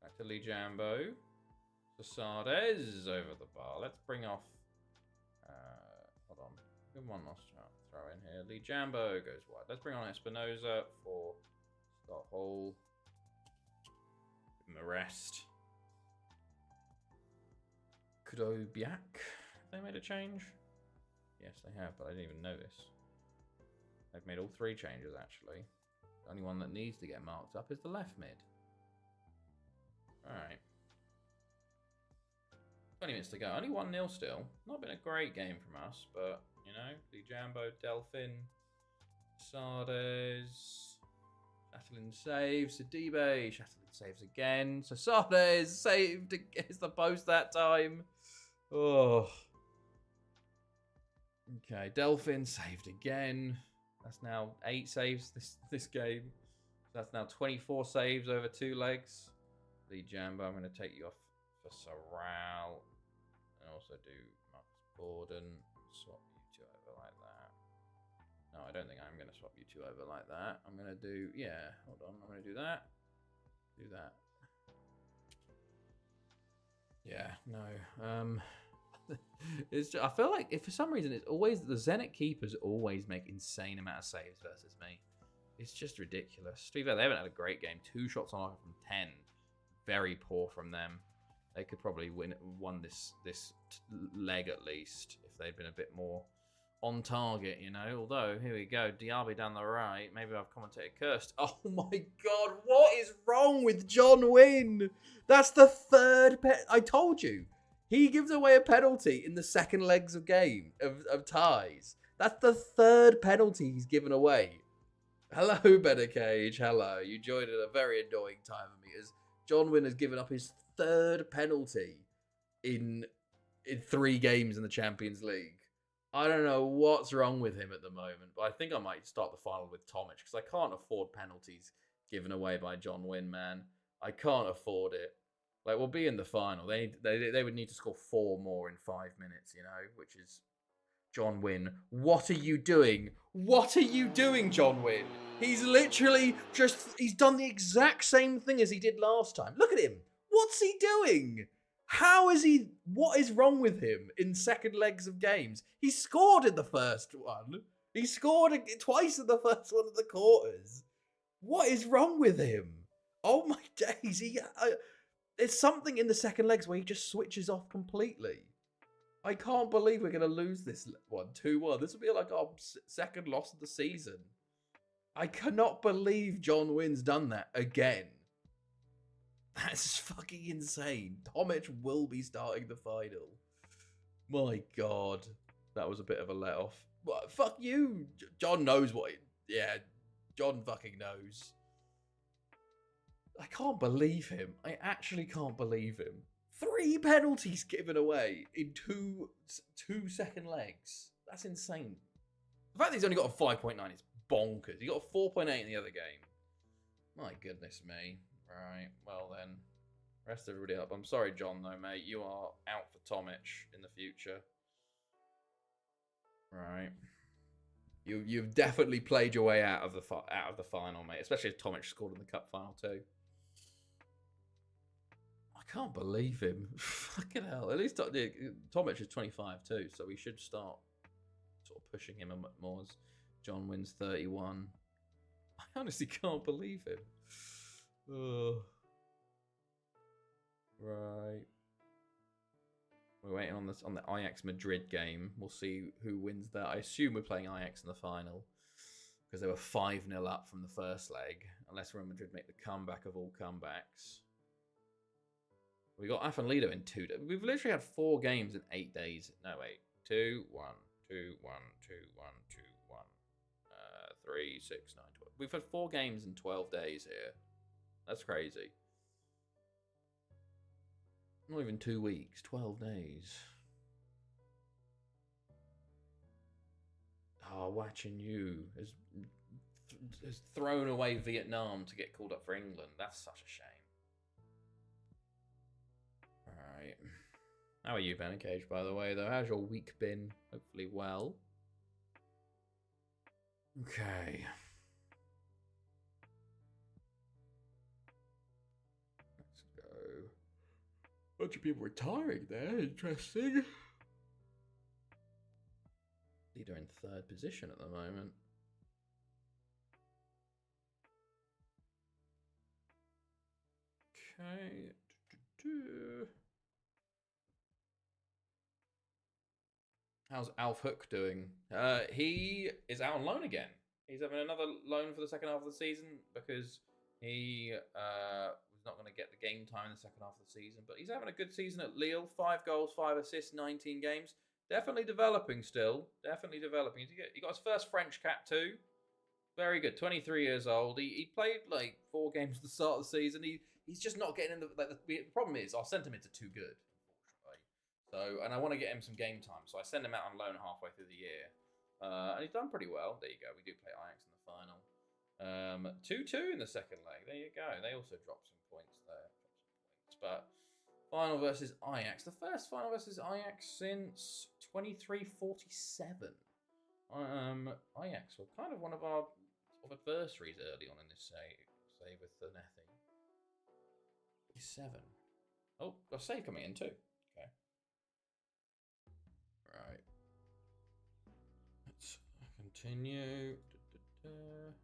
Back to Lee Jambo. Sasades over the bar. Let's bring off. Hold on. Good one last throw in here. Lee Jambo goes wide. Let's bring on Espinoza for Scott Hall. Give him a rest. Kudobiak. Have they made a change? Yes, they have, but I didn't even notice. They've made all 3 changes actually. The only one that needs to get marked up is the left mid. Alright. 20 minutes to go. Only 1-0 still. Not been a great game from us, but, you know, Lee Jambo, Delphin, Sades, Chatelain saves, Sidibe, Chatelain saves again, so Sades saved against the post that time. Oh. Okay, Delphin saved again. That's now 8 saves this game. That's now 24 saves over 2 legs. Lee Jambo, I'm going to take you off for Sorrel. And also do Marcus Borden. Swap you 2 over like that. No, I don't think I'm going to swap you 2 over like that. I'm going to do, yeah, hold on. I'm going to do that. Do that. Yeah, no. It's just, I feel like if for some reason it's always the Zenit keepers always make insane amount of saves versus me. It's just ridiculous. To be fair, they haven't had a great game. 2 shots on offer from 10. Very poor from them. They could probably won this leg at least if they'd been a bit more on target, you know. Although here we go, Diaby down the right. Maybe I've commentated cursed. Oh my god, what is wrong with John Wynn? That's the 3rd I told you. He gives away a penalty in the second legs of game of ties. That's the 3rd penalty he's given away. Hello, Better Cage. Hello. You joined at a very annoying time for me as John Wynn has given up his 3rd penalty in 3 games in the Champions League. I don't know what's wrong with him at the moment, but I think I might start the final with Tomic because I can't afford penalties given away by John Wynn, man. I can't afford it. Like, we'll be in the final. They would need to score 4 more in 5 minutes, you know, which is John Wynn. What are you doing? What are you doing, John Wynn? He's literally he's done the exact same thing as he did last time. Look at him. What's he doing? What is wrong with him in second legs of games? He scored in the first one. He scored twice in the first one of the quarters. What is wrong with him? Oh my days. There's something in the second legs where he just switches off completely. I can't believe we're going to lose this one, 2-1. This will be like our 2nd loss of the season. I cannot believe John Wynn's done that again. That's fucking insane. Tomic will be starting the final. My God. That was a bit of a let-off. What? Fuck you. John knows what... Yeah, John fucking knows. I can't believe him. I actually can't believe him. 3 penalties given away in two second legs. That's insane. The fact that he's only got a 5.9 is bonkers. He got a 4.8 in the other game. My goodness me. Right, well then. Rest everybody up. I'm sorry, John, though, mate. You are out for Tomic in the future. Right. You've definitely played your way out of the final, mate. Especially if Tomic scored in the cup final too. I can't believe him. Fucking hell. At least Tomic is 25 too, so we should start sort of pushing him a bit more as John Wynn's 31. I honestly can't believe him. Ugh. Right. We're waiting on the Ajax Madrid game. We'll see who wins that. I assume we're playing Ajax in the final because they were 5-0 up from the first leg. Unless Real Madrid make the comeback of all comebacks. We got Afenlido in 2 days. We've literally had 4 games in 8 days. No, wait. 2, 1, 2, 1, 2, 1, 2, 1. 3, 6, 9, 12. We've had 4 games in 12 days here. That's crazy. Not even 2 weeks, 12 days. Oh, watching you has thrown away Vietnam to get called up for England. That's such a shame. Alright. How are you, Ben and Cage, by the way, though? How's your week been? Hopefully well. Okay. Let's go. Bunch of people retiring there. Interesting. Leader in 3rd position at the moment. Okay. How's Alf Hook doing? He is out on loan again. He's having another loan for the second half of the season because he was not going to get the game time in the second half of the season. But he's having a good season at Lille. 5 goals, 5 assists, 19 games. Definitely developing still. Definitely developing. He got his first French cap too. Very good. 23 years old. He played like 4 games at the start of the season. He's just not getting in the problem is our sentiments are too good, unfortunately. So, and I want to get him some game time. So I send him out on loan halfway through the year. And he's done pretty well. There you go. We do play Ajax in the final. 2-2 in the second leg. There you go. They also dropped some points there. But final versus Ajax. The first final versus Ajax since 23-47. Ajax were kind of one of our sort of adversaries early on in this save with the Nethy. 7. Oh, got a save coming in too. Okay. Right. Let's continue. Okay.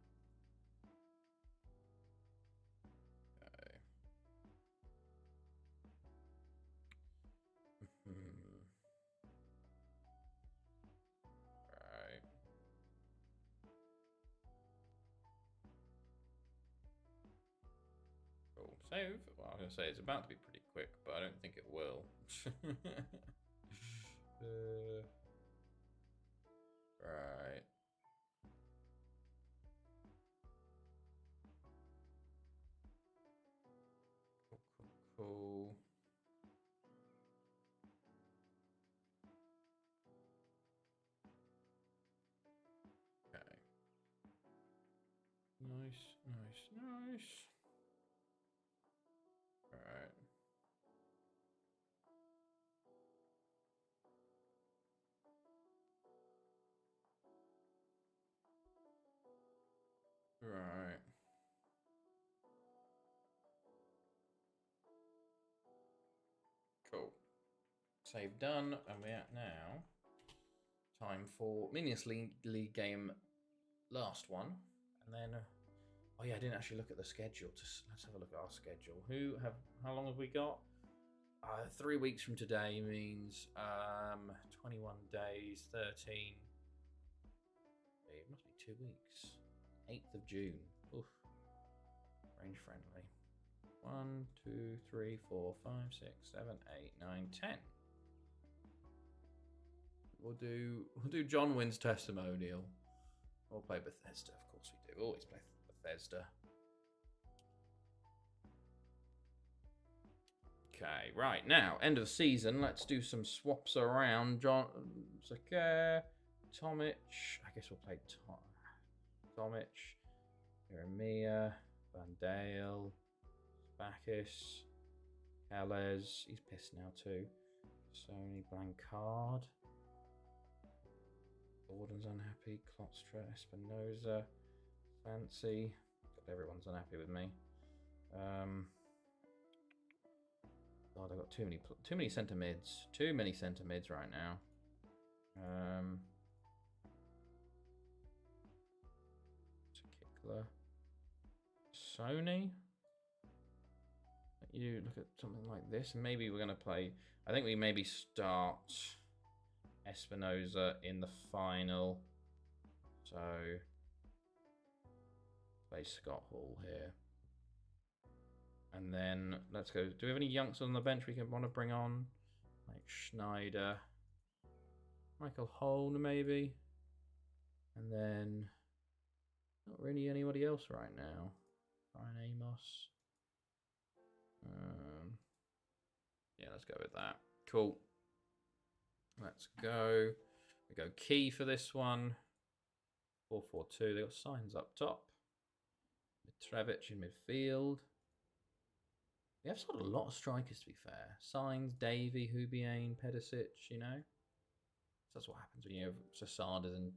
Right. Cool. Save. Well, I was going to say it's about to be pretty quick, but I don't think it will. Right. Cool. Okay. Nice. Alright. Right. Cool. Save done, and we're at now. Time for Minions League game, last one, and then. Oh yeah, I didn't actually look at the schedule. Let's have a look at our schedule. How long have we got? 3 weeks from today means 21 days, 13. It must be 2 weeks. 8th of June. Oof. Range friendly. 1, 2, 3, 4, 5, 6, 7, 8, 9, 10. We'll do John Wynn's testimonial. We'll play Bethesda, of course we do. We always play Bethesda. Okay, right now, end of the season. Let's do some swaps around. John Zakir, Tomic. I guess we'll play Tomic, Jeremiah, Van Dale, Bacchus, Calles. He's pissed now too. Sony, Blancard. Gordon's unhappy. Klotstra, Espinoza, Fancy. Everyone's unhappy with me. God, I've got too many centre mids. Too many centre mids right now. Kickler. Sony. You look at something like this, and maybe we're gonna play. I think we maybe start Espinoza in the final. So play Scott Hall here. And then let's go. Do we have any youngsters on the bench we want to bring on? Like Schneider, Michael Holm maybe. And then Not really anybody else right now. Ryan Amos. Yeah, let's go with that. Cool. Let's go. We go key for this one. 4-4-2. They got signs up top. Mitrovic in midfield. We have sort of a lot of strikers, to be fair. Signs, Davey, Hubiane, Pedicic, you know. That's what happens when you have Sasadas and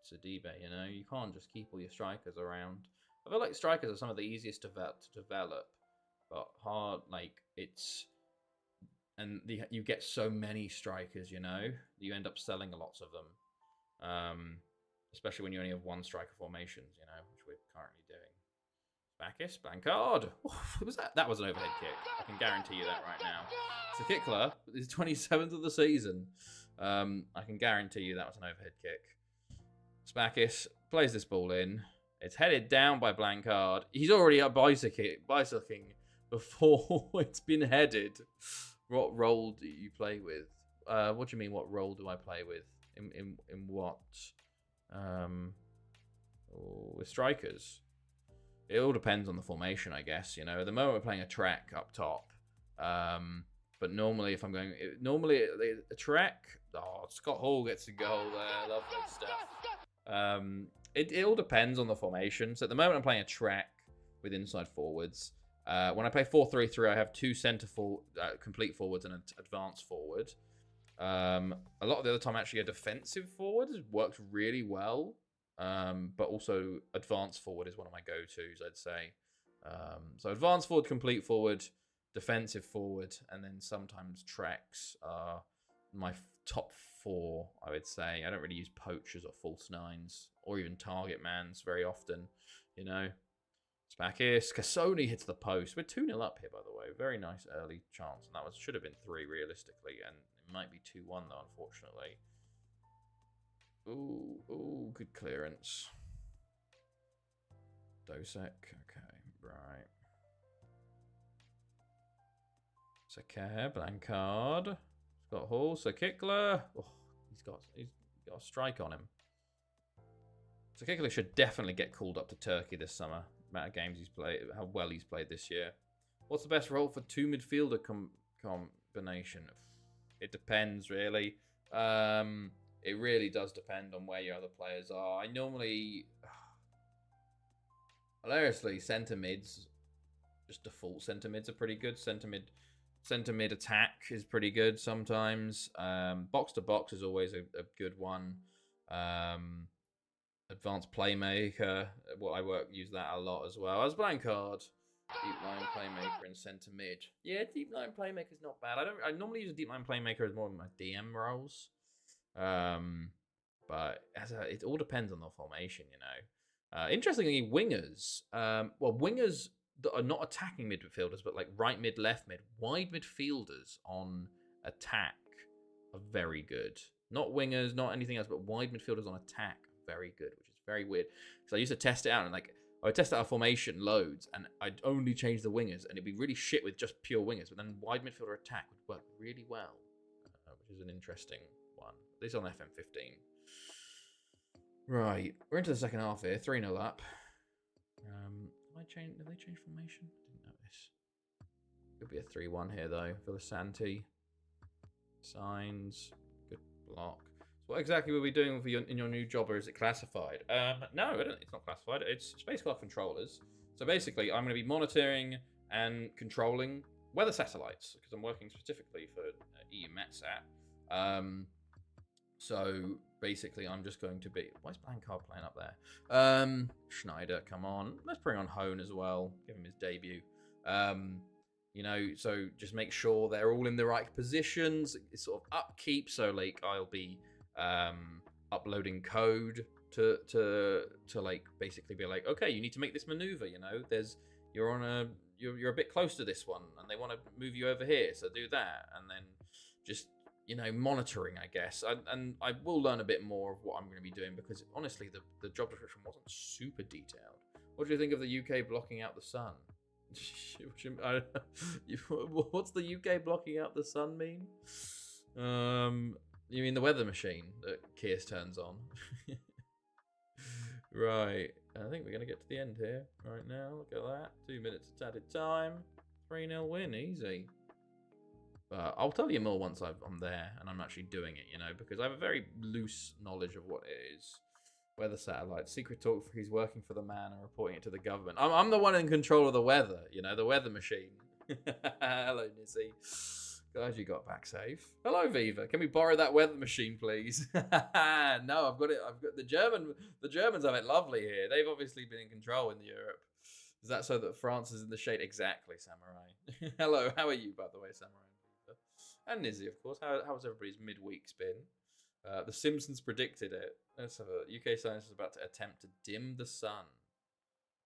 Sidibe, you know. You can't just keep all your strikers around. I feel like strikers are some of the easiest to develop, but hard, like, it's... And you get so many strikers, you know. You end up selling lots of them. Especially when you only have one striker formations, you know, which we're currently doing. Bacchus, Blancard. What was that? That was an overhead kick. I can guarantee you that right now. It's a Kickler. It's 27th of the season. I can guarantee you that was an overhead kick. Bacchus plays this ball in. It's headed down by Blancard. He's already up bicycling before it's been headed. What role do you play with? What do you mean? What role do I play with? In what? With strikers. It all depends on the formation, I guess. You know, at the moment we're playing a track up top. But normally, if I'm going, a track. Oh, Scott Hall gets a goal there. Lovely stuff. It all depends on the formation. So at the moment, I'm playing a track with inside forwards. When I play 4-3-3, I have two complete forwards and an advanced forward. A lot of the other time, actually, a defensive forward has worked really well. But also advanced forward is one of my go-tos, I'd say. So advanced forward, complete forward, defensive forward, and then sometimes tracks are my top four, I would say. I don't really use poachers or false nines or even target mans very often, you know. Spakis, Cassoni hits the post. We're 2-0 up here, by the way. Very nice early chance. And that should have been 3 realistically, and it might be 2-1 though, unfortunately. Ooh, good clearance. Dosek, okay, right. Sakir, Blancard, Scott Hall, Kickler. Oh, he's got a strike on him. Kickler should definitely get called up to Turkey this summer. Amount of games he's played, how well he's played this year. What's the best role for 2 midfielder combination? It depends, really. It really does depend on where your other players are. I normally, hilariously, centre mids, just default centre mids are pretty good. Centre mid attack is pretty good sometimes. Box to box is always a good one. Advanced playmaker, use that a lot as well. As Blancard, deep line playmaker and centre mid. Yeah, deep line playmaker is not bad. I normally use a deep line playmaker as more of my DM roles. But it all depends on the formation, you know. Interestingly, wingers, wingers that are not attacking midfielders, but like right mid, left mid, wide midfielders on attack are very good. Not wingers, not anything else, but wide midfielders on attack are very good, which is very weird. Because I used to test it out, and like I would test out a formation loads, and I'd only change the wingers, and it'd be really shit with just pure wingers. But then wide midfielder attack would work really well, which is an interesting one. At least on FM15. Right, we're into the second half here. 3-0 up. Did they change formation? I didn't notice. Could be a 3-1 here though. Villasanti. Signs. Good block. So what exactly were we doing in your new job, or is it classified? No, it's not classified. It's spacecraft controllers. So basically, I'm going to be monitoring and controlling weather satellites because I'm working specifically for EU Metsat. So basically, I'm just going to be... Why is Blancard playing up there? Schneider, come on. Let's bring on Hone as well. Give him his debut. You know, so just make sure they're all in the right positions. It's sort of upkeep. So like, I'll be uploading code to like basically be like, okay, you need to make this maneuver. You know, you're a bit close to this one, and they want to move you over here, so do that, and then just, you know, monitoring, I guess. And I will learn a bit more of what I'm going to be doing, because honestly, the job description wasn't super detailed. What do you think of the UK blocking out the sun? What's the UK blocking out the sun mean? You mean the weather machine that Kears turns on? Right. I think we're going to get to the end here right now. Look at that. 2 minutes of added time. 3-0 win. Easy. But I'll tell you more once I'm there and I'm actually doing it, because I have a very loose knowledge of what it is. Weather satellite. Secret talk for he's working for the man and reporting it to the government. I'm the one in control of the weather, the weather machine. Hello, Nizzy. Glad you got back safe. Hello, Viva. Can we borrow that weather machine, please? No, I've got it. I've got the Germans have it lovely here. They've obviously been in control in Europe. Is that so that France is in the shade? Exactly, Samurai. Hello, how are you, by the way, Samurai? And Nizzy, of course. How's everybody's midweek's been? The Simpsons predicted it. Let's have a UK science is about to attempt to dim the sun.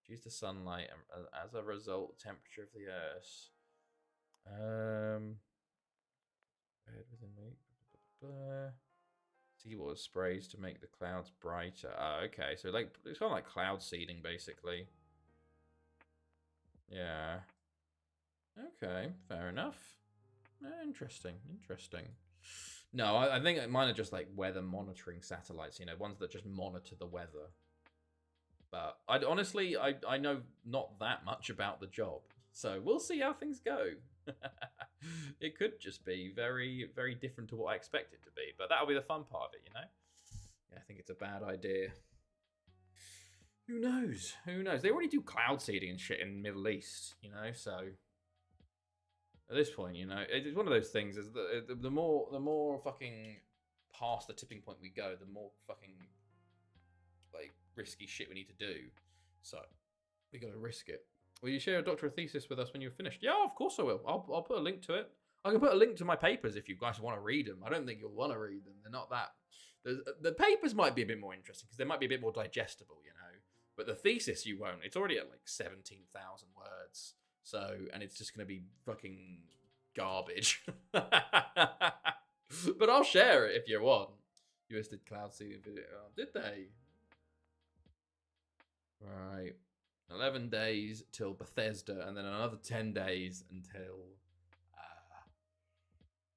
Use the sunlight, and as a result, the temperature of the Earth. Seawater sprays to make the clouds brighter. Oh, okay. So it's kind of like cloud seeding, basically. Yeah. Okay, fair enough. Interesting. No, I think mine are just like weather monitoring satellites, ones that just monitor the weather. But I know not that much about the job. So we'll see how things go. It could just be very, very different to what I expect it to be. But that'll be the fun part of it, Yeah, I think it's a bad idea. Who knows? They already do cloud seeding and shit in the Middle East, so... At this point, it's one of those things. Is the more fucking past the tipping point we go, the more fucking like risky shit we need to do. So we got to risk it. Will you share a doctoral thesis with us when you're finished? Yeah, of course I will. I'll put a link to it. I can put a link to my papers if you guys want to read them. I don't think you'll want to read them. They're not that. The papers might be a bit more interesting because they might be a bit more digestible, But the thesis you won't. It's already at like 17,000 words. So, and it's just going to be fucking garbage. But I'll share it if you want. US did cloud seeding video. Oh, did they? Right. 11 days till Bethesda, and then another 10 days until...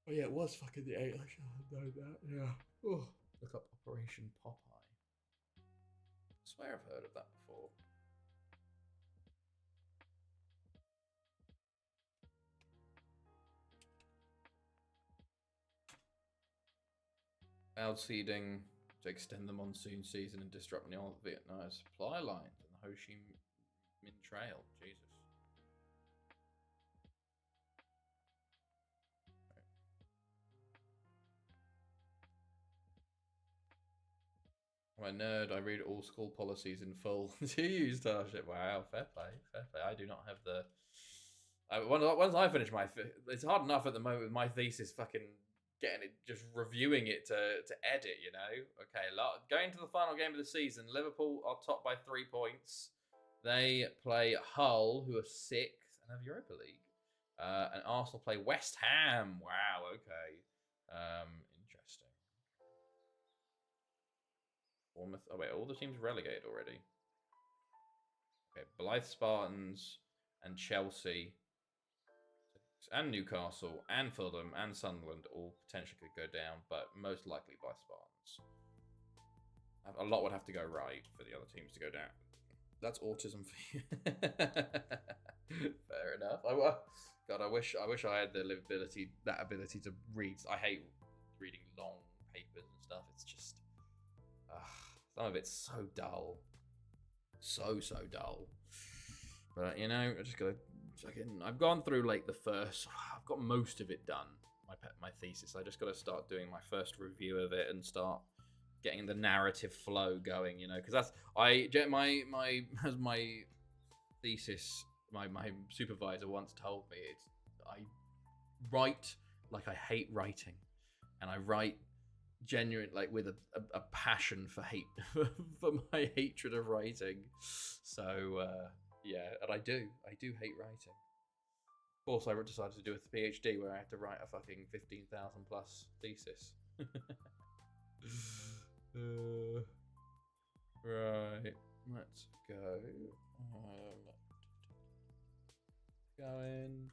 Oh, yeah, it was fucking the 8th. I should have known that, yeah. Oh. Look up Operation Popeye. I swear I've heard of that before. Cloud seeding to extend the monsoon season and disrupt the old Vietnam supply lines and the Ho Chi Minh Trail. Jesus. I'm a nerd. I read all school policies in full. Do you use Starship? Wow, fair play. I do not have the... once I finish my... It's hard enough at the moment with my thesis fucking... getting it, just reviewing it to edit, Okay, going to the final game of the season. Liverpool are top by 3 points. They play Hull, who are 6th and have Europa League. And Arsenal play West Ham. Wow, okay. Interesting. Bournemouth. Oh, wait, all the teams relegated already. Okay, Blythe Spartans and Chelsea. And Newcastle, and Fulham, and Sunderland all potentially could go down, but most likely by Spartans. A lot would have to go right for the other teams to go down. That's autism for you. Fair enough. God, I wish I had that ability to read. I hate reading long papers and stuff. It's just some of it's so dull, so dull. But I just gotta. I've gone through like the first. I've got most of it done. My thesis. I just got to start doing my first review of it and start getting the narrative flow going. Because that's my thesis. My supervisor once told me I write like I hate writing, and I write genuine like with a passion for hate for my hatred of writing. So. Yeah, and I do hate writing. Of course, I decided to do a PhD where I had to write a fucking 15,000 plus thesis. Right, let's go. Going.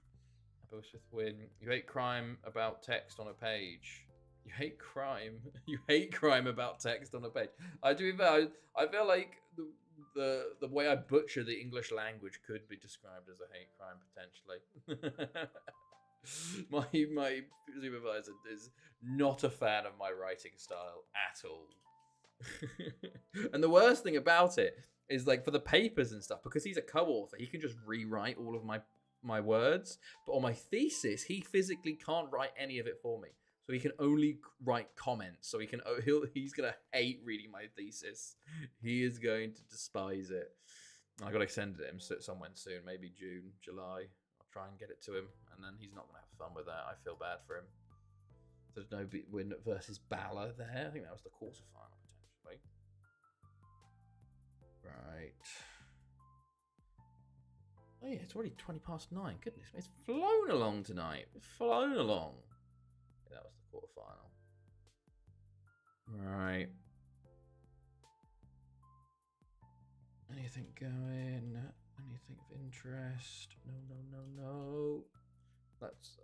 Bullshit win. You hate crime about text on a page. You hate crime. You hate crime about text on a page. I do. I feel like the way I butcher the English language could be described as a hate crime potentially. My supervisor is not a fan of my writing style at all. And the worst thing about it is, like, for the papers and stuff, because he's a co-author, he can just rewrite all of my words. But on my thesis, he physically can't write any of it for me. So he can only write comments. So he's gonna hate reading my thesis. He is going to despise it. I got to send it him somewhere soon, maybe June, July. I'll try and get it to him, and then he's not gonna have fun with that. I feel bad for him. There's no win versus Balor there. I think that was the quarterfinal potentially. Right. Oh yeah, it's already 20 past 9. Goodness, it's flown along tonight. It's flown along. Yeah, that was the quarterfinal. Right. Anything going? Anything of interest? No.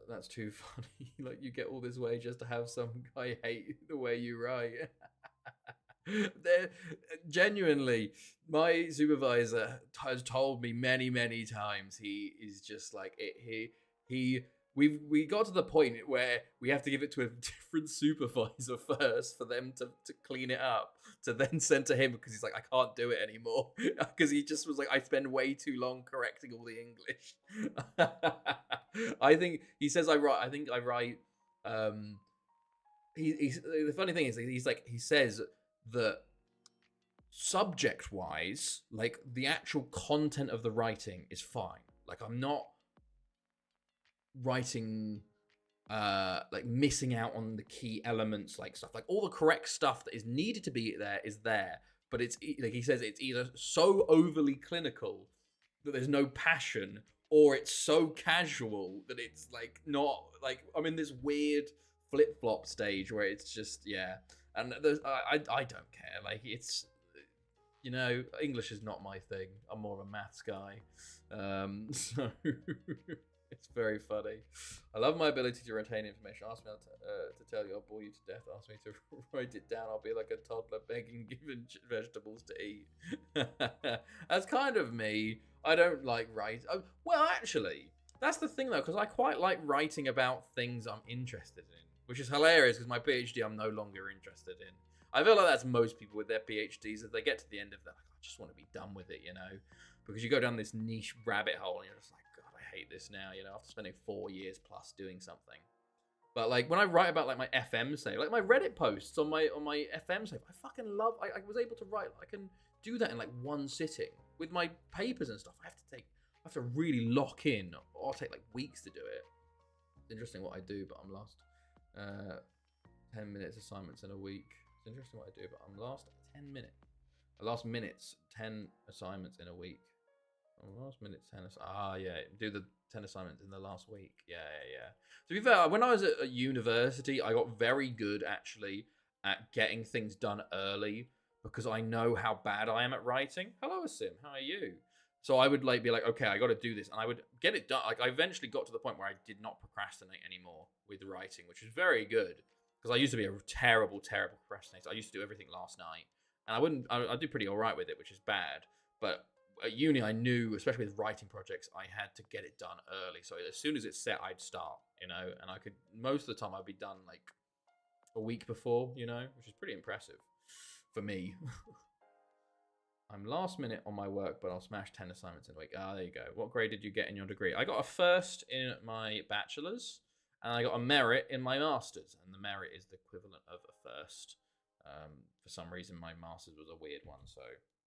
That's too funny. Like, you get all this way just to have some guy hate the way you write. Genuinely, my supervisor has told me many times he is just like it. We got to the point where we have to give it to a different supervisor first for them to clean it up, to then send to him, because he's like, I can't do it anymore, because he just was like, I spend way too long correcting all the English. I think he says I write. The funny thing is, he says that subject wise, like, the actual content of the writing is fine. Like, I'm not writing like missing out on the key elements, like stuff, like all the correct stuff that is needed to be there is there, but it's like he says, it's either so overly clinical that there's no passion, or it's so casual that it's like not, like, I'm in this weird flip-flop stage where it's just, yeah. And I don't care. Like, it's, you know, English is not my thing. I'm more of a maths guy. So it's very funny. I love my ability to retain information. Ask me to tell you, I'll bore you to death. Ask me to write it down. I'll be like a toddler begging, given vegetables to eat. That's kind of me. I don't like writing. Well, actually, that's the thing, though, because I quite like writing about things I'm interested in, which is hilarious because my PhD I'm no longer interested in. I feel like that's most people with their PhDs. If they get to the end of that, like, I just want to be done with it, you know? Because you go down this niche rabbit hole and you're just like, God, I hate this now, you know, after spending 4 years plus doing something. But like, when I write about like my FM save, like my Reddit posts on my FM save, I fucking love, I was able to write, I can do that in like one sitting. With my papers and stuff, I have to really lock in, or I'll take like weeks to do it. It's interesting what I do, but I'm lost. 10 minutes assignments in a week. It's interesting what I do, but I'm last 10 minutes. I last minutes 10 assignments in a week. Last minutes 10. Yeah, do the 10 assignments in the last week. Yeah. To be fair, when I was at university, I got very good actually at getting things done early, because I know how bad I am at writing. Hello, Sim. How are you? So I would like be like, okay, I got to do this, and I would get it done. Like, I eventually got to the point where I did not procrastinate anymore with writing, which is very good, because I used to be a terrible procrastinator. I used to do everything last night, and I do pretty all right with it, which is bad. But at uni, I knew, especially with writing projects, I had to get it done early. So as soon as it's set, I'd start, you know, and I could, most of the time I'd be done like a week before, you know, which is pretty impressive for me. I'm last minute on my work, but I'll smash 10 assignments in a week. There you go. What grade did you get in your degree? I got a first in my bachelor's, and I got a merit in my master's, and the merit is the equivalent of a first. For some reason, my master's was a weird one, so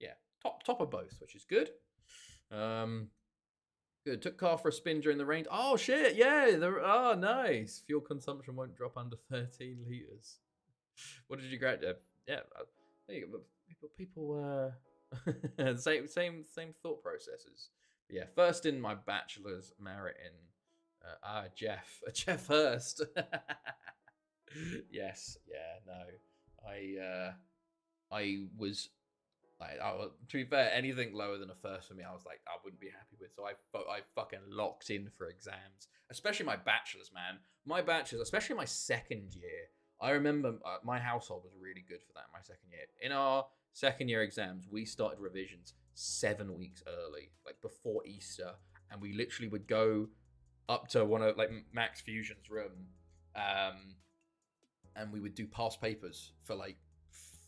yeah, top of both, which is good. Good. Took car for a spin during the rain. Oh shit, yeah. Nice. Fuel consumption won't drop under 13 liters. What did you graduate? Yeah, there you go. People same thought processes. But yeah, first in my bachelor's, merit in Jeff Hurst. Yes, yeah, no. I was like, to be fair, anything lower than a first for me, I was like, I wouldn't be happy with. So I fucking locked in for exams, especially my bachelor's, man. My bachelor's, especially my second year, I remember my household was really good for that in my second year. In our second year exams, we started revisions 7 weeks early, like before Easter, and we literally would go up to one of like Max Fusion's room, and we would do past papers for like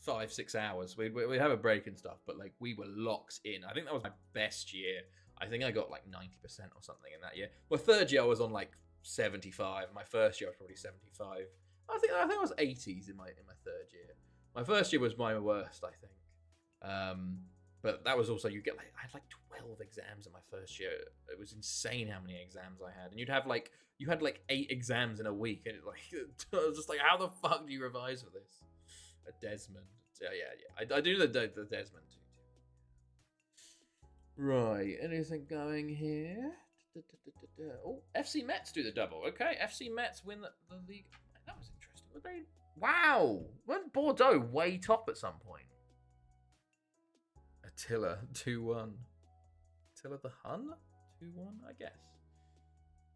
5-6 hours. We'd have a break and stuff, but like we were locked in. I think that was my best year. I think I got like 90% or something in that year. My third year I was on like 75. My first year I was probably 75. I think I was 80s in my third year. My first year was my worst, I think. But that was also, I had like 12 exams in my first year. It was insane how many exams I had. And you had like 8 exams in a week. And I was just like, how the fuck do you revise for this? A Desmond. Yeah. I do the Desmond too. Right. Anything going here? Oh, FC Mets do the double. Okay. FC Mets win the league. That was interesting. Were they? Wow. Weren't Bordeaux way top at some point? Attila 2-1. Attila the Hun 2-1, I guess.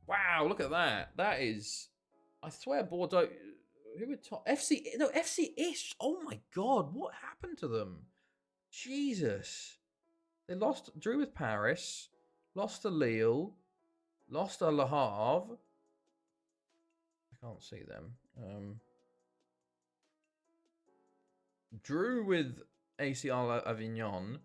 Wow, look at that. That is, I swear, Bordeaux. Who were top? FC Ish. Oh my god, what happened to them? Jesus. They drew with Paris, lost to Lille, lost to Le Havre. I can't see them. Drew with ACR Avignon.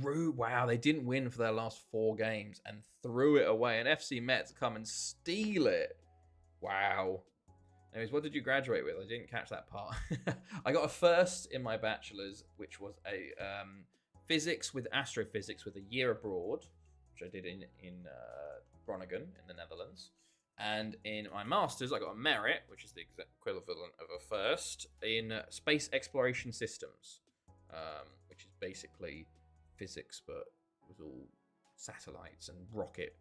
Wow, they didn't win for their last 4 games and threw it away. And FC Metz come and steal it. Wow. Anyways, what did you graduate with? I didn't catch that part. I got a first in my bachelor's, which was a physics with astrophysics with a year abroad, which I did in Groningen in the Netherlands. And in my master's, I got a merit, which is the equivalent of a first, in space exploration systems, which is basically physics, but it was all satellites and rocket.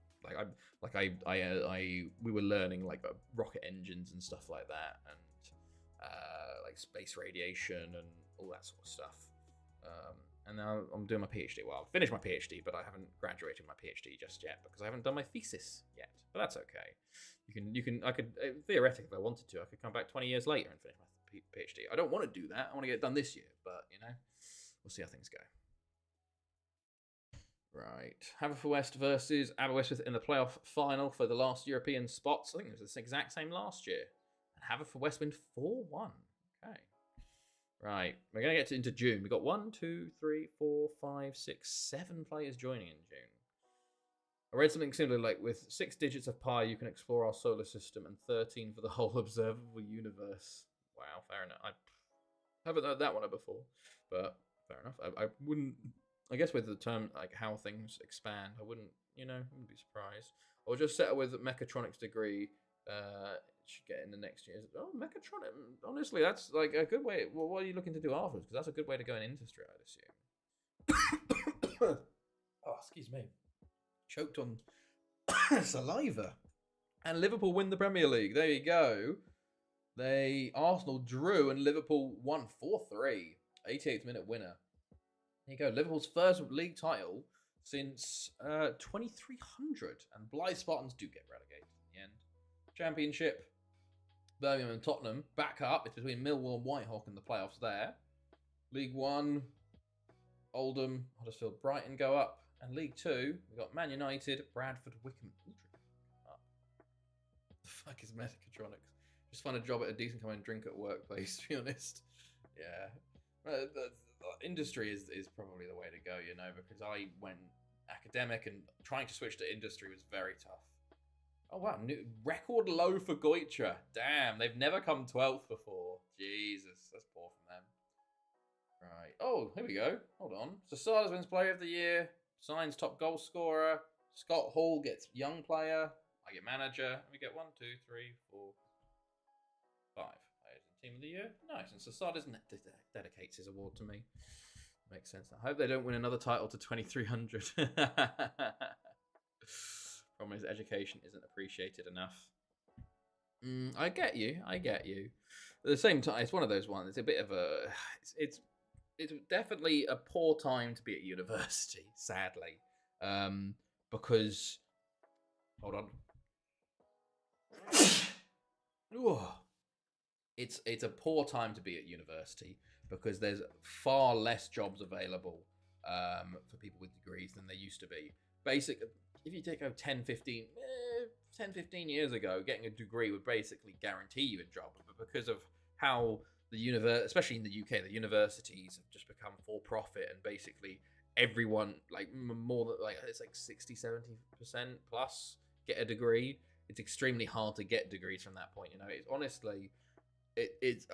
We were learning like rocket engines and stuff like that, and like space radiation and all that sort of stuff. And now I'm doing my PhD. Well, I've finished my PhD, but I haven't graduated my PhD just yet because I haven't done my thesis yet. But that's okay. I could theoretically, if I wanted to, I could come back 20 years later and finish my PhD. I don't want to do that. I want to get it done this year, but we'll see how things go. Right, Haverfordwest versus Aberystwyth in the playoff final for the last European spots. I think it was the exact same last year. And Haverfordwest win 4-1. Okay. Right, we're going to get into June. We've got 1, 2, 3, 4, 5, 6, 7 players joining in June. I read something similar, like with 6 digits of pi, you can explore our solar system, and 13 for the whole observable universe. Wow, fair enough. I haven't heard that one before, but fair enough. I wouldn't, I guess with the term, like how things expand, I wouldn't be surprised. I'll just settle with mechatronics degree. Should get in the next year. Oh, mechatronic. Honestly, that's like a good way. Well, what are you looking to do afterwards? Because that's a good way to go in industry, I'd assume. Oh, excuse me. Choked on saliva. And Liverpool win the Premier League. There you go. Arsenal drew and Liverpool won 4-3. 88th minute winner. There you go. Liverpool's first league title since 2300. And Blythe Spartans do get relegated in the end. Championship. Birmingham and Tottenham back up. It's between Millwall and Whitehawk in the playoffs there. League 1, Oldham, Huddersfield, Brighton go up. And League 2, we've got Man United, Bradford, Wycombe, up. The fuck is mechatronics? Just find a job at a decent kind of drink at workplace, to be honest. Yeah. The industry is probably the way to go, because I went academic and trying to switch to industry was very tough. Oh, wow. Record low for Goitra. Damn, they've never come 12th before. Jesus, that's poor from them. Right. Oh, here we go. Hold on. Sasadas wins Player of the Year. Signs top goal scorer. Scott Hall gets young player. I get manager. We get 1, 2, 3, 4, 5. Players in Team of the Year. Nice. And Sasadas dedicates his award to me. Makes sense. I hope they don't win another title to 2300. Problem is, education isn't appreciated enough. I get you. At the same time, it's one of those ones. It's a bit of a. It's definitely a poor time to be at university, sadly, because. Hold on. it's a poor time to be at university because there's far less jobs available for people with degrees than there used to be. Basically, if you take 10, 15 years ago, getting a degree would basically guarantee you a job. But because of how especially in the UK, the universities have just become for profit, and basically everyone, like more than like it's like 60-70% plus get a degree. It's extremely hard to get degrees from that point. It's honestly, it's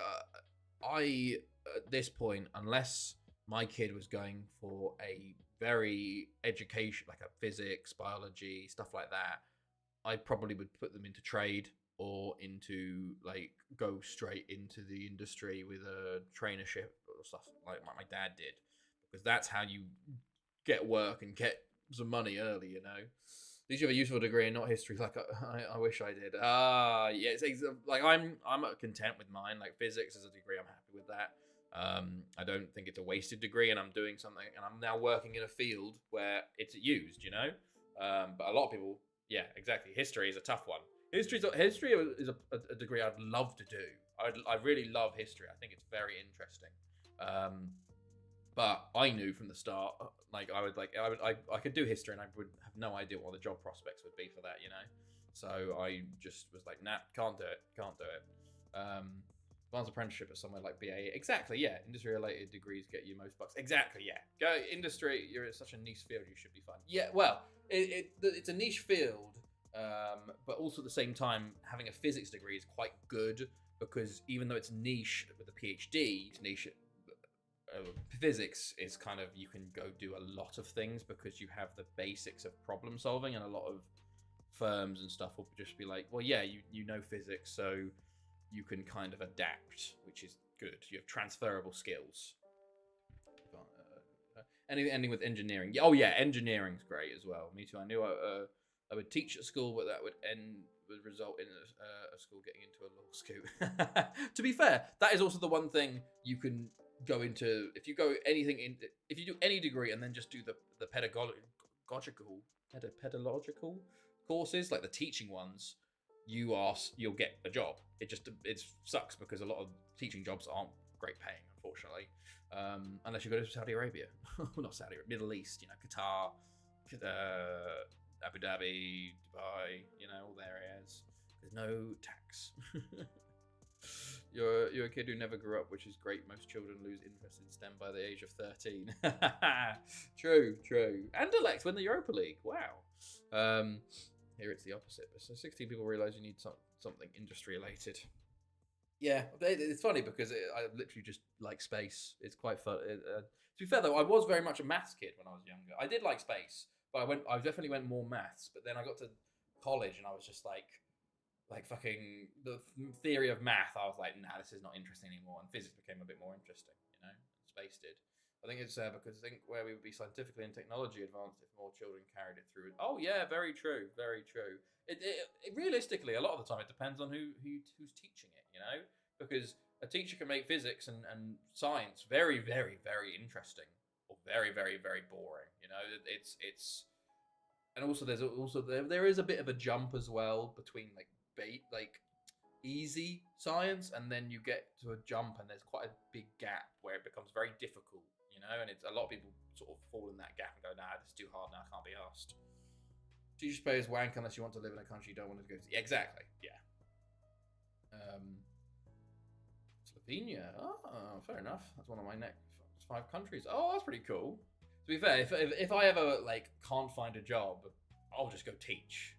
I at this point, unless my kid was going for a very education, like a physics, biology, stuff like that, I probably would put them into trade or into like go straight into the industry with a traineeship or stuff like my dad did, because that's how you get work and get some money early. At least you have a useful degree and not history. Like I wish I did. Yeah, it's like I'm content with mine. Like physics is a degree, I'm happy with that. I don't think it's a wasted degree, and I'm doing something, and I'm now working in a field where it's used. But a lot of people, yeah, exactly. History is a tough one. History is a degree I'd love to do. I really love history. I think it's very interesting. But I knew from the start, like I could do history, and I would have no idea what the job prospects would be for that. So I just was like, nah, can't do it. Advanced apprenticeship at somewhere like BAE. Exactly, yeah. Industry-related degrees get you most bucks. Exactly, yeah. Go industry. You're in such a niche field. You should be fine. Yeah, well, it's a niche field, but also at the same time, having a physics degree is quite good, because even though it's niche with a PhD, it's niche. Physics is kind of, you can go do a lot of things because you have the basics of problem solving, and a lot of firms and stuff will just be like, well, yeah, you know physics, so you can kind of adapt, which is good. You have transferable skills. Anything ending with engineering. Oh yeah, engineering's great as well. Me too. I knew I would teach at school, but that would result in a school getting into a law school. To be fair, that is also the one thing you can go into if you go if you do any degree and then just do the pedagogical courses, like the teaching ones, you'll get a job. It sucks because a lot of teaching jobs aren't great paying, unfortunately, unless you go to Saudi Arabia. Not Saudi Arabia, Middle East, Qatar, Abu Dhabi, Dubai, all the areas. There's no tax. You're a kid who never grew up, which is great. Most children lose interest in STEM by the age of 13. True. And elect win the Europa League. Wow. Here it's the opposite. So 16 people realize you need something industry related. Yeah, it's funny because I literally just like space. It's quite fun. To be fair though, I was very much a maths kid when I was younger. I did like space, but I definitely went more maths. But then I got to college and I was just like fucking the theory of math. I was like, nah, this is not interesting anymore. And physics became a bit more interesting, Space did. I think it's because I think where we would be scientifically and technology advanced if more children carried it through. Oh yeah, very true. It realistically, a lot of the time, it depends on who's teaching it, because a teacher can make physics and science very, very, very interesting, or very, very, very boring. It's and also there is a bit of a jump as well between like easy science, and then you get to a jump and there's quite a big gap where it becomes very difficult, and it's a lot of people sort of fall in that gap and go, nah, this is too hard now, I can't be asked. Teachers pay is wank unless you want to live in a country you don't want to go to. Exactly, yeah. Slovenia. Oh, fair enough. That's one of my next 5 countries. Oh, that's pretty cool. To be fair, if I ever can't find a job, I'll just go teach,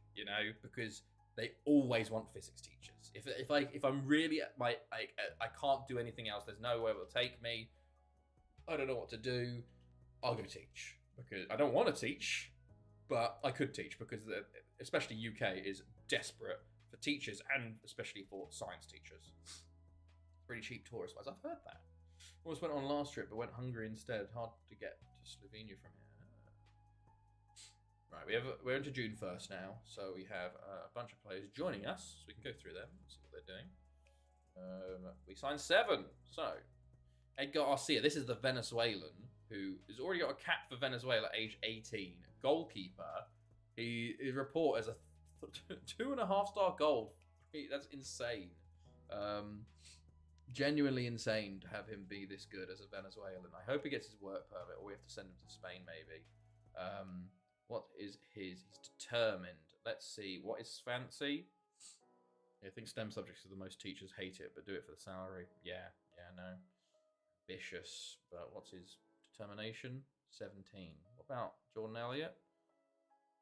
because they always want physics teachers. If I'm really at my I can't do anything else. There's nowhere it'll take me. I don't know what to do. I'll go teach, because I don't want to teach, but I could teach, because especially UK is desperate for teachers, and especially for science teachers. Pretty cheap tourist wise. I've heard that. Almost went on last trip, but went Hungary instead. Hard to get to Slovenia from here. Right, we're into June 1st now, so we have a bunch of players joining us, so we can go through them and see what they're doing. We signed 7. So Edgar Arcia, this is the Venezuelan who has already got a cap for Venezuela, age 18. Goalkeeper. He is reported as a 2.5-star goal. That's insane. Genuinely insane to have him be this good as a Venezuelan. I hope he gets his work permit, or we have to send him to Spain maybe. What is his? He's determined. Let's see. What is fancy? I think STEM subjects are the most teachers hate it, but do it for the salary. Yeah, no. Ambitious, but what's his determination? 17. What about Jordan Elliott?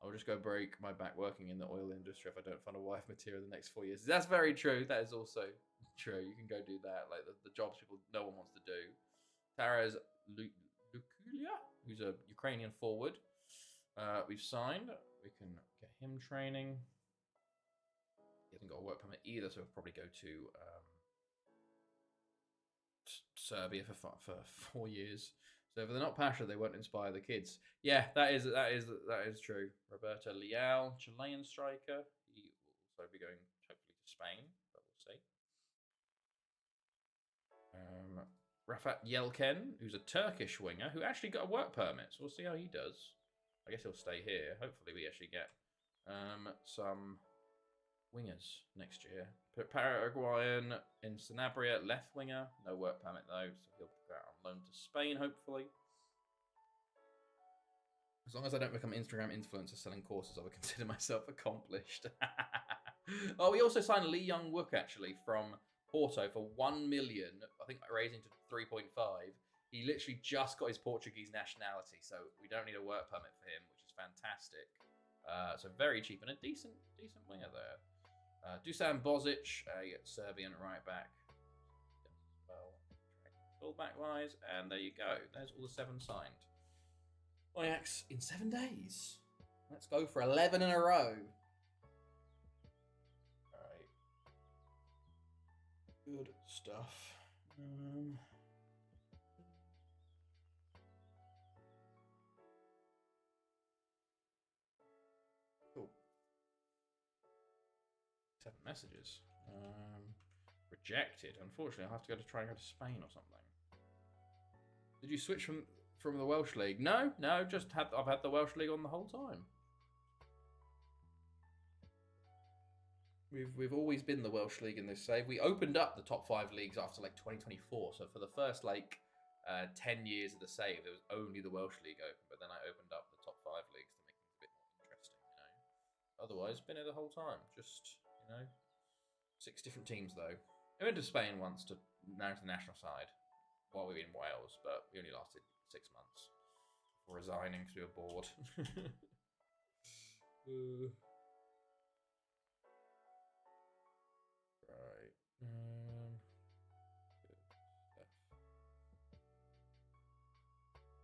I'll just go break my back working in the oil industry if I don't find a wife material in the next 4 years. That's very true. That is also true. You can go do that. Like the jobs no one wants to do. Taras Lukulia, who's a Ukrainian forward. We've signed. We can get him training. He hasn't got a work permit either, so we'll probably go to Serbia for 4 years. So if they're not passionate, they won't inspire the kids. Yeah, that is true. Roberto Leal, Chilean striker. He will also be going hopefully to Spain, but we'll see. Rafat Yelken, who's a Turkish winger, who actually got a work permit. So we'll see how he does. I guess he'll stay here. Hopefully we actually get some wingers next year. Paraguayan in Sanabria, left winger. No work permit though, so he'll go out on loan to Spain, hopefully. As long as I don't become Instagram influencer selling courses, I would consider myself accomplished. Oh, we also signed Lee Young-wook actually from Porto for 1 million, I think raising to 3.5. He literally just got his Portuguese nationality, so we don't need a work permit for him, which is fantastic. So very cheap and a decent winger there. Dusan Bozic, a Serbian right back. Well, fullback wise, and there you go. There's all the 7 signed. Ajax in 7 days. Let's go for 11 in a row. Alright. Good stuff. Cool. 7 messages. Rejected. Unfortunately, I'll have to try and go to Spain or something. Did you switch from the Welsh League? No, I've had the Welsh League on the whole time. We've always been the Welsh League in this save. We opened up the top 5 leagues after 2024. So for the first 10 years of the save, there was only the Welsh League open. But then I opened up the top 5 leagues to make things a bit more interesting, Otherwise, been here the whole time. Just 6 different teams though. I went to Spain once to manage the national side while we were in Wales, but we only lasted 6 months before resigning because we were bored. Right. Good stuff.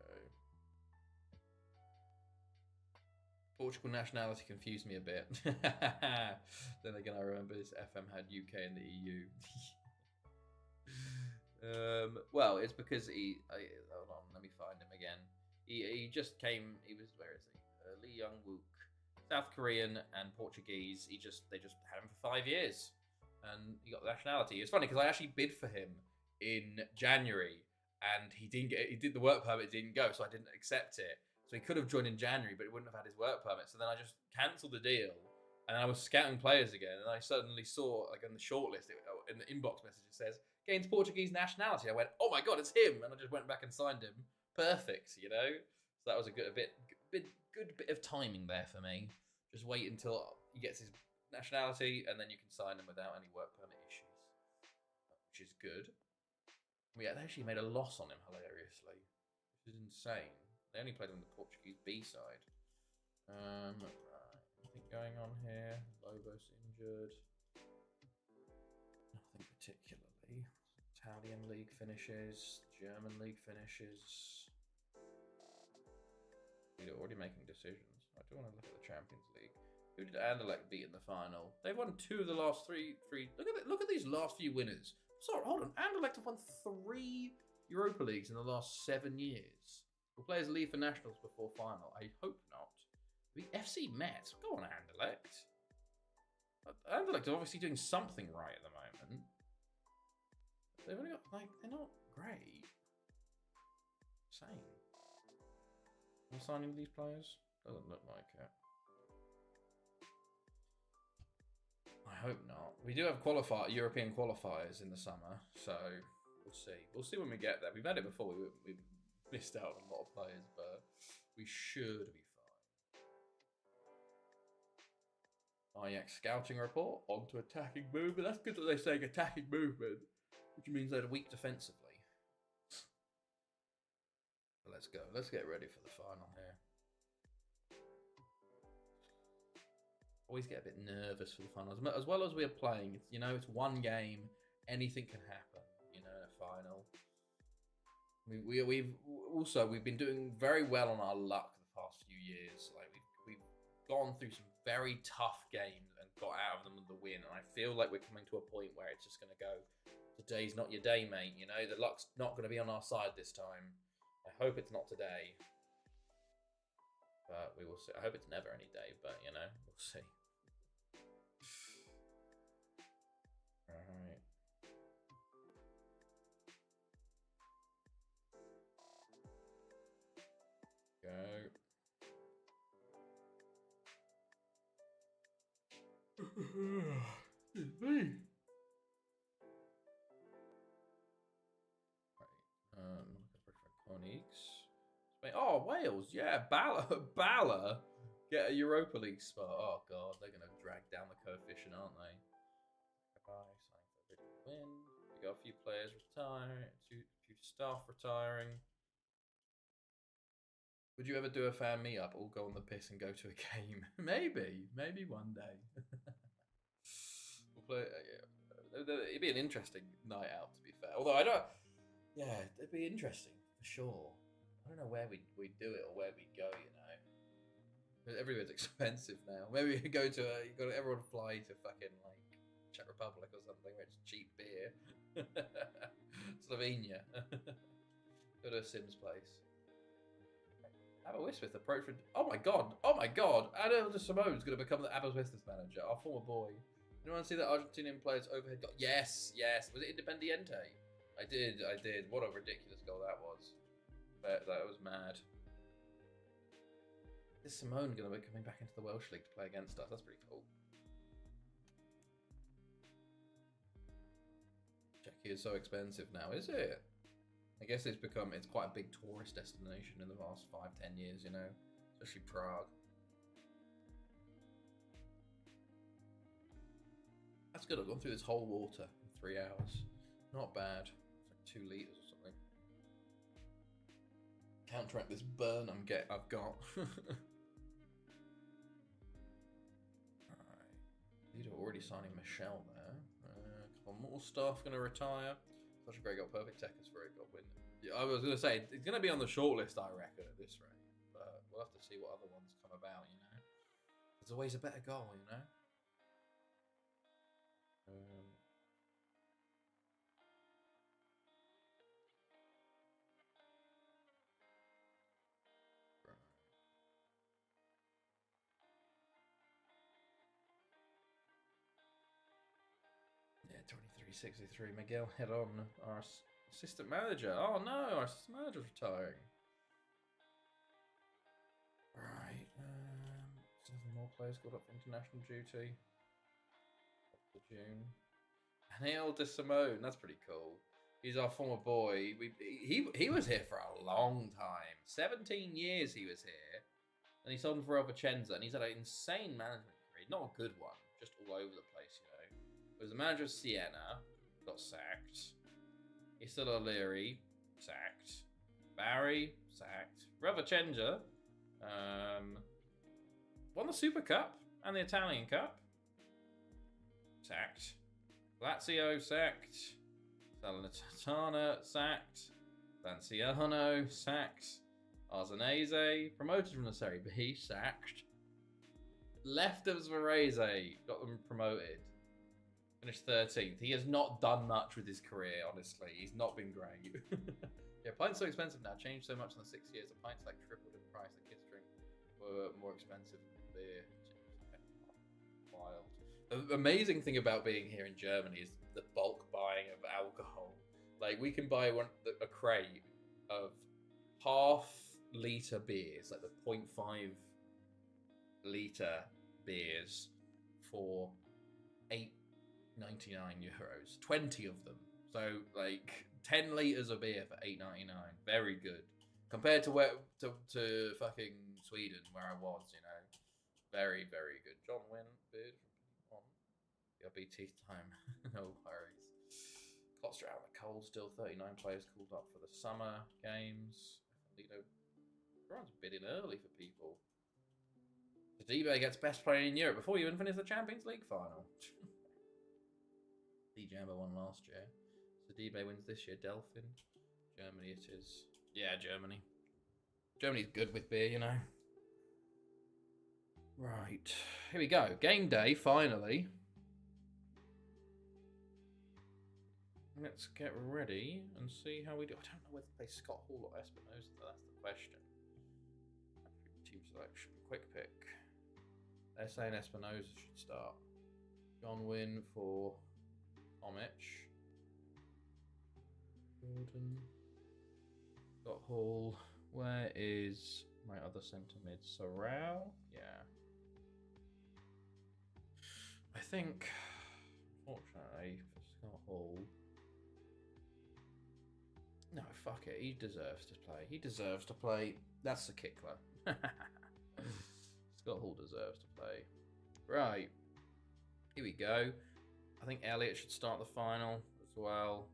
Okay. Portugal nationality confused me a bit. Then again, I remember this FM had UK in the EU. Well, it's because hold on, let me find him again. He just came. Where is he? Lee Young-wook, South Korean and Portuguese. They just had him for 5 years, and he got the nationality. It's funny because I actually bid for him in January, and he didn't get. He did the work permit, didn't go, so I didn't accept it. So he could have joined in January, but he wouldn't have had his work permit. So then I just cancelled the deal, and I was scouting players again, and I suddenly saw on the shortlist in the inbox message it says gains Portuguese nationality. I went, oh my god, it's him, and I just went back and signed him. Perfect, So that was a good bit of timing there for me. Just wait until he gets his nationality, and then you can sign him without any work permit issues, which is good. They actually made a loss on him hilariously, which is insane. They only played on the Portuguese B side. Right, nothing going on here. Lobos injured. Nothing particularly. Italian league finishes. German league finishes. They're already making decisions. I do want to look at the Champions League. Who did Anderlecht beat in the final? They've won 2 of the last 3. Look at these last few winners. Sorry, hold on. Anderlecht have won 3 Europa Leagues in the last 7 years. Will players leave for nationals before final? I hope not. The FC Metz. Go on, Anderlecht. Anderlecht are obviously doing something right at the moment. They've only got, they're not great. Same. Am I signing these players? Doesn't look like it. I hope not. We do have European qualifiers in the summer, so we'll see. We'll see when we get there. We've had it before. We've missed out on a lot of players, but we should be fine. Ajax scouting report onto attacking movement. That's good that they're saying attacking movement, which means they're weak defensively. But let's go. Let's get ready for the final here. Always get a bit nervous for the finals, as well as we're playing. It's, it's one game. Anything can happen. In a final. We've been doing very well on our luck the past few years. Like we've gone through some very tough games and got out of them with the win. And I feel like we're coming to a point where it's just going to go, today's not your day, mate. The luck's not going to be on our side this time. I hope it's not today. But we will see. I hope it's never any day, but we'll see. Alright. Go. It's me. Right. Colleagues. Oh, Wales, yeah, Bala get a Europa League spot. Oh god, they're gonna drag down the coefficient, aren't they? Goodbye, signing for a win. We got a few players retiring, a few staff retiring. Would you ever do a fan meetup? All go on the piss and go to a game? maybe one day. We'll play. It'd be an interesting night out, to be fair. Although yeah, it'd be interesting for sure. I don't know where we do it or where we go, Everywhere's expensive now. Maybe you go to everyone fly to fucking like Czech Republic or something where it's cheap beer. Slovenia. Go to a Sims place. Aberystwyth approach for... Oh my god! Adel de Simone's going to become the Aberystwyth manager, our former boy. Anyone see that Argentinian player's overhead goal? Yes. Was it Independiente? I did. What a ridiculous goal that was. That was mad. Is Simone going to be coming back into the Welsh League to play against us? That's pretty cool. Czechia is so expensive now, is it? I guess it's quite a big tourist destination in the last 5-10 years, especially Prague. That's good. I've gone through this whole water in 3 hours. Not bad. It's like 2 litres or something. Counteract this burn I've got. Alright. Leader already signing Michelle there. A couple more staff going to retire. Such a great goal. Perfect techers for it. Got win. Yeah, I was going to say, it's going to be on the shortlist, I reckon, at this rate. But we'll have to see what other ones come about, There's always a better goal, Yeah, 2363. Miguel head on, our assistant manager. Oh no, our assistant manager's retiring. Right. 7 more players got up for international duty. Up to June. Neil de Simone, that's pretty cool. He's our former boy. He was here for a long time. 17 years he was here. And he sold him for Vicenza, and he's had an insane management career. Not a good one, just all over the place, He was the manager of Siena, got sacked. Isla O'Leary, sacked. Barry, sacked. Vicenza, won the Super Cup and the Italian Cup. Sacked. Lazio, sacked. Salernitana, sacked. Lanciano, sacked. Arsenese, promoted from the Serie B, sacked. Left of Varese, got them promoted. Finished 13th. He has not done much with his career, honestly. He's not been great. Yeah, pints so expensive now. Changed so much in the 6 years. The pints like tripled in price. The kids drink were more expensive than beer. Wild. The amazing thing about being here in Germany is the bulk buying of alcohol. Like, we can buy a crate of half-litre beers, like the 0.5 litre beers, for €8.99. 20 of them. So like 10 litres of beer for €8.99. Very good. Compared to to fucking Sweden where I was, you know. Very, very good. John Wynn, beard on. BRB teeth time. No worries. Klostra out in the cold still. 39 players called up for the summer games. Everyone's bidding early for people. Dibe gets best player in Europe before you even finish the Champions League final. Lee Jambo won last year. Dibe wins this year. Delphin. Germany it is. Yeah, Germany. Germany's good with beer, you know. Right. Here we go. Game day, finally. Let's get ready and see how we do. I don't know whether to play Scott Hall or Espinosa, that's the question. Team selection. Quick pick. They're saying Espinosa should start. John Wynn for Homich. Gordon. Scott Hall. Where is my other centre mid? Sorrell? Yeah. I think, unfortunately, for Scott Hall. No, fuck it. He deserves to play. He deserves to play. That's the kickler. Scott Hall deserves to play. Right. Here we go. I think Elliott should start the final as well.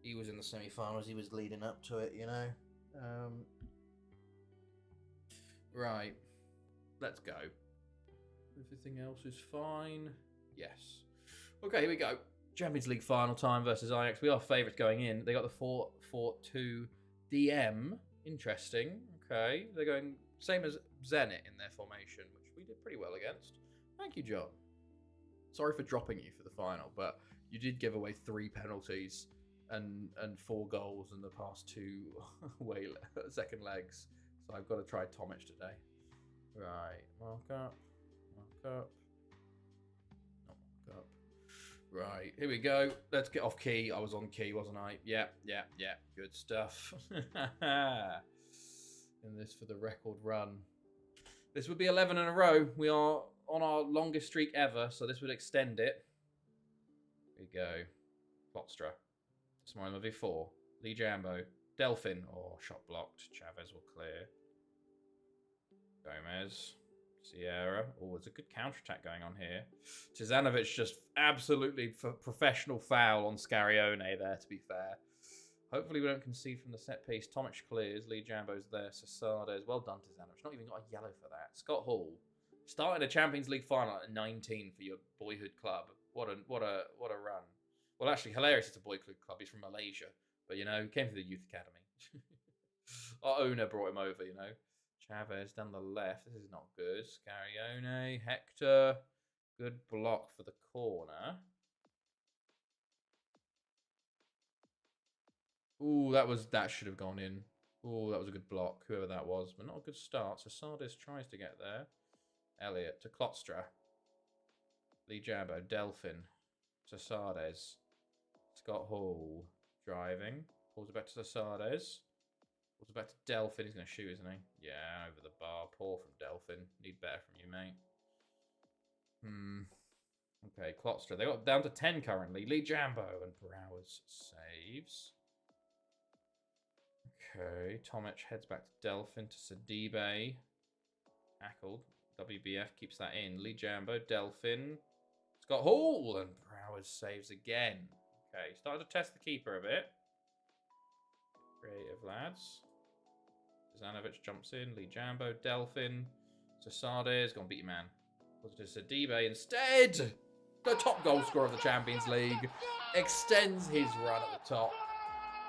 He was in the semi-finals. He was leading up to it, you know. Right. Let's go. Everything else is fine. Yes. Okay, here we go. Champions League final time versus Ajax. We are favourites going in. They got the 4-4-2 DM. Interesting. Okay. They're going same as Zenit in their formation, which we did pretty well against. Thank you, John. Sorry for dropping you for the final, but you did give away 3 penalties and 4 goals in the past 2 away second legs. So I've got to try Tomic today. Right. Mark up. Not mark up. Right, here we go. Let's get off key. I was on key, wasn't I? Yeah. Good stuff. And this for the record run. This would be 11 in a row. We are on our longest streak ever, so this would extend it. Here we go. Klostra. Smile V4. Lee Jambo. Delphin. Oh, shot blocked. Chavez will clear. Gomez. Sierra. Oh, there's a good counter-attack going on here. Tizanovic just absolutely professional foul on Scarione there, to be fair. Hopefully we don't concede from the set piece. Tomic clears. Lee Jambo's there. Sasades. Well done, Tizanovic. Not even got a yellow for that. Scott Hall. Starting a Champions League final at 19 for your boyhood club. What a run. Well, actually, hilarious. It's a boyhood club. He's from Malaysia. But, you know, he came through the youth academy. Our owner brought him over, you know. Chavez down the left. This is not good. Scarione. Hector. Good block for the corner. Ooh, that should have gone in. Ooh, that was a good block, whoever that was. But not a good start. So Sardis tries to get there. Elliott to Klostra. Lee Jambo. Delphin. To Sardis. Scott Hall. Driving. Pulls it back to Sardis. Pulls it back to Delphin. He's going to shoot, isn't he? Yeah, over the bar. Poor from Delphin. Need better from you, mate. Okay, Klostra. They got down to 10 currently. Lee Jambo and Browers saves. Okay, Tomic heads back to Delphin to Sidibe. Tackled. WBF keeps that in. Lee Jambo, Delphin. Scott Hall and Browers saves again. Okay, starting to test the keeper a bit. Creative lads. Zanovic jumps in. Lee Jambo, Delphin. Sasades. Go on, beat your man. Positive Sidibe instead. The top goal scorer of the Champions League. Extends his run at the top.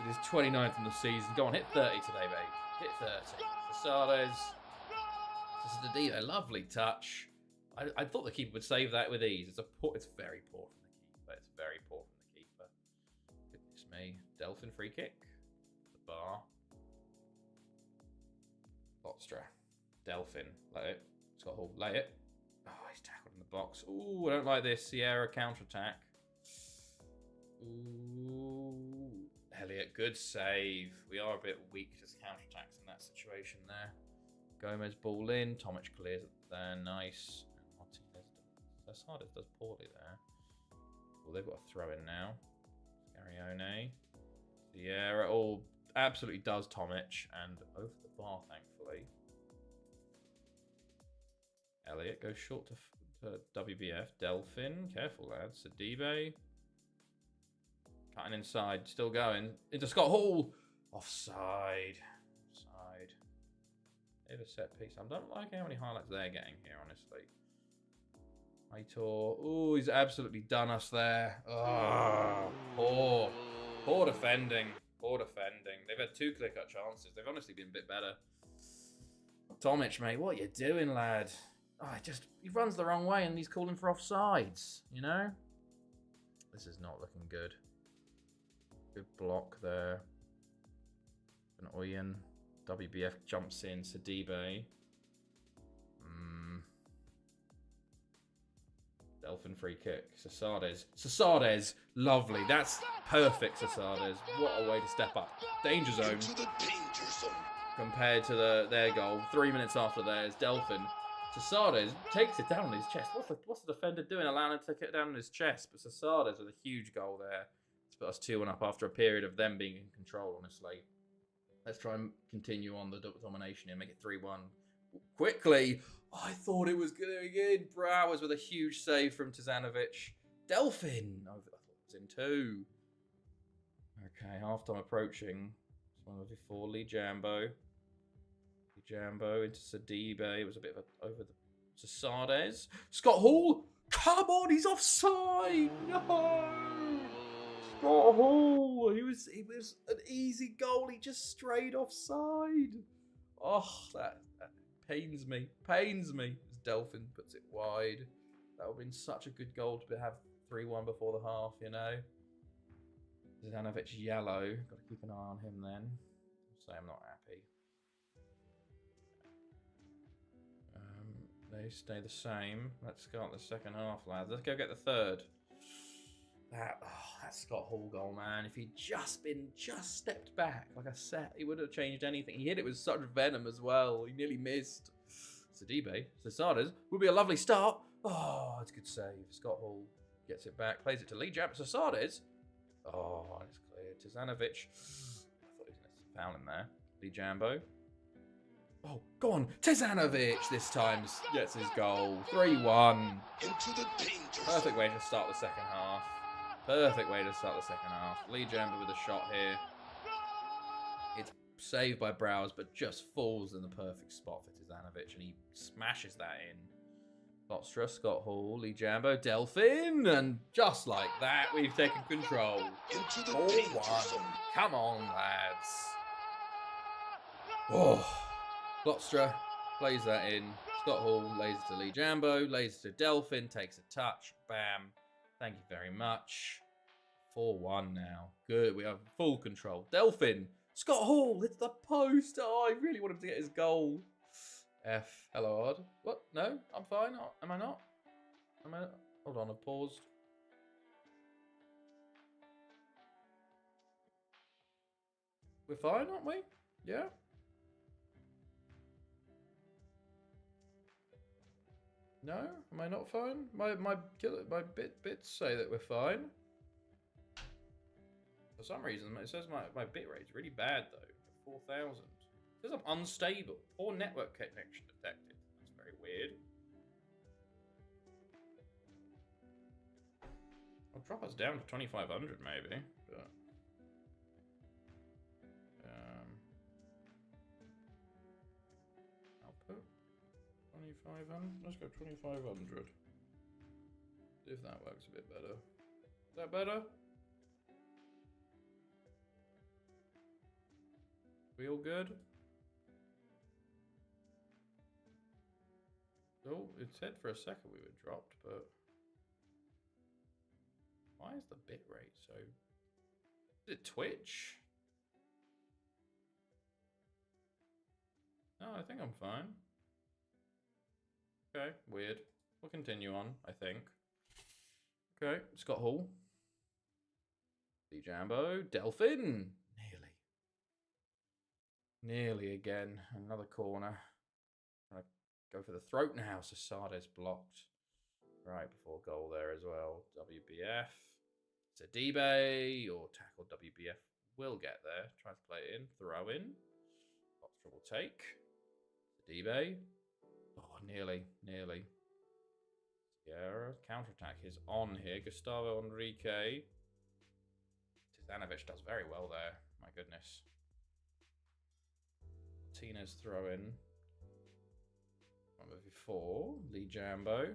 It is 29th in the season. Go on, hit 30 today, babe. Hit 30. Sasades. Sidibe, lovely touch. I thought the keeper would save that with ease. It's very poor from the keeper. It's very poor from the keeper. Goodness me. Delphin free kick. The bar. Klostra. Delphin. Let it. Scott Hall. Lay it. Oh, he's tackled in the box. Ooh, I don't like this. Sierra counter-attack. Ooh. Elliott, good save. We are a bit weak to counter-attacks in that situation there. Gomez ball in. Tomic clears it there. Nice. Martinez Sardis does poorly there. Well, they've got a throw in now. Scarione. Sierra. All absolutely does Tomic. And over the bar, thankfully. Elliot goes short to WBF. Delphin. Careful, lads. Sidibe. Cutting inside. Still going. Into Scott Hall. Offside. Offside. Bit of a set piece. I don't like how many highlights they're getting here, honestly. Aitor. Oh, he's absolutely done us there. Oh, poor. Poor defending. Poor defending. They've had 2 clear-cut chances. They've honestly been a bit better. Tomic, mate, what are you doing, lad? Oh, he runs the wrong way and he's calling for offsides, you know? This is not looking good. Good block there. An Oyen. WBF jumps in. Sidibe. Delphin free kick. Sasades. Lovely. That's perfect, Sasades. What a way to step up. Danger zone. Compared to their goal. 3 minutes after theirs. Delphin. Sasades takes it down on his chest. What's the defender doing? Allowing him to take it down on his chest. But Sasades with a huge goal there. It's put us 2-1 up after a period of them being in control, honestly. Let's try and continue on the domination here. Make it 3-1. Quickly. Oh, I thought it was going in. Browers with a huge save from Tizanovic. Delphin. Oh, I thought it was in 2. Okay, half-time approaching. This one was before Llangefni. Llangefni into Sidibe. It was a bit of over the Sasades. Scott Hall. Come on, he's offside. No. Scott Hall. He was an easy goal. He just strayed offside. Oh, that pains me. Pains me. As Delphin puts it wide. That would have been such a good goal to have 3-1 before the half, you know. Zdanovic yellow. Got to keep an eye on him then. So I'm not happy. They stay the same. Let's start the second half, lads. Let's go get the third. That Scott Hall goal, man. If he'd just stepped back, like I said, he wouldn't have changed anything. He hit it with such venom as well. He nearly missed. Sidibe, Sasades, would be a lovely start. Oh, it's a good save. Scott Hall gets it back, plays it to Llangefni. Sasades. Oh, it's clear. Tizanovic. I thought he was going to foul him there. Llangefni. Oh, go on. Tizanovic this time gets his goal. 3-1. Perfect way to start the second half. Perfect way to start the second half. Llangefni with a shot here. It's saved by Browers, but just falls in the perfect spot for Tizanovic, and he smashes that in. Lotstra, Scott Hall, Llangefni, Delphin, and just like that, we've taken control. 4-1. Come on, lads. Oh. Lotstra plays that in. Scott Hall lays it to Llangefni, lays it to Delphin, takes a touch. Bam. Thank you very much. 4-1 now. Good. We have full control. Delphin. Scott Hall. It's the post. Oh, I really want him to get his goal. F. Hello, Odd. What? No? I'm fine. Am I not? Am I? Hold on. I've paused. We're fine, aren't we? Yeah? No? Am I not fine? My bits say that we're fine. For some reason, it says my bit rate's really bad though. 4,000. It says I'm unstable. Poor network connection detected. That's very weird. I'll drop us down to 2,500 maybe. But output 2,500. Let's go 2,500. See if that works a bit better. Is that better? We all good? Oh, it said for a second we were dropped, but why is the bit rate so? Is it Twitch? No, I think I'm fine. Okay, weird. We'll continue on, I think. Okay, Scott Hall. Llangefni. Delphin. Nearly again. Another corner. Go for the throat now. Sasades blocked. Right before goal there as well. WBF. Sidibe or tackle. WBF will get there. Tries to play it in. Throw in. Foxtrot will take. Sidibe. Oh, nearly. Sierra. Counter-attack is on here. Gustavo Enrique. Tizanovic does very well there. My goodness. Martinez throw in. Number 4. Lee Jambo.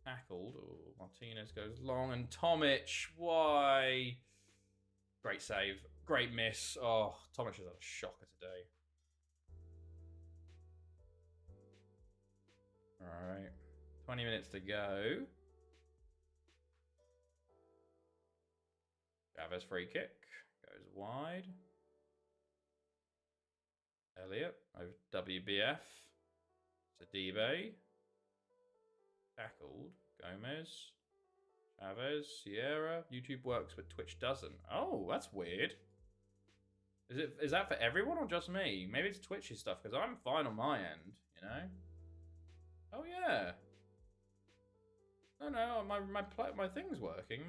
Tackled. Oh, Martinez goes long. And Tomic. Why? Great save. Great miss. Oh, Tomic has had a shocker today. All right. 20 minutes to go. Chavez free kick. Goes wide. Elliott over WBF. Sidibe. Tackled. Gomez. Chavez. Sierra. YouTube works but Twitch doesn't. Oh, that's weird. Is that for everyone or just me? Maybe it's Twitch's stuff because I'm fine on my end, you know? Oh yeah. No, my thing's working.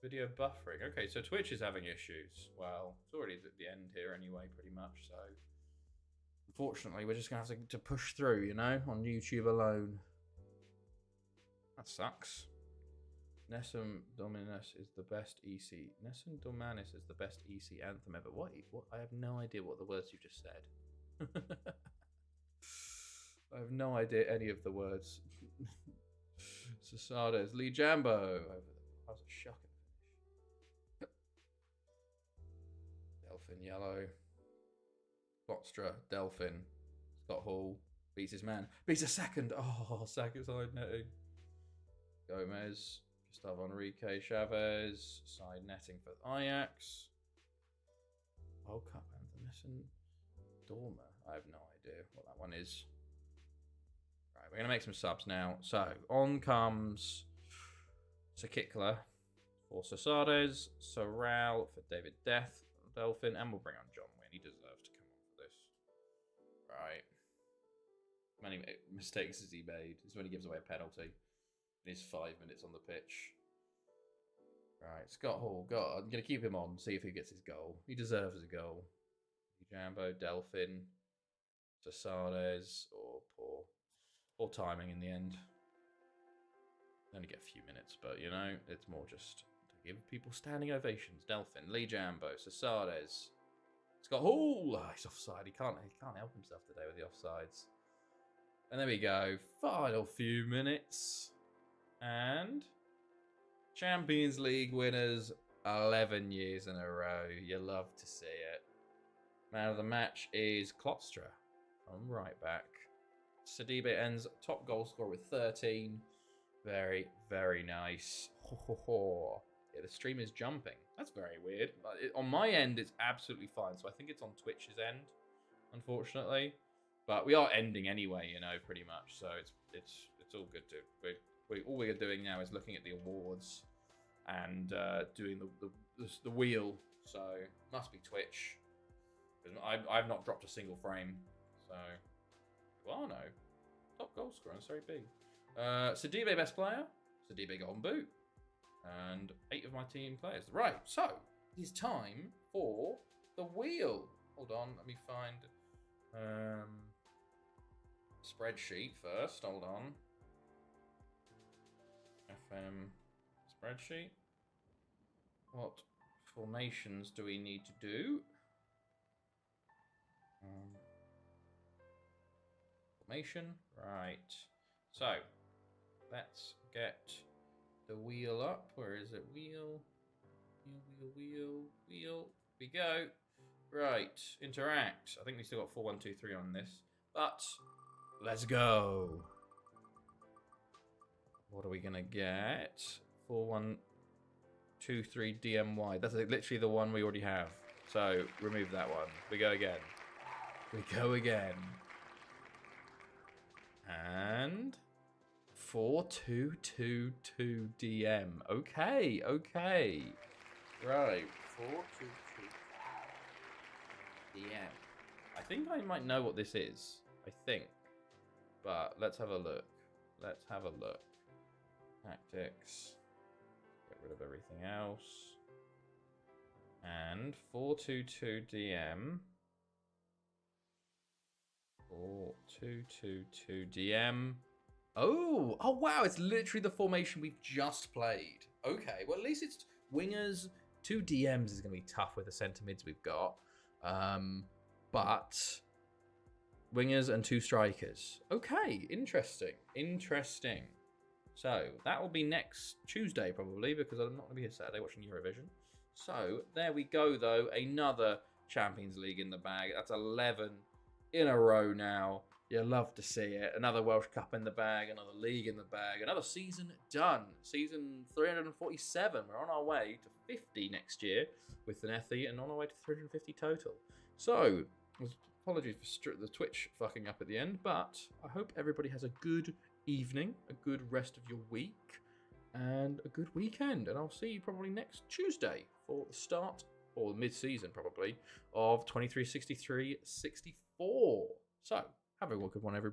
Video buffering. Okay, so Twitch is having issues. Well, it's already at the end here anyway, pretty much. So, unfortunately, we're just gonna have to push through, you know, on YouTube alone. That sucks. Nessun Dominus is the best EC. Nessun Dominus is the best EC anthem ever. What? I have no idea what the words you just said. I have no idea any of the words. Sasades, Lee Jambo. That was a shocking finish. Delphin yellow. Botstra, Delphin. Scott Hall beats his man. Beats a second. Oh, second side netting. Gomez. Gustavo Enrique Chavez. Side netting for Ajax. World Cup anthem. Listen. Dormer. I have no idea what that one is. Right, we're going to make some subs now. So, on comes Sakikla for Sasades, Sorrel for David Death, Delphin, and we'll bring on John Wynn. He deserves to come on for this. Right. Many mistakes has he made? This is when he gives away a penalty. In his 5 minutes on the pitch. Right, Scott Hall. God, I'm going to keep him on, see if he gets his goal. He deserves a goal. Jambo, Delphin, Sasades, or poor timing in the end. Only get a few minutes, but you know, it's more just to give people standing ovations. Delphin, Lee Jambo, Sasades. Scott Hall. Oh, he's offside. He can't help himself today with the offsides. And there we go. Final few minutes. And Champions League winners 11 years in a row. You love to see it. Man of the match is Klopstra from right back. Sidibe ends top goal scorer with 13. Very, very nice. Yeah, the stream is jumping. That's very weird. On my end, it's absolutely fine. So I think it's on Twitch's end, unfortunately. But we are ending anyway, you know, pretty much. So it's all good to. All we're doing now is looking at the awards and doing the wheel. So must be Twitch. I've not dropped a single frame. So, well, no. Top goal scorer, that's very big. Sidibe best player. Sidibe golden boot. And 8 of my team players. Right, so it's time for the wheel. Hold on, let me find spreadsheet first. Hold on. FM spreadsheet. What formations do we need to do? Formation. Right. So, let's get the wheel up. Where is it? Wheel. We go. Right. Interact. I think we still got 4, 1, 2, 3 on this. But, let's go. What are we going to get? 4, 1, 2, 3 DMY. That's literally the one we already have. So, remove that one. We go again. We go again. And 4222 DM. Okay. Right. 422 DM. I think I might know what this is. I think. But let's have a look. let's have a look. Tactics. Get rid of everything else. And 4-2-2 DM. 4-2-2-2 DM. Oh wow! It's literally the formation we've just played. Okay, well at least it's wingers. 2 DMs is going to be tough with the centre mids we've got, but wingers and 2 strikers. Okay, interesting. So that will be next Tuesday probably, because I'm not going to be here Saturday watching Eurovision. So there we go though, another Champions League in the bag. That's 11 in a row now. You love to see it. Another Welsh Cup in the bag, another league in the bag, another season done. Season 347. We're on our way to 50 next year with the Nethy, and on our way to 350 total. So, apologies for the Twitch fucking up at the end, but I hope everybody has a good evening, a good rest of your week, and a good weekend. And I'll see you probably next Tuesday for the start, or mid-season probably, of 23-63-64. So, have a good one, everybody.